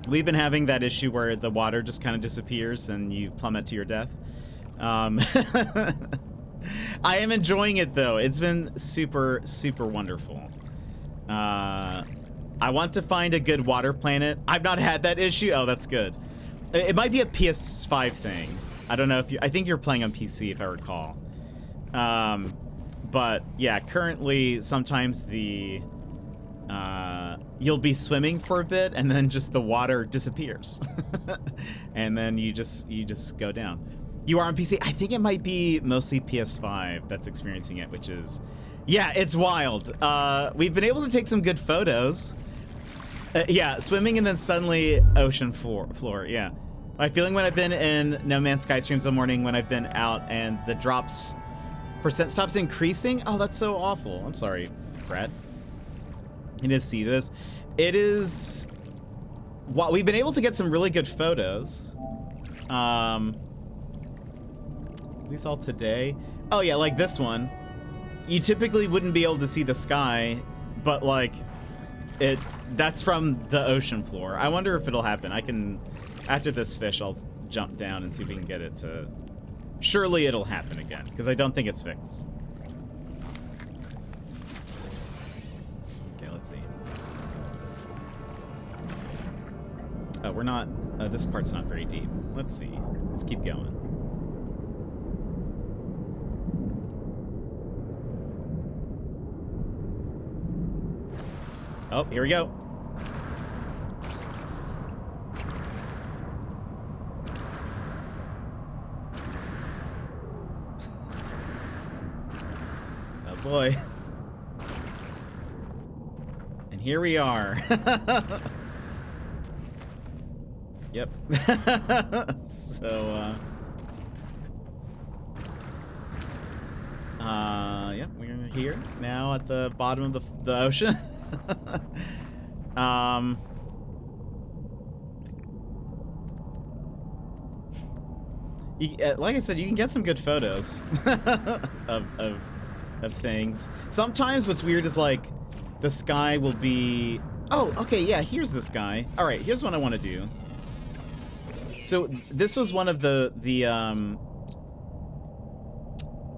We've been having that issue where the water just kind of disappears and you plummet to your death. I am enjoying it though. It's been super wonderful. I want to find a good water planet. I've not had that issue. Oh, that's good. It might be a PS5 thing. I don't know if I think you're playing on PC if I recall. But yeah, currently sometimes the you'll be swimming for a bit and then just the water disappears. And then you just go down. You are on PC? I think it might be mostly PS5 that's experiencing it, which is, yeah, it's wild. We've been able to take some good photos. Yeah, swimming and then suddenly ocean floor, yeah. My feeling when I've been in No Man's Sky streams all morning when I've been out and the drops percent stops increasing. Oh, that's so awful. I'm sorry, Brad. You need to see this. It is, well, we've been able to get some really good photos. At least all today. Oh yeah, like this one. You typically wouldn't be able to see the sky, but like that's from the ocean floor. I wonder if it'll happen. I can, after this fish, I'll jump down and see if we can get it to, surely it'll happen again, because I don't think it's fixed. Okay, let's see. Oh, we're not, this part's not very deep. Let's see. Let's keep going. Oh, here we go. Oh boy. And here we are. Yep. So, yep, we're here now at the bottom of the ocean. Like I said, you can get some good photos of things. Sometimes what's weird is like the sky will be, oh, okay, yeah, here's the sky. All right, here's what I want to do. So this was one of the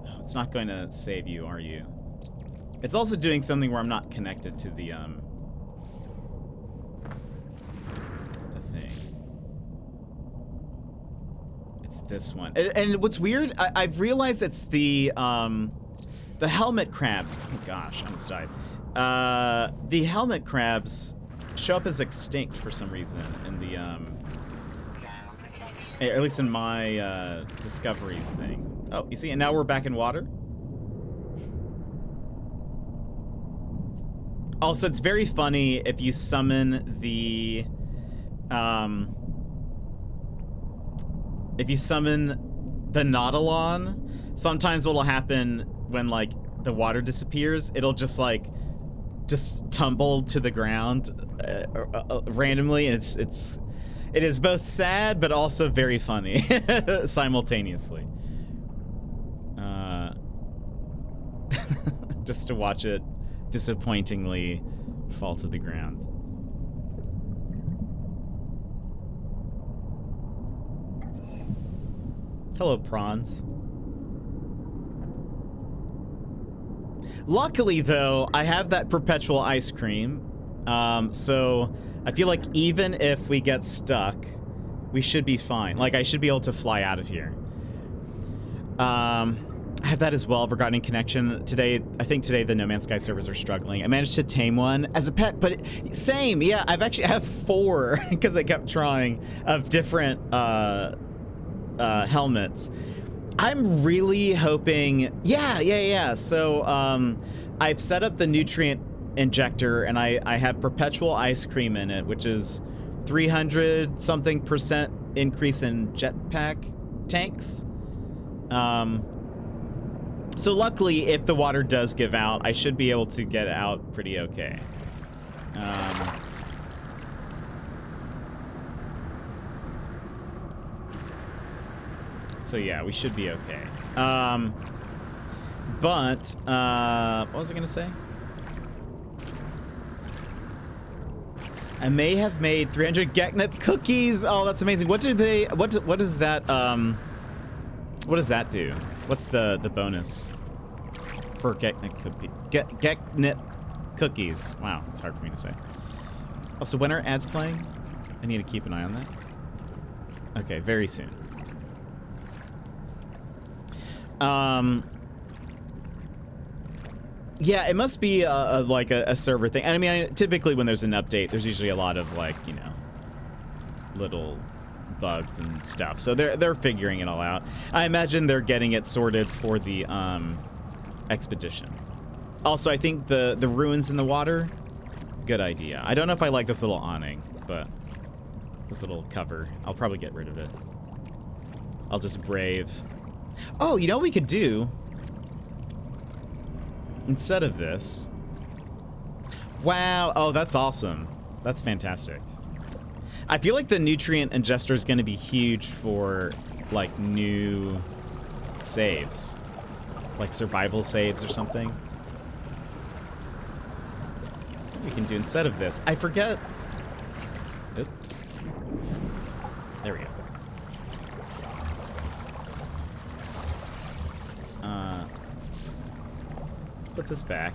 oh, it's not going to save you, are you? It's also doing something where I'm not connected to the thing. It's this one. And what's weird, I've realized it's the helmet crabs. Oh gosh, I almost died. The helmet crabs show up as extinct for some reason in the or at least in my discoveries thing. Oh, you see, and now we're back in water. Also, it's very funny if you summon the Nautilon. Sometimes what'll happen when like the water disappears, it'll just tumble to the ground randomly, and it is both sad but also very funny simultaneously. Just to watch it disappointingly fall to the ground. Hello, prawns. Luckily, though, I have that perpetual ice cream, so I feel like even if we get stuck, we should be fine. Like, I should be able to fly out of here. I have that as well regarding connection. Today, I think today the No Man's Sky servers are struggling. I managed to tame one as a pet, but same, yeah, I have 4, because I kept trying, of different helmets. I'm really hoping, yeah. So, I've set up the nutrient injector, and I have perpetual ice cream in it, which is 300-something% increase in jetpack tanks. So luckily, if the water does give out, I should be able to get out pretty okay. So yeah, we should be okay. But, what was I gonna say? I may have made 300 Geknip cookies. Oh, that's amazing. What do they, what does that, what does that do? What's the bonus for Geknip cookies? Wow, it's hard for me to say. Oh, so when are ads playing? I need to keep an eye on that. Okay, very soon. Yeah, it must be like a server thing. And I mean, typically when there's an update, there's usually a lot of like, you know, little bugs and stuff. So they're figuring it all out. I imagine they're getting it sorted for the expedition. Also, I think the ruins in the water, good idea. I don't know if I like this little awning, but this little cover, I'll probably get rid of it. I'll just brave. Oh, you know what we could do? Instead of this. Wow. Oh, that's awesome. That's fantastic. I feel like the nutrient ingester is going to be huge for like new saves, like survival saves or something. What we can do instead of this? I forget. Oop. There we go. Let's put this back.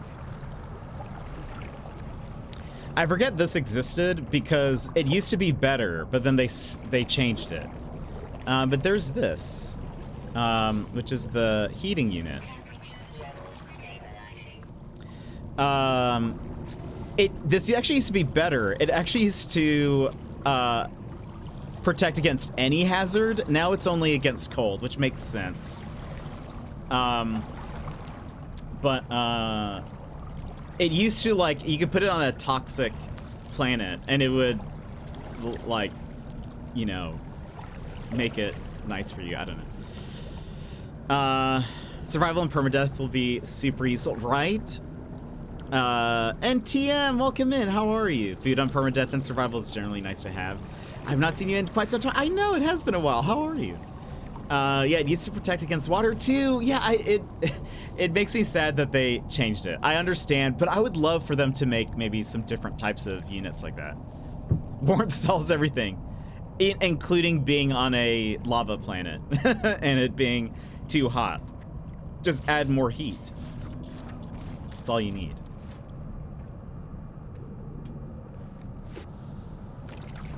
I forget this existed because it used to be better, but then they changed it. But there's this, which is the heating unit. This actually used to be better. It actually used to protect against any hazard. Now it's only against cold, which makes sense. But it used to, like, you could put it on a toxic planet and it would, like, you know, make it nice for you. I don't know. Survival and permadeath will be super useful, right? And TM, welcome in. How are you? Food on permadeath and survival is generally nice to have. I've not seen you in quite some time. I know, it has been a while. How are you? Yeah, it used to protect against water too. Yeah, it makes me sad that they changed it. I understand, but I would love for them to make maybe some different types of units like that. Warmth solves everything, including being on a lava planet and it being too hot. Just add more heat. That's all you need.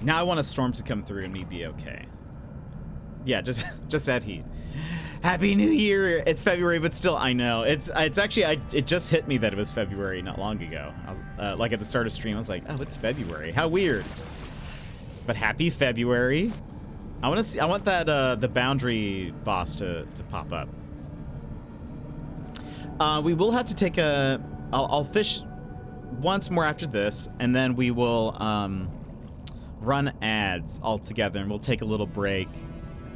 Now I want a storm to come through and me be okay. Yeah, just add heat. Happy New Year! It's February, but still, I know. It's actually, it just hit me that it was February not long ago. I was, like at the start of stream, I was like, oh, it's February. How weird. But happy February. I want to see. I want that the boundary boss to pop up. We will have to take a. I'll fish once more after this, and then we will run ads all together, and we'll take a little break.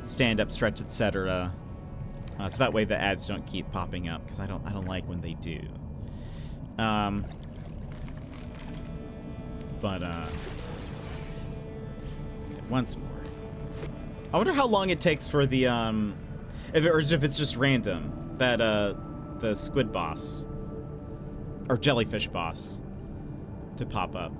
Stand up, stretch, etc. So that way the ads don't keep popping up, because I don't like when they do. Once more. I wonder how long it takes for the if it's just random that the squid boss or jellyfish boss to pop up.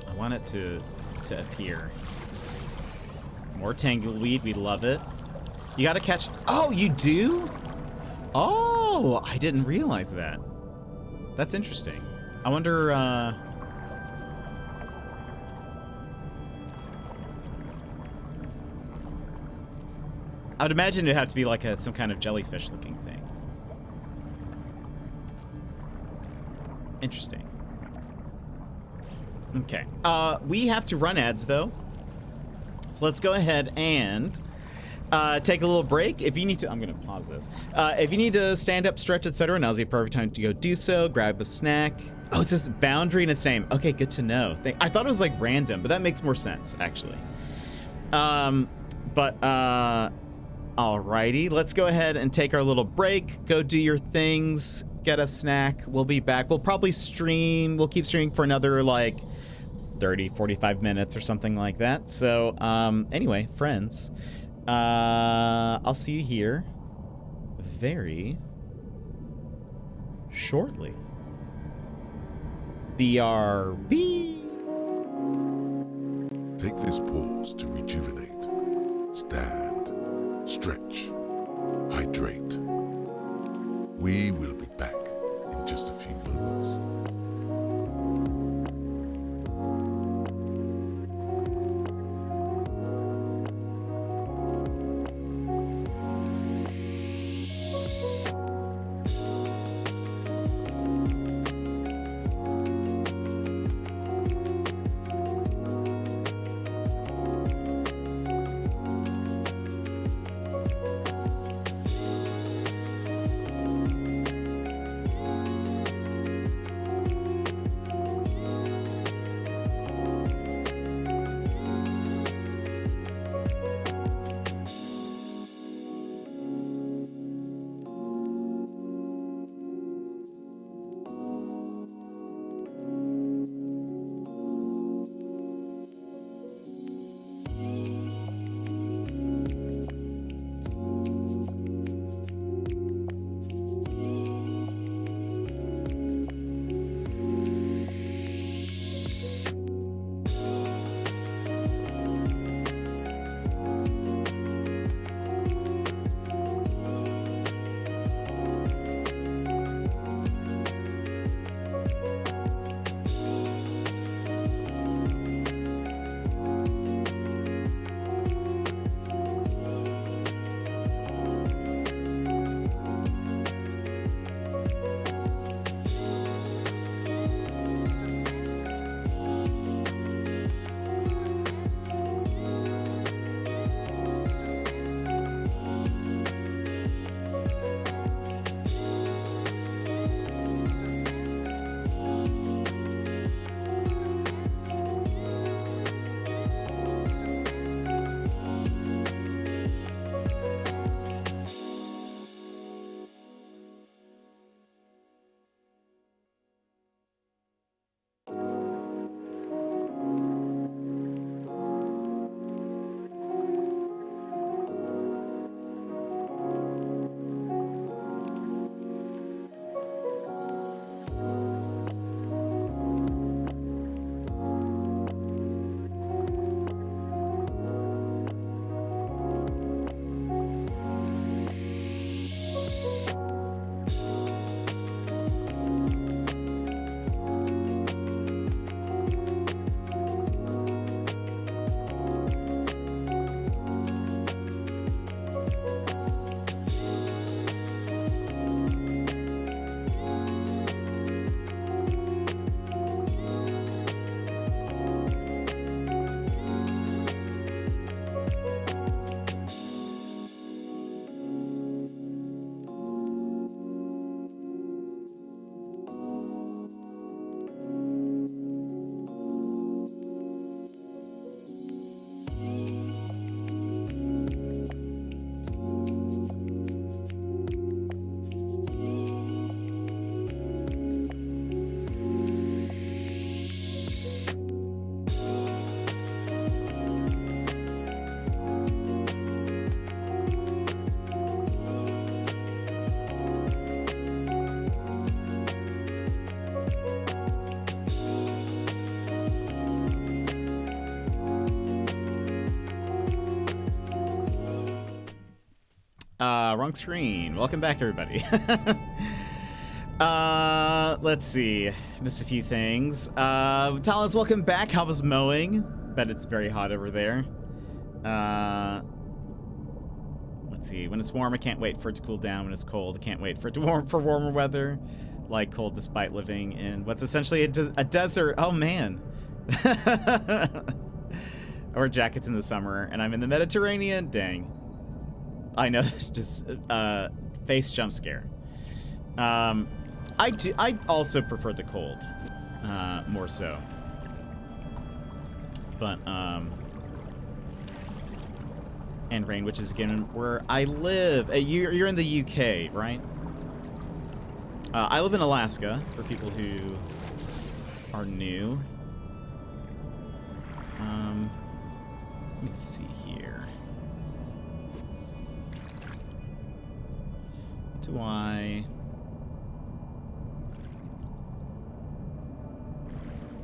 I want it to appear. More tangleweed, we love it. You gotta catch. Oh, you do? Oh, I didn't realize that. That's interesting. I wonder. I would imagine it'd have to be like some kind of jellyfish-looking thing. Interesting. Okay. We have to run ads though. So let's go ahead and take a little break. If you need to, I'm gonna pause this. If you need to stand up, stretch, etc., now's the perfect time to go do so. Grab a snack. Oh, it says boundary in its name. Okay, good to know. I thought it was like random, but that makes more sense actually. Alrighty, let's go ahead and take our little break. Go do your things. Get a snack. We'll be back. We'll probably stream. We'll keep streaming for another like 30, 45 minutes or something like that. So, anyway, friends, I'll see you here very shortly. BRB. Take this pause to rejuvenate. Stand, stretch, hydrate. We will be back in just a few moments. Wrong screen. Welcome back, everybody. Let's see. Missed a few things. Talons, welcome back. How was mowing? Bet it's very hot over there. Let's see. When it's warm, I can't wait for it to cool down. When it's cold, I can't wait for it to warm for warmer weather. Like cold despite living in what's essentially a desert. Oh, man. Or jackets in the summer, and I'm in the Mediterranean. Dang. I know, it's just face jump scare. I also prefer the cold, more so. But and rain, which is again where I live. You're in the UK, right? I live in Alaska, for people who are new. Let me see here. Do I...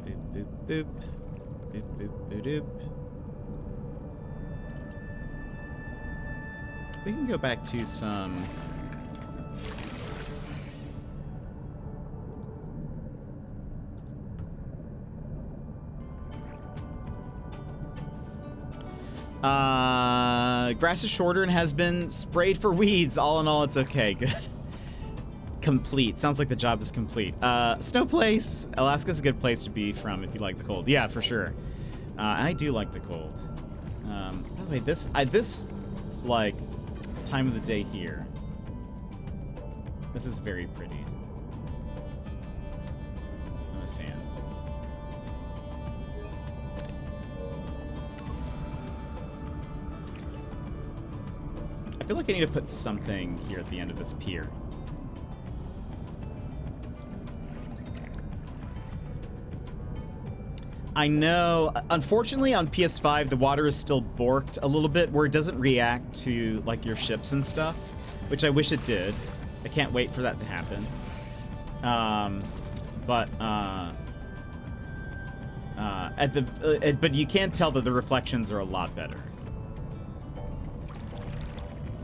Boop, boop, boop. Boop, boop, boop, boop. We can go back to some... Grass is shorter and has been sprayed for weeds. All in all, it's okay. Good. Complete. Sounds like the job is complete. Snow place. Alaska's a good place to be from if you like the cold. Yeah, for sure. I do like the cold. By the way, this like time of the day here. This is very pretty. I'm a fan. I feel like I need to put something here at the end of this pier. I know, unfortunately on PS5 the water is still borked a little bit where it doesn't react to like your ships and stuff, which I wish it did. I can't wait for that to happen. But you can tell that the reflections are a lot better.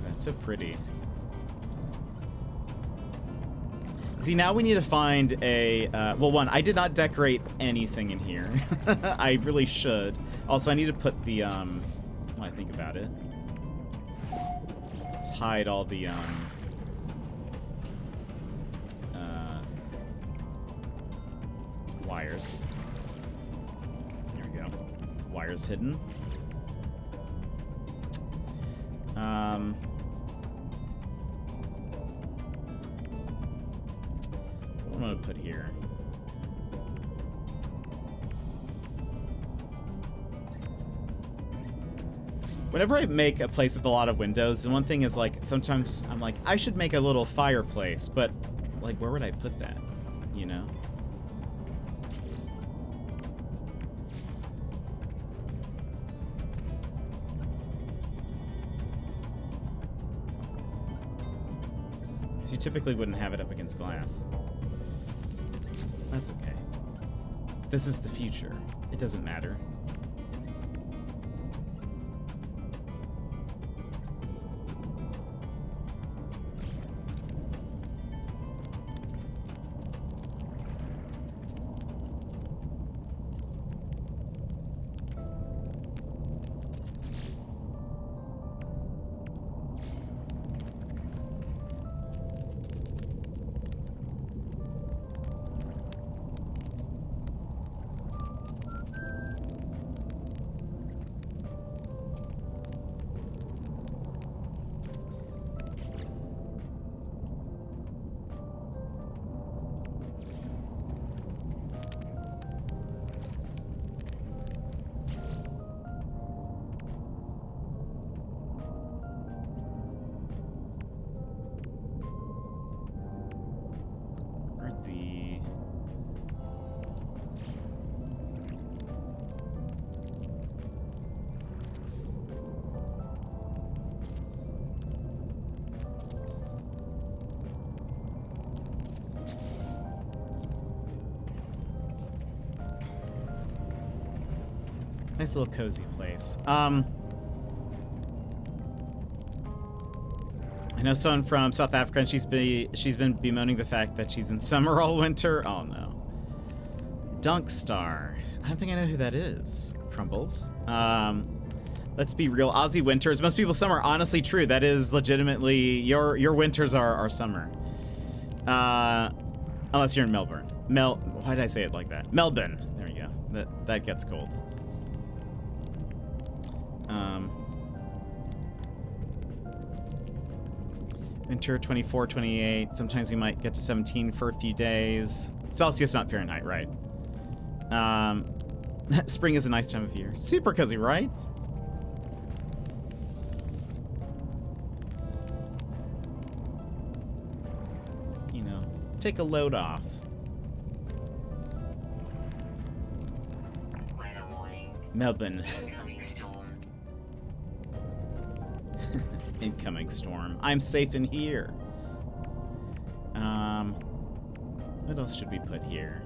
That's so pretty. See, now we need to find a, well, one, I did not decorate anything in here. I really should. Also, I need to put the, while I think about it. Let's hide all the, wires. There we go. Wires hidden. What am I gonna put here? Whenever I make a place with a lot of windows, and one thing is like, sometimes I'm like, I should make a little fireplace, but like, where would I put that? You know? Because you typically wouldn't have it up against glass. That's okay. This is the future. It doesn't matter. Nice little cozy place. know someone from South Africa, and she's been bemoaning the fact that she's in summer all winter. Oh no. Dunkstar. I don't think I know who that is. Crumbles. Let's be real. Aussie winters. Most people's summer. Honestly, true. That is legitimately your winters are summer. Unless you're in Melbourne. Why did I say it like that? Melbourne. There you go. That gets cold. Winter 24, 28. Sometimes we might get to 17 for a few days. Celsius, not Fahrenheit, right? Spring is a nice time of year. Super cozy, right? You know, take a load off. Weather warning. Melbourne. Incoming storm. Incoming storm. I'm safe in here. What else should we put here?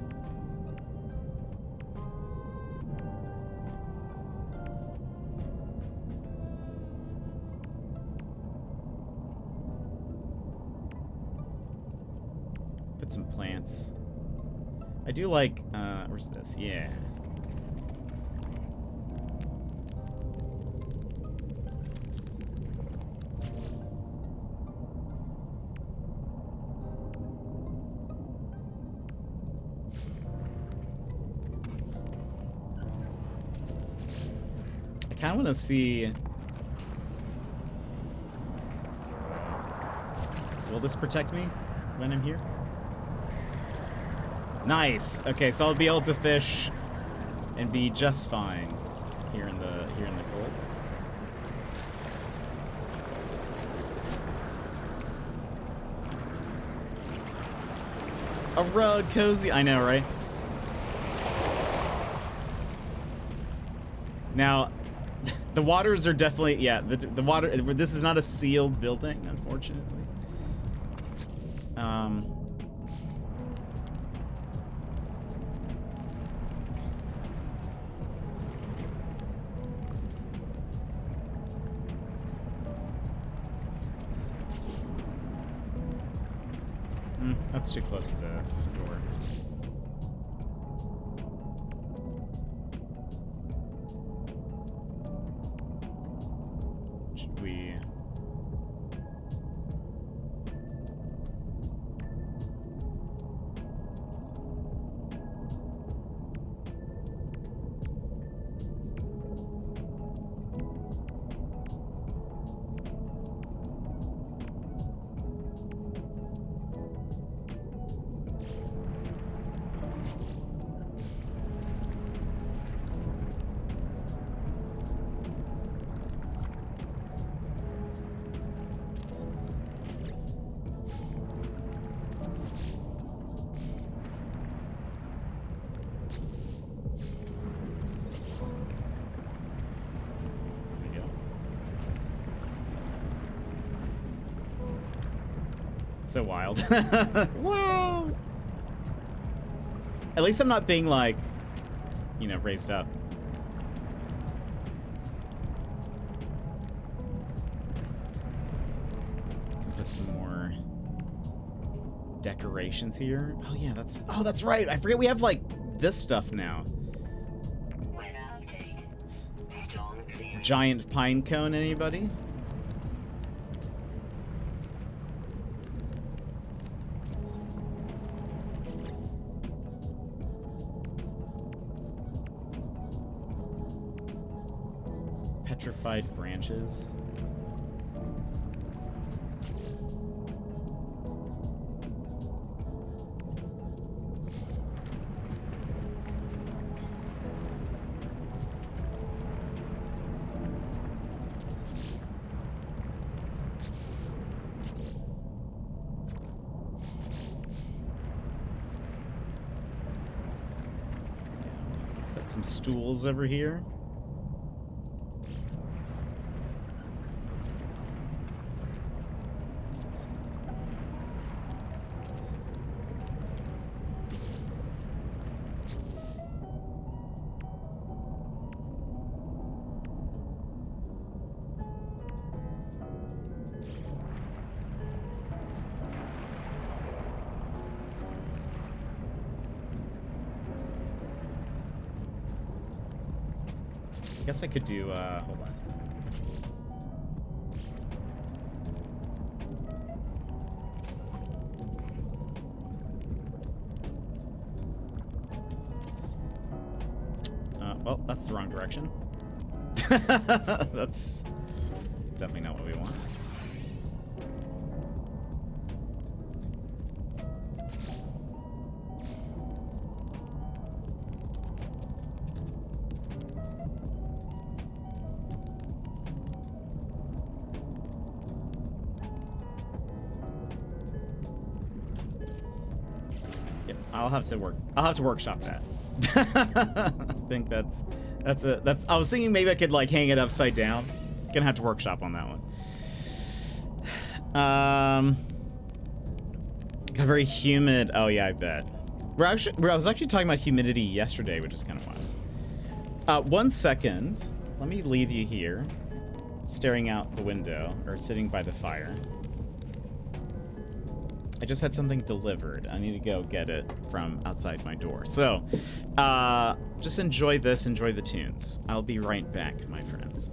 Put some plants. I do like, where's this? Yeah. I kind of want to see. Will this protect me when I'm here? Nice. Okay, so I'll be able to fish and be just fine here in the cold. A rug, cozy. I know, right? Now, the waters are definitely, yeah, the water, this is not a sealed building, unfortunately. That's too close to the door. Should we... So wild. Wow. At least I'm not being like, you know, raised up. Put some more decorations here. Oh yeah, that's right. I forget we have like this stuff now. Weather update. Storm clearing. Giant pine cone, anybody? Petrified branches. Got some stools over here. guess I could do, hold on. Well, that's the wrong direction. That's definitely not what we want. Yep, I'll have to workshop that. I think that's I was thinking maybe I could like hang it upside down. Gonna have to workshop on that one. Got very humid. Oh yeah, I bet. I was actually talking about humidity yesterday, which is kind of fun. 1 second. Let me leave you here, staring out the window or sitting by the fire. I just had something delivered. I need to go get it from outside my door. So, just enjoy this, enjoy the tunes. I'll be right back, my friends.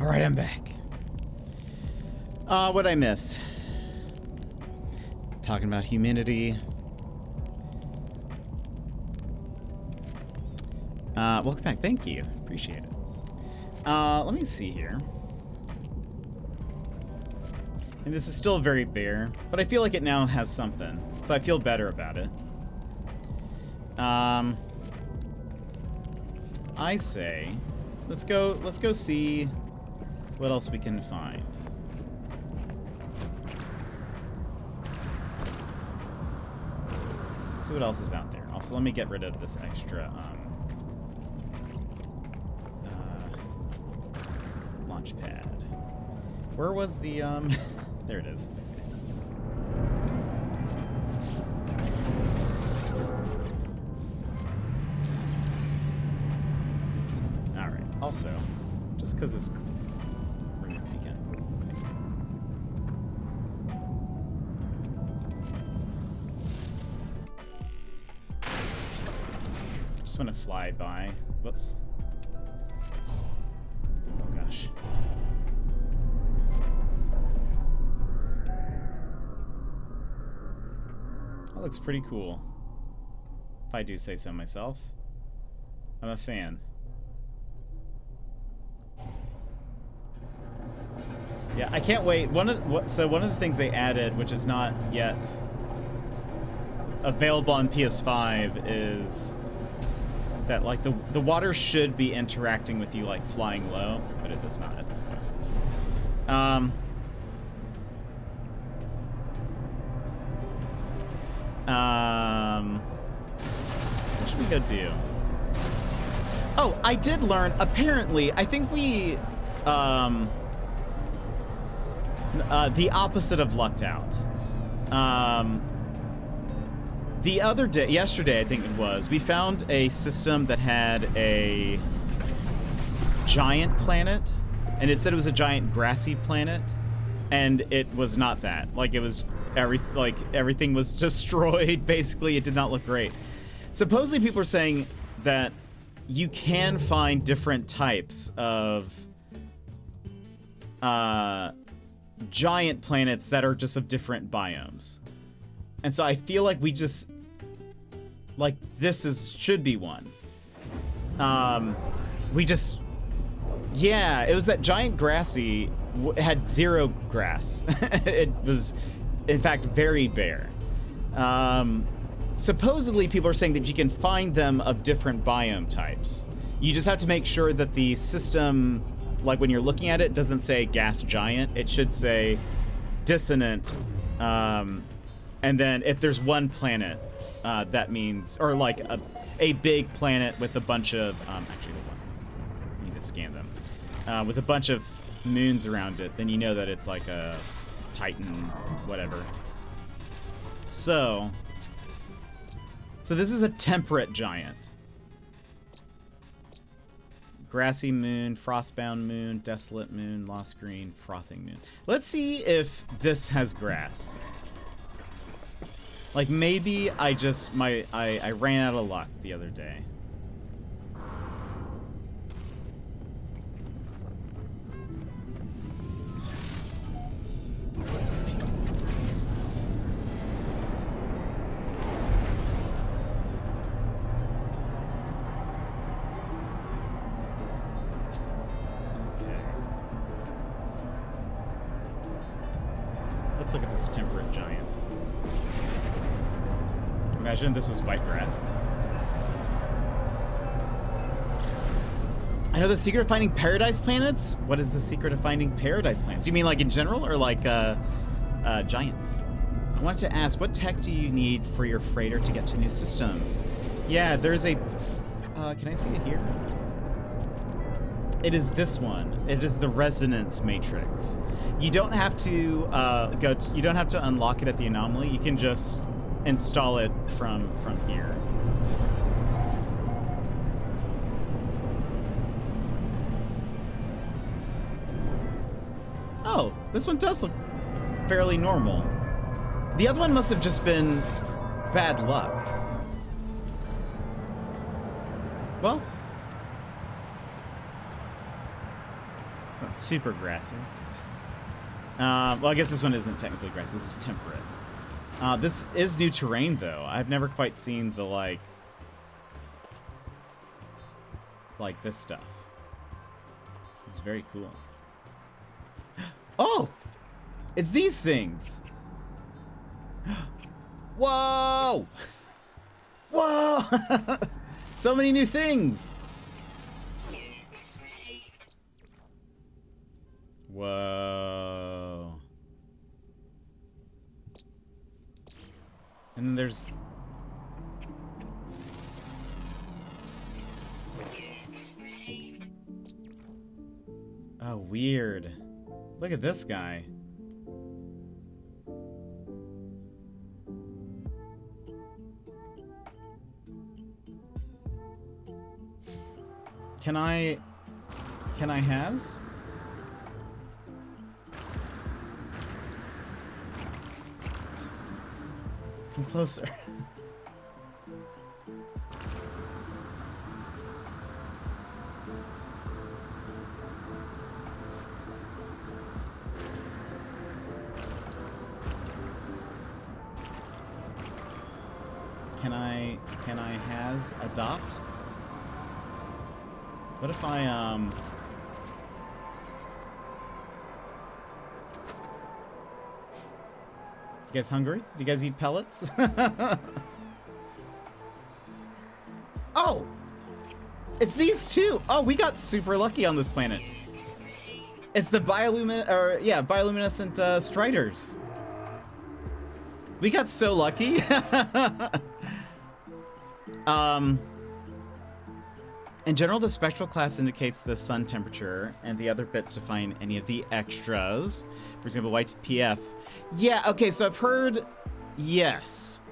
All right, I'm back. What'd I miss? Talking about humidity. Welcome back. Thank you. Appreciate it. Let me see here. And this is still very bare, but I feel like it now has something, so I feel better about it. I say, let's go see what else we can find. Let's see what else is out there. Also, let me get rid of this extra launch pad. Where was the There it is. Alright, also, just because it's remove beacon. Just want to fly by. Whoops. Oh gosh. That looks pretty cool. If I do say so myself. I'm a fan. Yeah, I can't wait. So one of the things they added, which is not yet available on PS5, is that like the water should be interacting with you like flying low, but it does not at this point. What should we go do? Oh, I did learn. Apparently, I think we the opposite of lucked out. The other day, yesterday I think it was, we found a system that had a giant planet, and it said it was a giant grassy planet, and it was not that. Like it was everything was destroyed. Basically, it did not look great. Supposedly, people are saying that you can find different types of giant planets that are just of different biomes. And so I feel like we just, like, should be one. Yeah, it was that giant grassy, had zero grass. It was, in fact, very bare. Supposedly people are saying that you can find them of different biome types. You just have to make sure that the system, like when you're looking at it, doesn't say gas giant. It should say dissonant. And then if there's one planet, that means, or like a big planet with a bunch of, actually, I need to scan them, with a bunch of moons around it, then you know that it's like a Titan, whatever. So this is a temperate giant. Grassy moon, frostbound moon, desolate moon, lost green, frothing moon. Let's see if this has grass. Like maybe I just I ran out of luck the other day. Let's look at this temperate giant. Imagine if this was white grass. I know the secret of finding paradise planets? What is the secret of finding paradise planets? Do you mean like in general or like giants? I wanted to ask, what tech do you need for your freighter to get to new systems? Yeah, there's a... can I see it here? It is this one. It is the resonance matrix. You don't have to you don't have to unlock it at the anomaly. You can just install it from here. Oh, this one does look fairly normal. The other one must have just been bad luck. Well, that's super grassy. Well, I guess this one isn't technically grassy. This is temperate. This is new terrain, though. I've never quite seen the, like this stuff. It's very cool. Oh! It's these things! Whoa! Whoa! So many new things! Whoa. And then there's... Oh, weird. Look at this guy. Can I has? Come closer. Can I has adopt? What if I You guys hungry? Do you guys eat pellets? Oh! It's these two! Oh, we got super lucky on this planet. It's the bioluminescent striders. We got so lucky. In general, the spectral class indicates the sun temperature, and the other bits define any of the extras. For example, YTPF. Yeah, okay, so I've heard... Yes.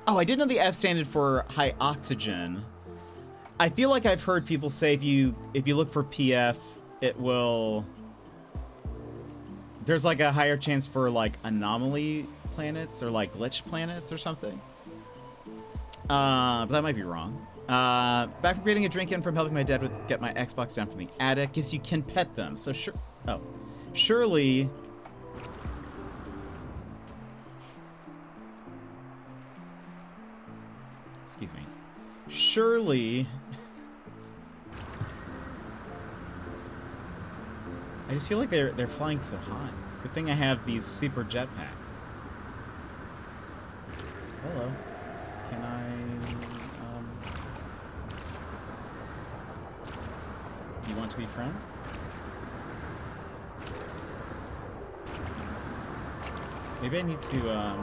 Oh, I didn't know the F standard for high oxygen. I feel like I've heard people say if you look for PF, it will... There's like a higher chance for like anomaly planets or like glitch planets or something. But that might be wrong. Back from getting a drink in from helping my dad get my Xbox down from the attic. Guess you can pet them. So sure. Oh, surely. Excuse me. Surely. I just feel like they're flying so high. Good thing I have these super jetpacks. Hello. Can I? Do you want to be friend? Maybe I need to.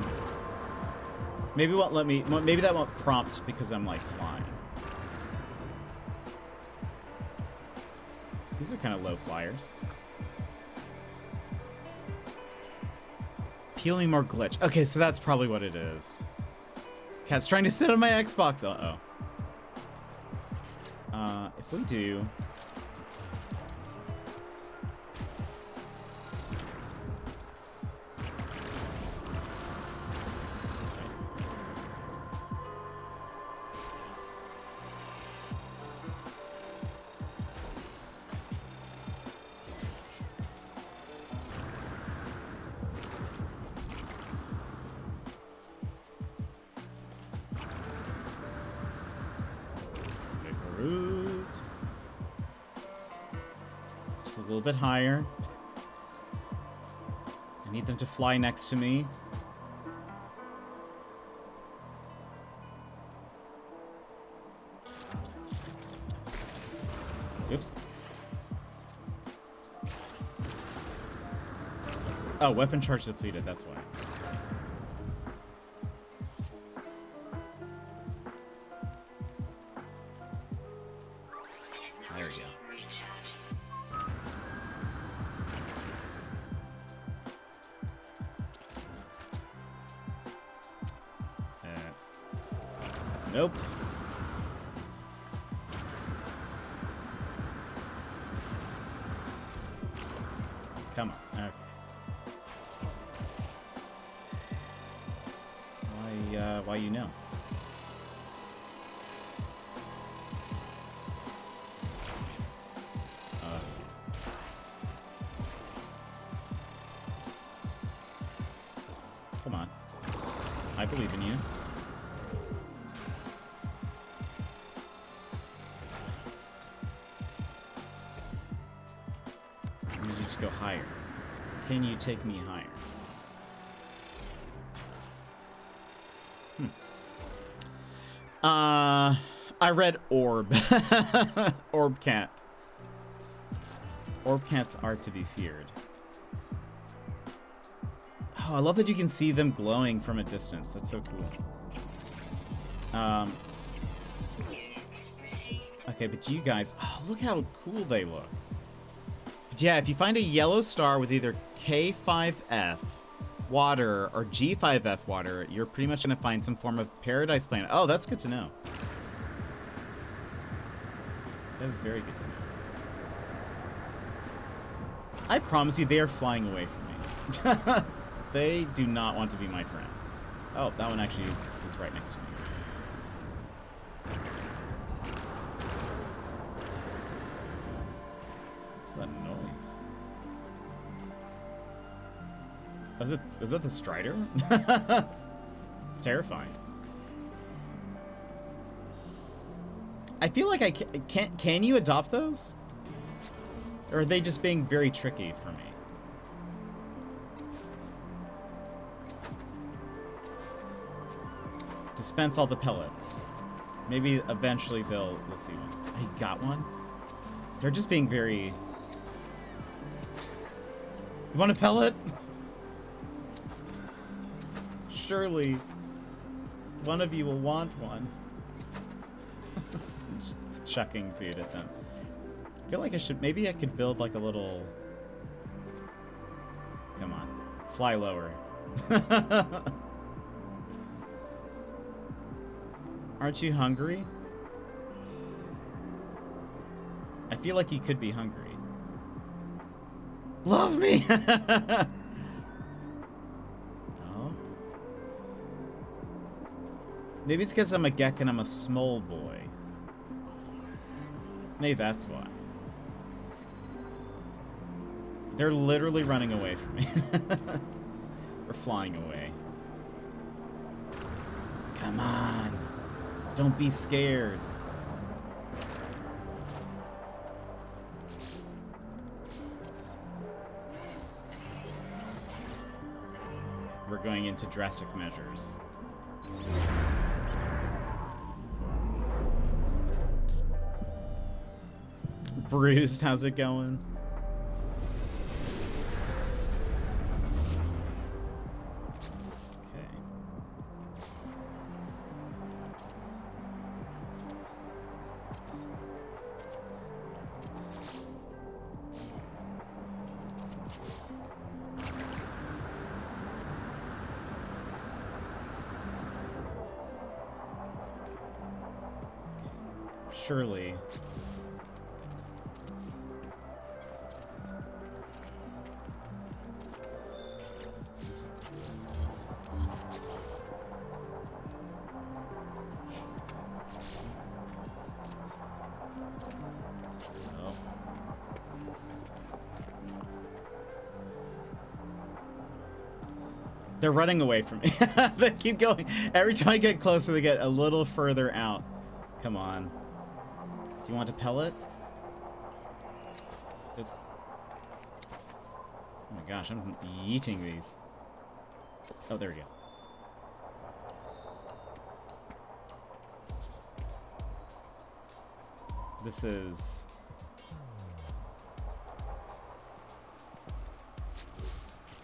Maybe it won't let me. Maybe that won't prompt because I'm like flying. These are kind of low flyers. Peel me more glitch. Okay, so that's probably what it is. Cat's trying to sit on my Xbox. Uh-oh. If we do... Just a little bit higher. I need them to fly next to me. Oops. Oh, weapon charge depleted, that's why. There we go. Nope. Come on. Okay. Why you know? Come on. I believe in you. I need you to go higher. Can you take me higher? I read orb. Orb cat. Orb cats are to be feared. Oh, I love that you can see them glowing from a distance. That's so cool. Okay, but you guys, oh, look how cool they look. But yeah, if you find a yellow star with either K5F water or G5F water, you're pretty much going to find some form of paradise planet. Oh, that's good to know. That is very good to know. I promise you, they are flying away from me. They do not want to be my friend. Oh, that one actually is right next to me. That noise. Is that the Strider? It's terrifying. I feel like I can't. Can you adopt those? Or are they just being very tricky for me? Dispense all the pellets. Maybe eventually they'll. Let's see one. I got one. They're just being very. You want a pellet? Surely, one of you will want one. Just chucking food at them. I feel like I should. Maybe I could build like a little. Come on, fly lower. Aren't you hungry? I feel like you could be hungry. Love me! Oh. Maybe it's because I'm a Gek and I'm a small boy. Maybe that's why. They're literally running away from me. Or flying away. Come on. Don't be scared. We're going into drastic measures. Bruised, how's it going? Okay. Surely. Oh. They're running away from me. They keep going. Every time I get closer, they get a little further out. Come on. Do you want a pellet? Oops. Oh my gosh, I'm yeeting these. Oh, there we go. This is...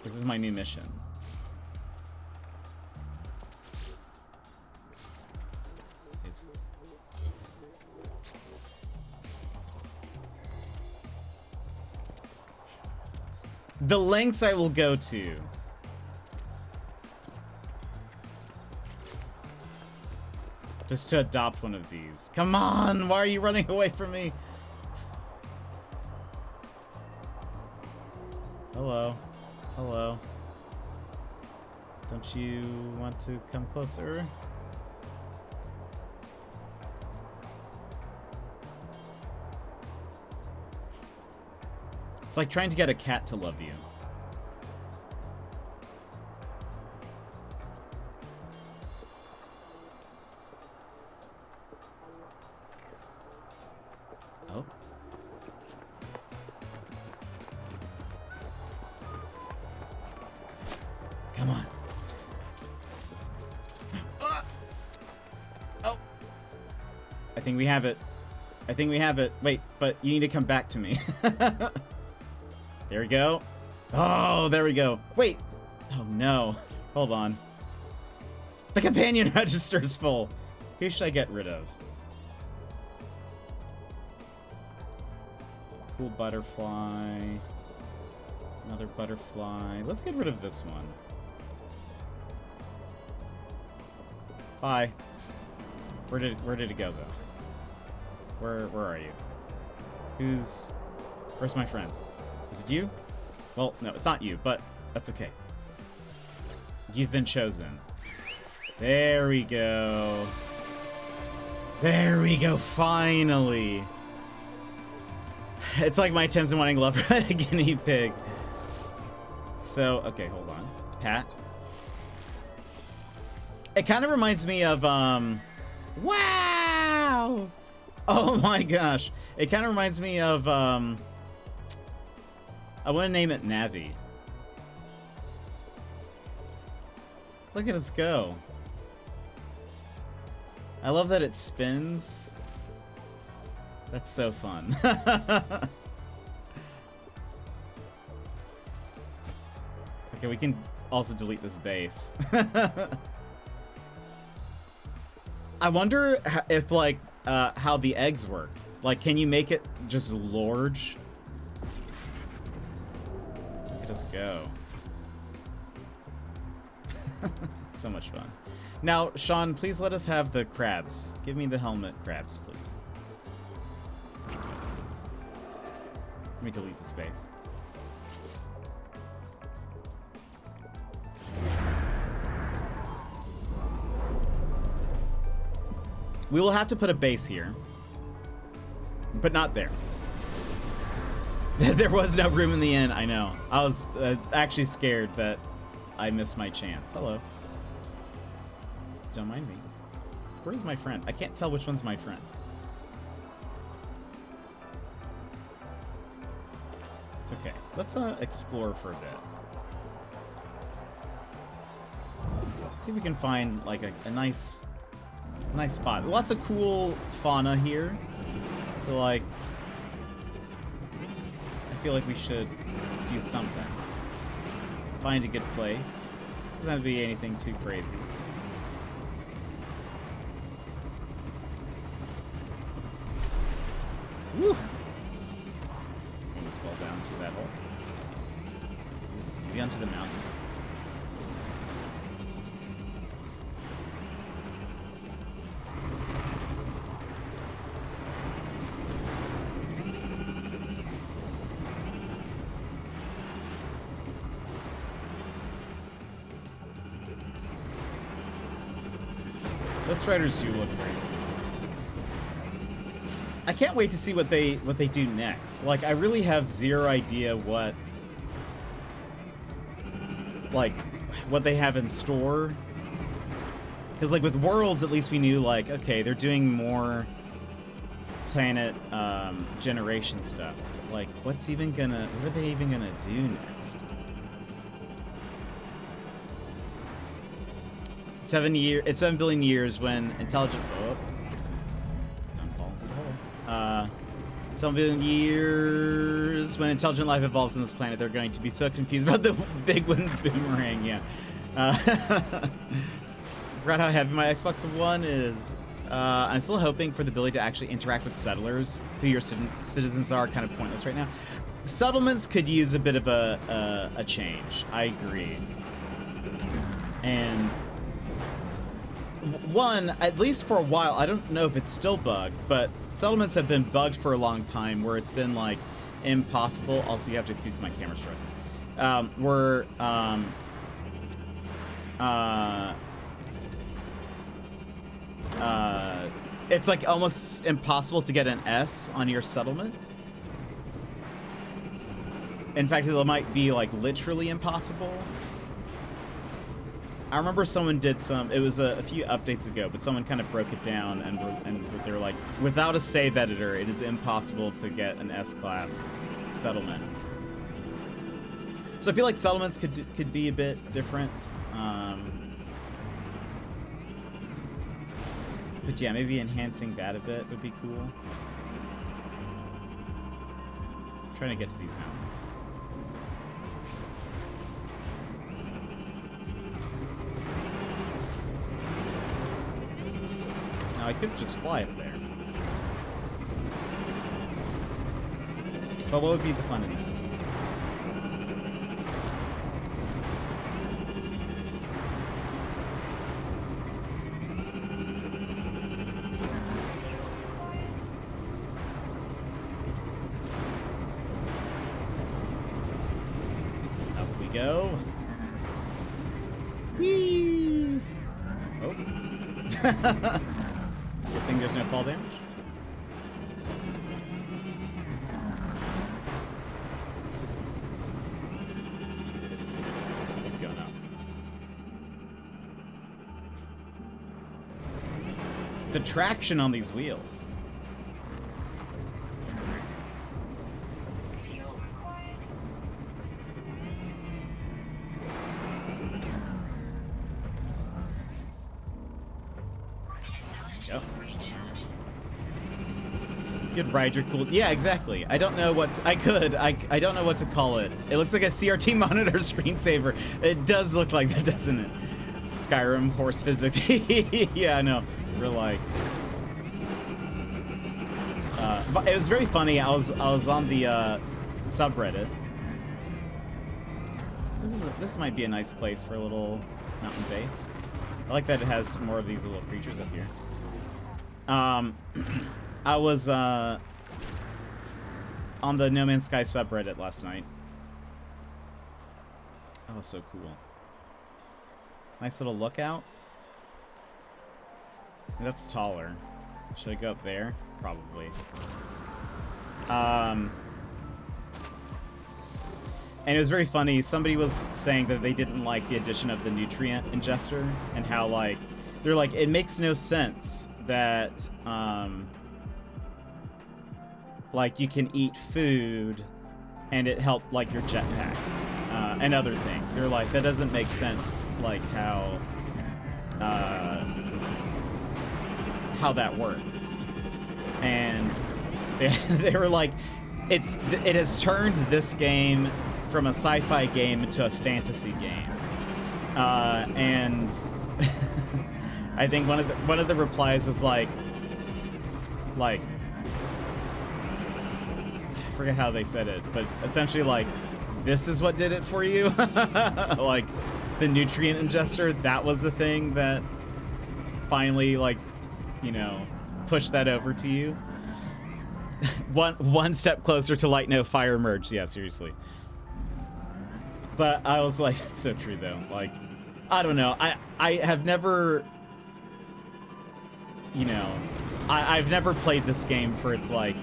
This is my new mission. Oops. The lengths I will go to. Just to adopt one of these. Come on! Why are you running away from me? Hello. Hello. Don't you want to come closer? It's like trying to get a cat to love you. Oh. Come on. Oh. I think we have it. I think we have it. Wait, but you need to come back to me. There we go. Oh, there we go. Wait. Oh, no. Hold on. The companion register is full. Who should I get rid of? Cool butterfly. Another butterfly. Let's get rid of this one. Bye. Where did it go, though? Where are you? Where's my friend? Is it you? Well, no, it's not you, but that's okay. You've been chosen. There we go. There we go, finally. It's like my attempts in wanting love a guinea pig. So, okay, hold on. Pat. It kind of reminds me of, wow! Oh my gosh. It kind of reminds me of, I want to name it Navi. Look at us go. I love that it spins. That's so fun. Okay, we can also delete this base. I wonder if, like, how the eggs work. Like, can you make it just large? Look at us go. So much fun. Now, Sean, please let us have the crabs. Give me the helmet crabs, please. Let me delete the space. We will have to put a base here, but not there. There was no room in the inn, I know. I was actually scared that I missed my chance. Hello. Don't mind me. Where's my friend? I can't tell which one's my friend. It's okay. Let's explore for a bit. Let's see if we can find like a nice spot. Lots of cool fauna here. So like, I feel like we should do something. Find a good place. Doesn't have to be anything too crazy. Woo! Almost fall down to that hole. Maybe onto the mountain. Those striders do look great. I can't wait to see what they do next. Like, I really have zero idea what they have in store. Because like with Worlds, at least we knew like, okay, they're doing more planet generation stuff. Like, what are they even gonna do next? 7 billion years when intelligent. Oh, don't fall into the hole. 7 billion years when intelligent life evolves on this planet, they're going to be so confused about the big wooden boomerang. Yeah. Forgot how heavy my Xbox One is. I'm still hoping for the ability to actually interact with settlers, who your citizens are kind of pointless right now. Settlements could use a bit of a change. I agree. And one, at least for a while, I don't know if it's still bugged, but settlements have been bugged for a long time where it's been like impossible. Also, you have to excuse my camera's frozen. It's like almost impossible to get an S on your settlement. In fact, it might be like literally impossible. I remember someone did some, it was a few updates ago, but someone kind of broke it down and they were like, without a save editor, it is impossible to get an S-class settlement. So I feel like settlements could be a bit different. But yeah, maybe enhancing that a bit would be cool. I'm trying to get to these mountains. Now I could just fly up there. But what would be the fun in that? Good thing there's no fall damage. Let's keep going up. The traction on these wheels. Fuel required. Technology Yep. recharge. Good ride your cool. Yeah, exactly. I don't know what I don't know what to call it. It looks like a CRT monitor screensaver. It does look like that, doesn't it? Skyrim horse physics. Yeah, I know. Real life. It was very funny. I was on the subreddit. This might be a nice place for a little mountain base. I like that it has more of these little creatures up here. I was on the No Man's Sky subreddit last night. Oh, so cool. Nice little lookout. That's taller. Should I go up there? Probably. And it was very funny. Somebody was saying that they didn't like the addition of the nutrient ingester and how, like, they're like, it makes no sense that, like, you can eat food and it helped, like, your jetpack and other things. They're like, that doesn't make sense, like, how that works. And they were like, it has turned this game from a sci-fi game into a fantasy game. And I think one of the replies was like I forget how they said it, but essentially like, this is what did it for you? Like, the nutrient ingester, that was the thing that finally, like, you know, pushed that over to you. One step closer to light no fire merge. Yeah, seriously. But I was like, that's so true though. Like, I don't know. I have never, you know, I've never played this game for its like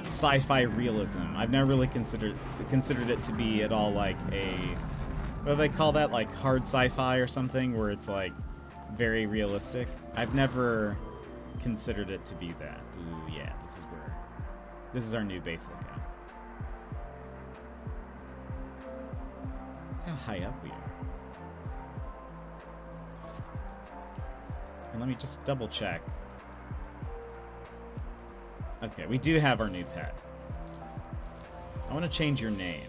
sci-fi realism. I've never really considered it to be at all like a, what do they call that? Like hard sci-fi or something, where it's like very realistic. I've never considered it to be that. Ooh, yeah, this is our new base lookout. Look how high up we are. And let me just double check. Okay, we do have our new pet. I want to change your name.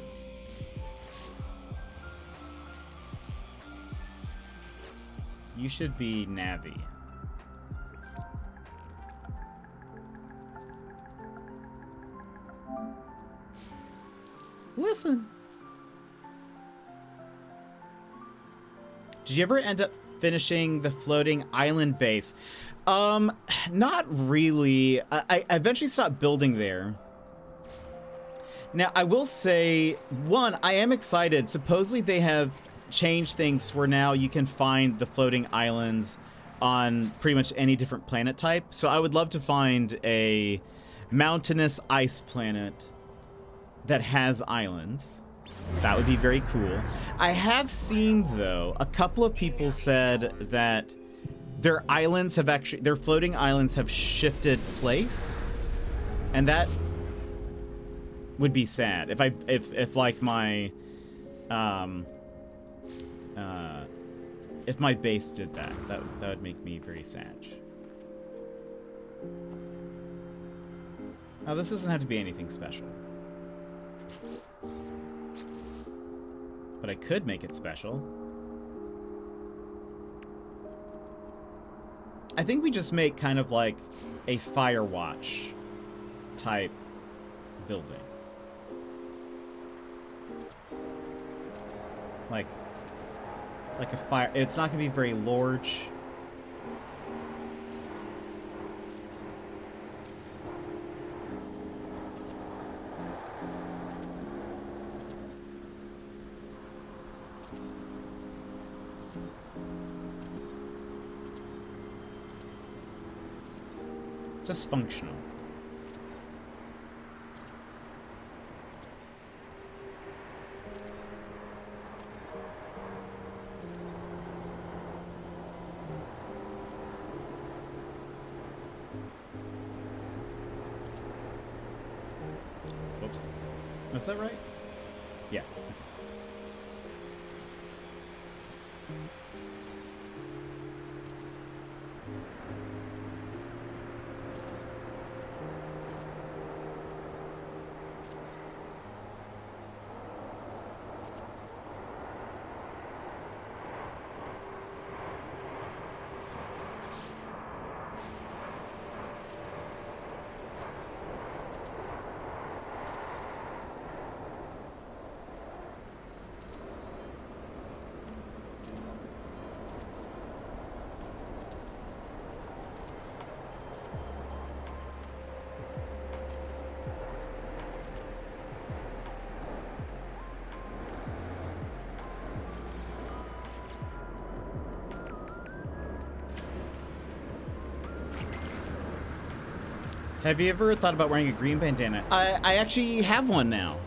You should be Navi. Listen. Did you ever end up finishing the floating island base? Not really. I eventually stopped building there. Now, I will say, one, I am excited. Supposedly they have changed things where now you can find the floating islands on pretty much any different planet type. So I would love to find a mountainous ice planet that has islands. That would be very cool. I have seen, though, a couple of people said that their islands have actually, their floating islands have shifted place, and that would be sad. If like my, if my base did that would make me very sad. Now, this doesn't have to be anything special. But I could make it special. I think we just make kind of like a Firewatch type building. Like a fire. It's not gonna be very large. Just functional. Whoops. Is that right? Yeah. Have you ever thought about wearing a green bandana? I actually have one now.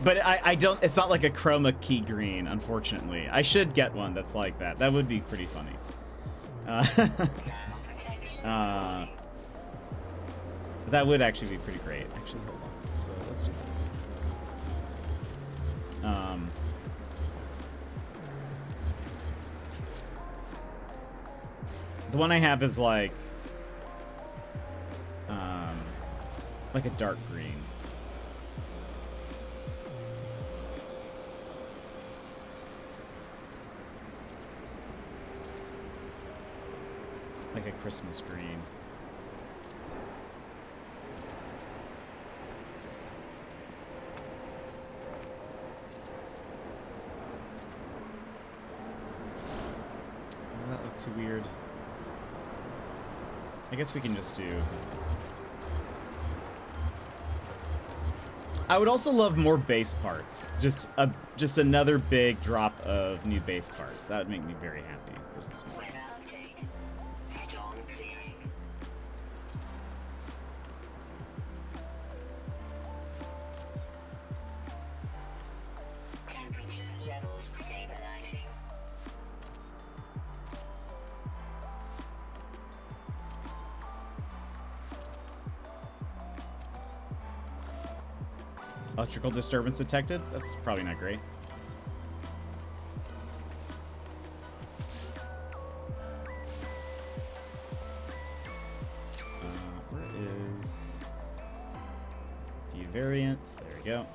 But I don't, it's not like a chroma key green, unfortunately. I should get one that's like that. That would be pretty funny. That would actually be pretty great. Actually, hold on. So let's do this. The one I have is like a dark green. Like a Christmas green. Does that look too weird? I guess we can just do... I would also love more bass parts. Just another big drop of new bass parts. That would make me very happy. There's the small ones. Storm clearing. Temperature levels stabilizing. Electrical disturbance detected? That's probably not great. Where is view variants? There we go.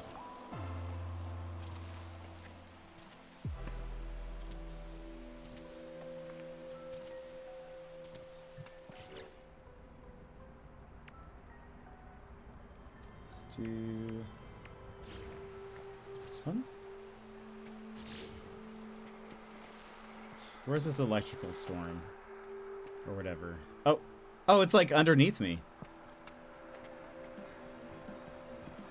Let's do this one. Where's this electrical storm? Or whatever. Oh! Oh, it's like underneath me.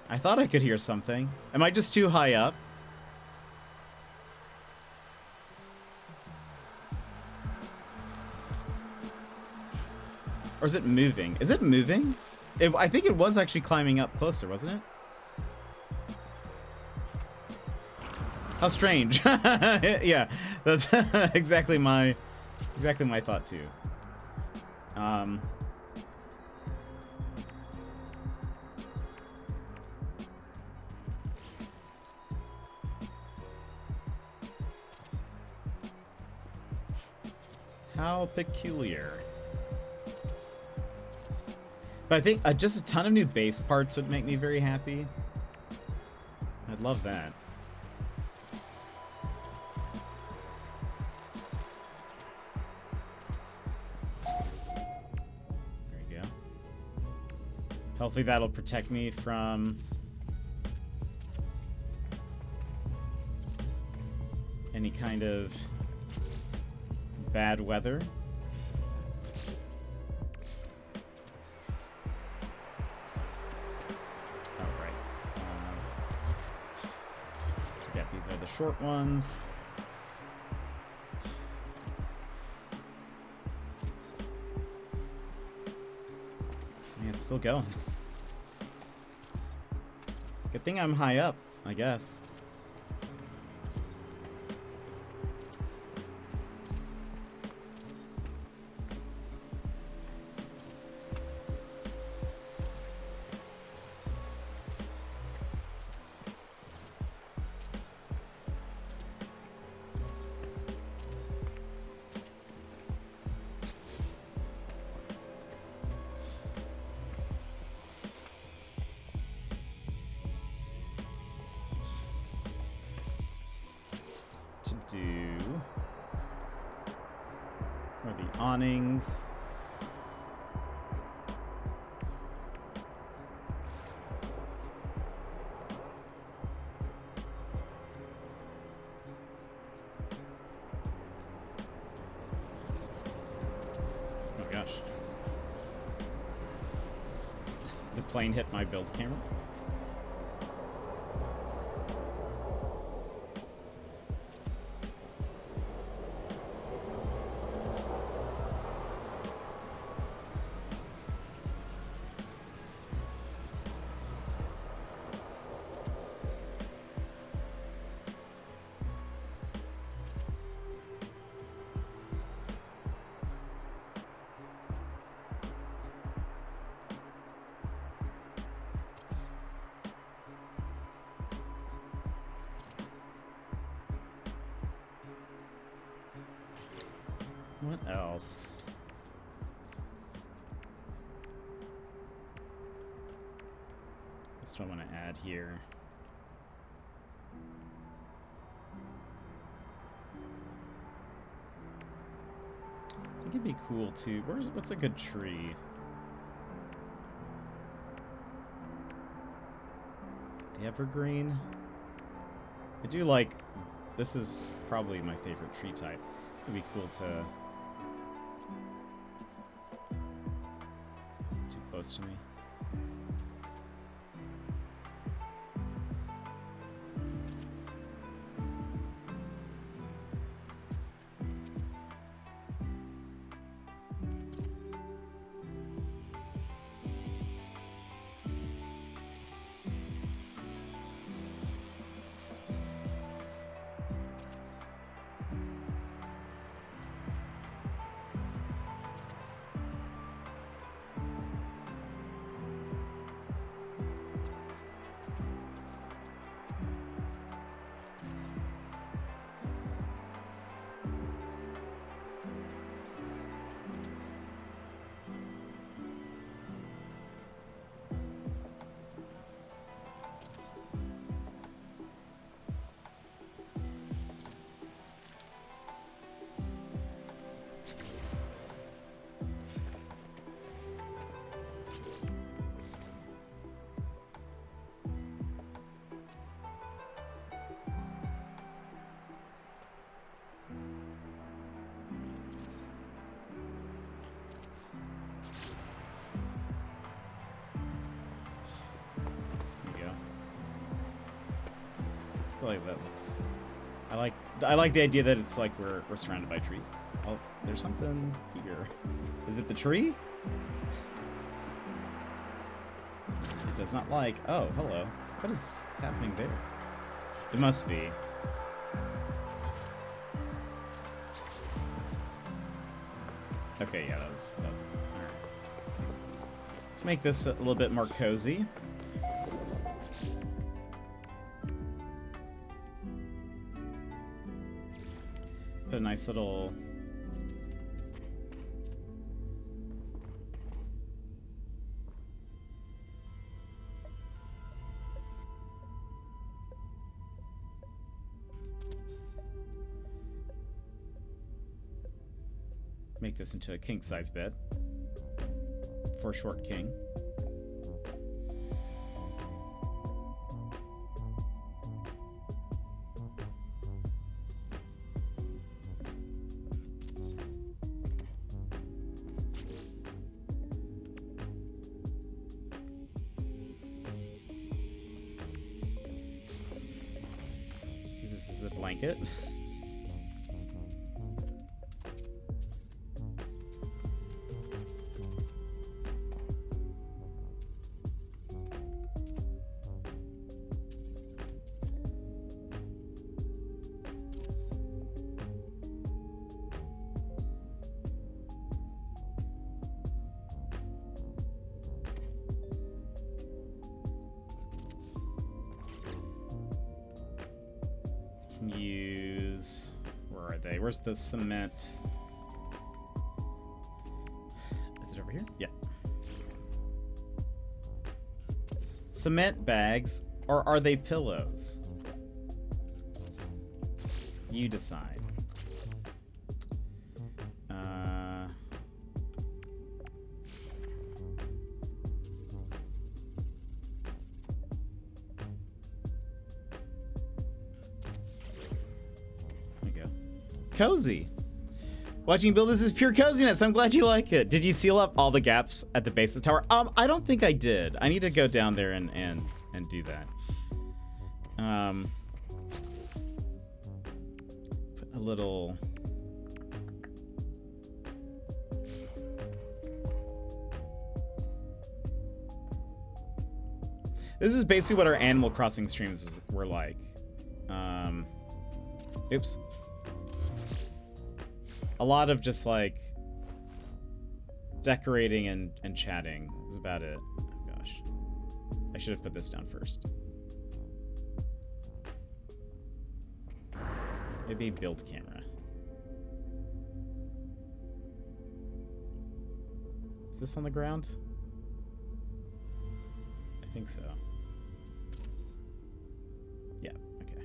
I thought I could hear something. Am I just too high up? Or is it moving? Is it moving? I think it was actually climbing up closer, wasn't it? How strange. Yeah, that's exactly my thought too. How peculiar. But I think just a ton of new bass parts would make me very happy. I'd love that. There we go. Hopefully that'll protect me from any kind of bad weather. These are the short ones. Still going. Good thing I'm high up, I guess. Awnings. Oh gosh. The plane hit my build camera. What else? That's what I want to add here. I think it'd be cool to. What's a good tree? The evergreen. I do like. This is probably my favorite tree type. It'd be cool to. Too close to me. I feel like that looks. I like the idea that it's like we're surrounded by trees. Oh, there's something here. Is it the tree? It does not like. Oh, hello. What is happening there? It must be. Okay, yeah, that was it. All right. Let's make this a little bit more cozy. Put a nice little. Make this into a king-size bed for a short king. Use this as a blanket. use... Where are they? Where's the cement? Is it over here? Yeah. Cement bags, or are they pillows? You decide. Cozy. Watching you build this is pure coziness. I'm glad you like it. Did you seal up all the gaps at the base of the tower? I don't think I did. I need to go down there and do that. Put a little... This is basically what our Animal Crossing streams were like. Oops. A lot of just like decorating and chatting is about it. Oh gosh. I should have put this down first. Maybe build camera. Is this on the ground? I think so. Yeah, okay.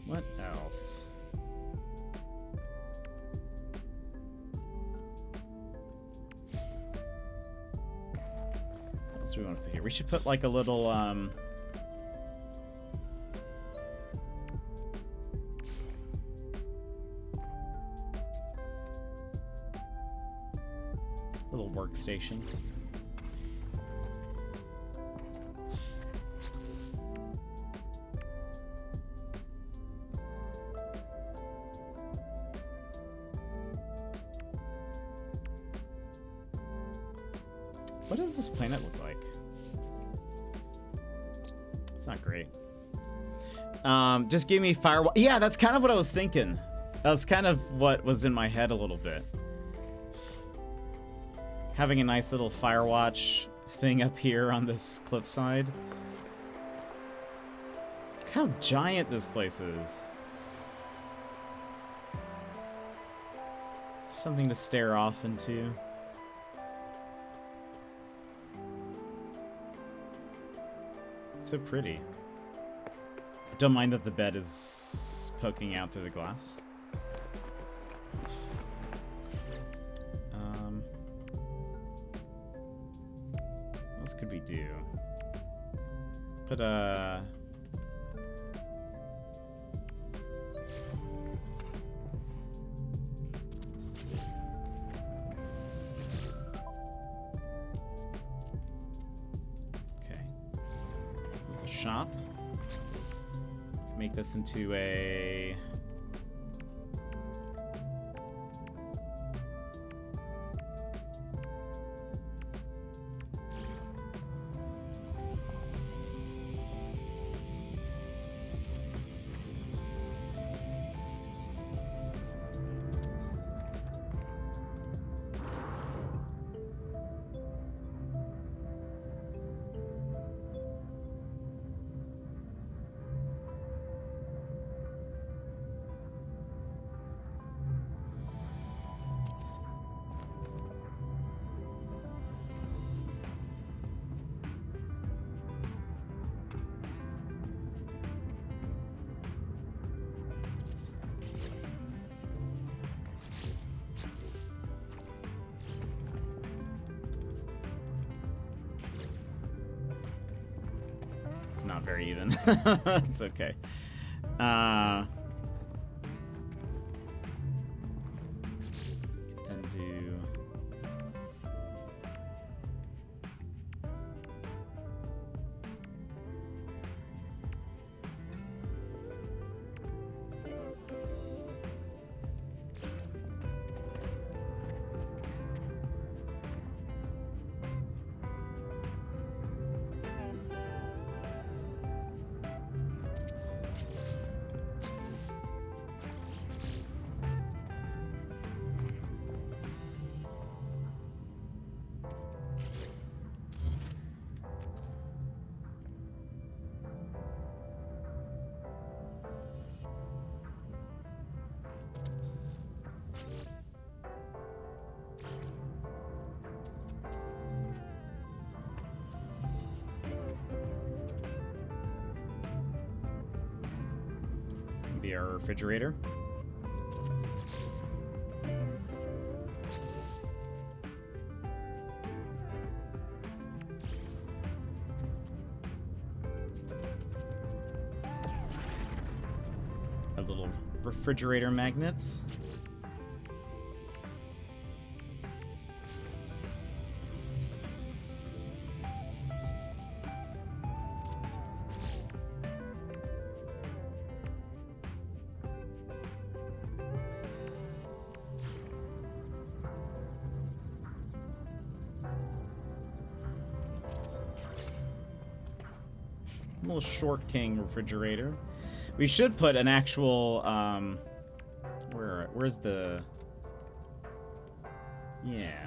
What else? What else do we want to put here? We should put like a little little workstation. What does this planet look like? It's not great. Just give me fire. Yeah, that's kind of what I was thinking. That's kind of what was in my head a little bit. Having a nice little Firewatch thing up here on this cliffside. Look how giant this place is. Something to stare off into. So pretty. Don't mind that the bed is poking out through the glass. What else could we do? Put a... shop. Make this into a... It's not very even. It's okay. Then do... be our refrigerator. A little refrigerator magnets. Little short king refrigerator. We should put an actual where's the yeah.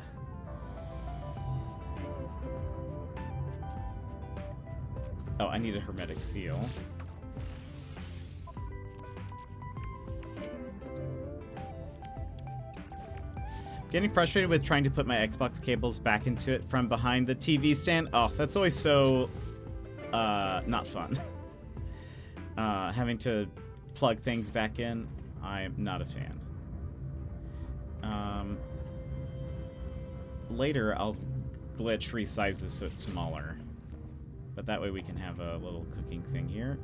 Oh, I need a hermetic seal. Getting frustrated with trying to put my Xbox cables back into it from behind the TV stand. Oh, that's always so not fun. Having to plug things back in, I'm not a fan. Later, I'll glitch resize this so it's smaller. But that way we can have a little cooking thing here.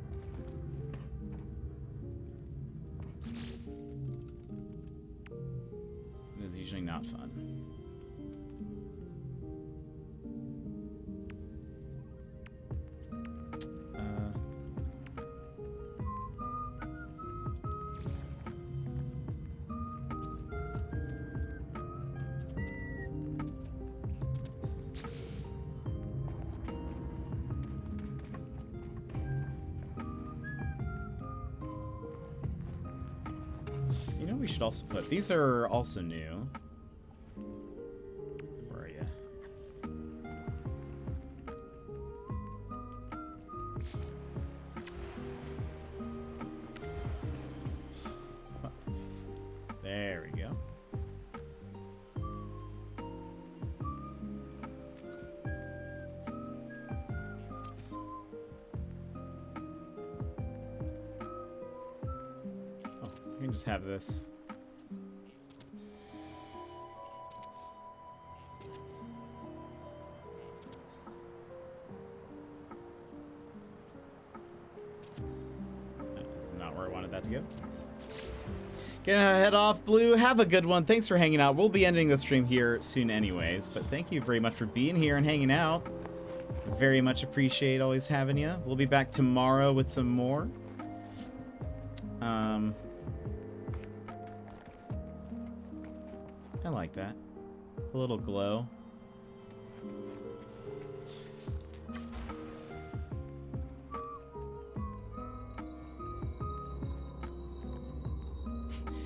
It's usually not fun. We should also put these are also new. Where are you? Oh. There we go. We can just have this. That is not where I wanted that to go. Getting our head off, Blue. Have a good one. Thanks for hanging out. We'll be ending the stream here soon anyways, but thank you very much for being here and hanging out. Very much appreciate always having you. We'll be back tomorrow with some more. I like that. A little glow.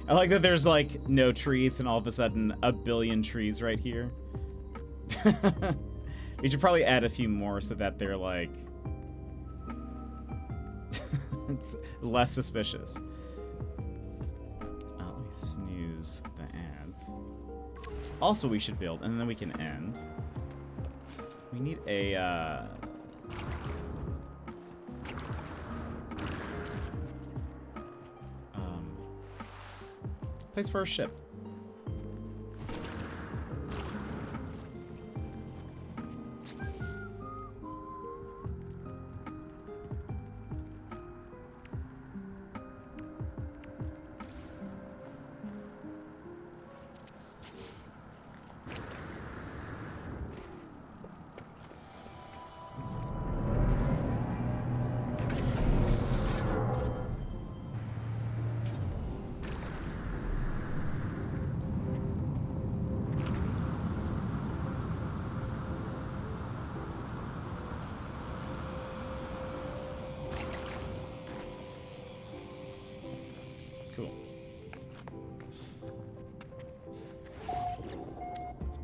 I like that there's like no trees and all of a sudden a billion trees right here. We should probably add a few more so that they're like it's less suspicious. Let me snooze the ads. Also, we should build, and then we can end. We need a place for our ship.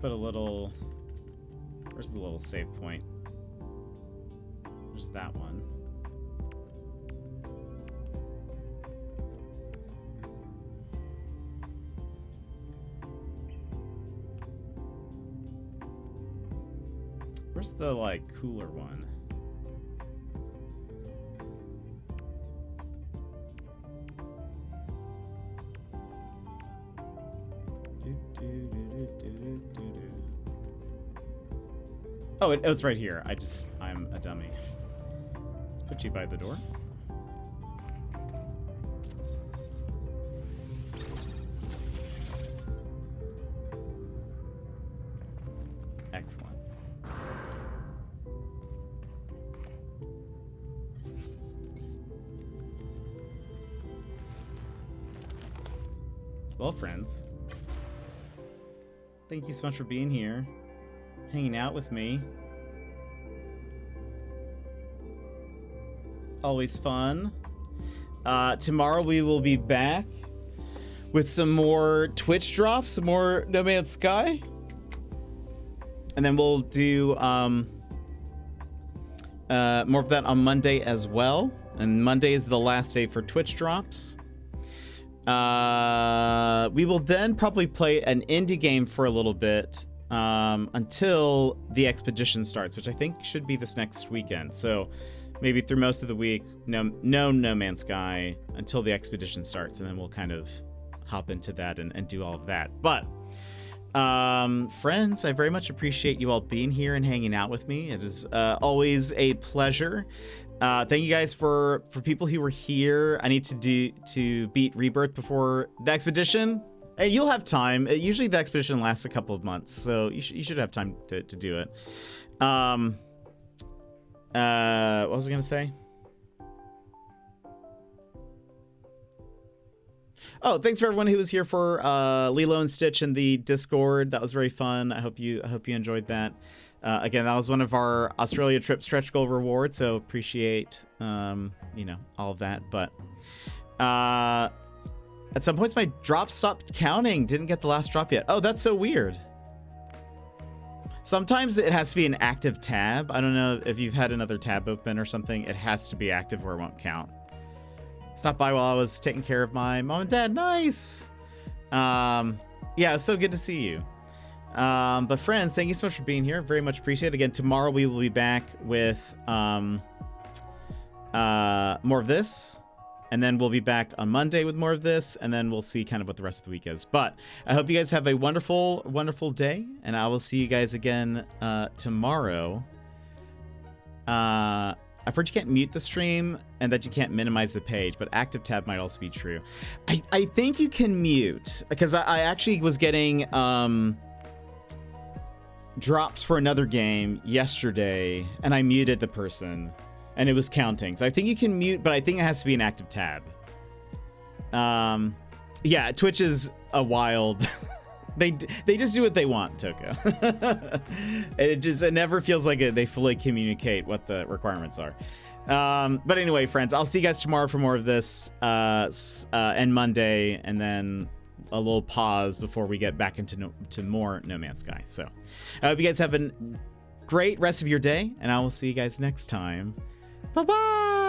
Put a little... Where's the little save point? There's that one. Where's the, like, cooler one? Oh, it's right here. I'm a dummy. Let's put you by the door. Excellent. Well, friends, thank you so much for being here, hanging out with me. Always fun. Tomorrow we will be back with some more Twitch drops, some more No Man's Sky. And then we'll do more of that on Monday as well. And Monday is the last day for Twitch drops. We will then probably play an indie game for a little bit until the expedition starts, which I think should be this next weekend. So maybe through most of the week, no Man's Sky until the expedition starts, and then we'll kind of hop into that and do all of that. But friends, I very much appreciate you all being here and hanging out with me. It is always a pleasure. Thank you guys for people who were here. I need to beat Rebirth before the expedition, and you'll have time. Usually the expedition lasts a couple of months, so you should have time to do it. What was I gonna say? Oh, thanks for everyone who was here for Lilo and Stitch in the Discord. That was very fun. I hope you enjoyed that. Again, that was one of our Australia trip stretch goal rewards, so appreciate all of that. But at some points my drop stopped counting. Didn't get the last drop yet. Oh, that's so weird. Sometimes it has to be an active tab. I don't know if you've had another tab open or something. It has to be active or it won't count. Stopped by while I was taking care of my mom and dad. Nice. Yeah, it's so good to see you. But friends, thank you so much for being here. Very much appreciate it. Again, tomorrow we will be back with more of this. And then we'll be back on Monday with more of this. And then we'll see kind of what the rest of the week is. But I hope you guys have a wonderful, wonderful day. And I will see you guys again tomorrow. I've heard you can't mute the stream and that you can't minimize the page, but active tab might also be true. I think you can mute, because I actually was getting drops for another game yesterday, and I muted the person, and it was counting. So I think you can mute, but I think it has to be an active tab. Yeah, Twitch is a wild... They just do what they want, Toko. It never feels like they fully communicate what the requirements are. But anyway, friends, I'll see you guys tomorrow for more of this, and Monday, and then a little pause before we get back into more No Man's Sky. So I hope you guys have a great rest of your day, and I will see you guys next time. Bye-bye!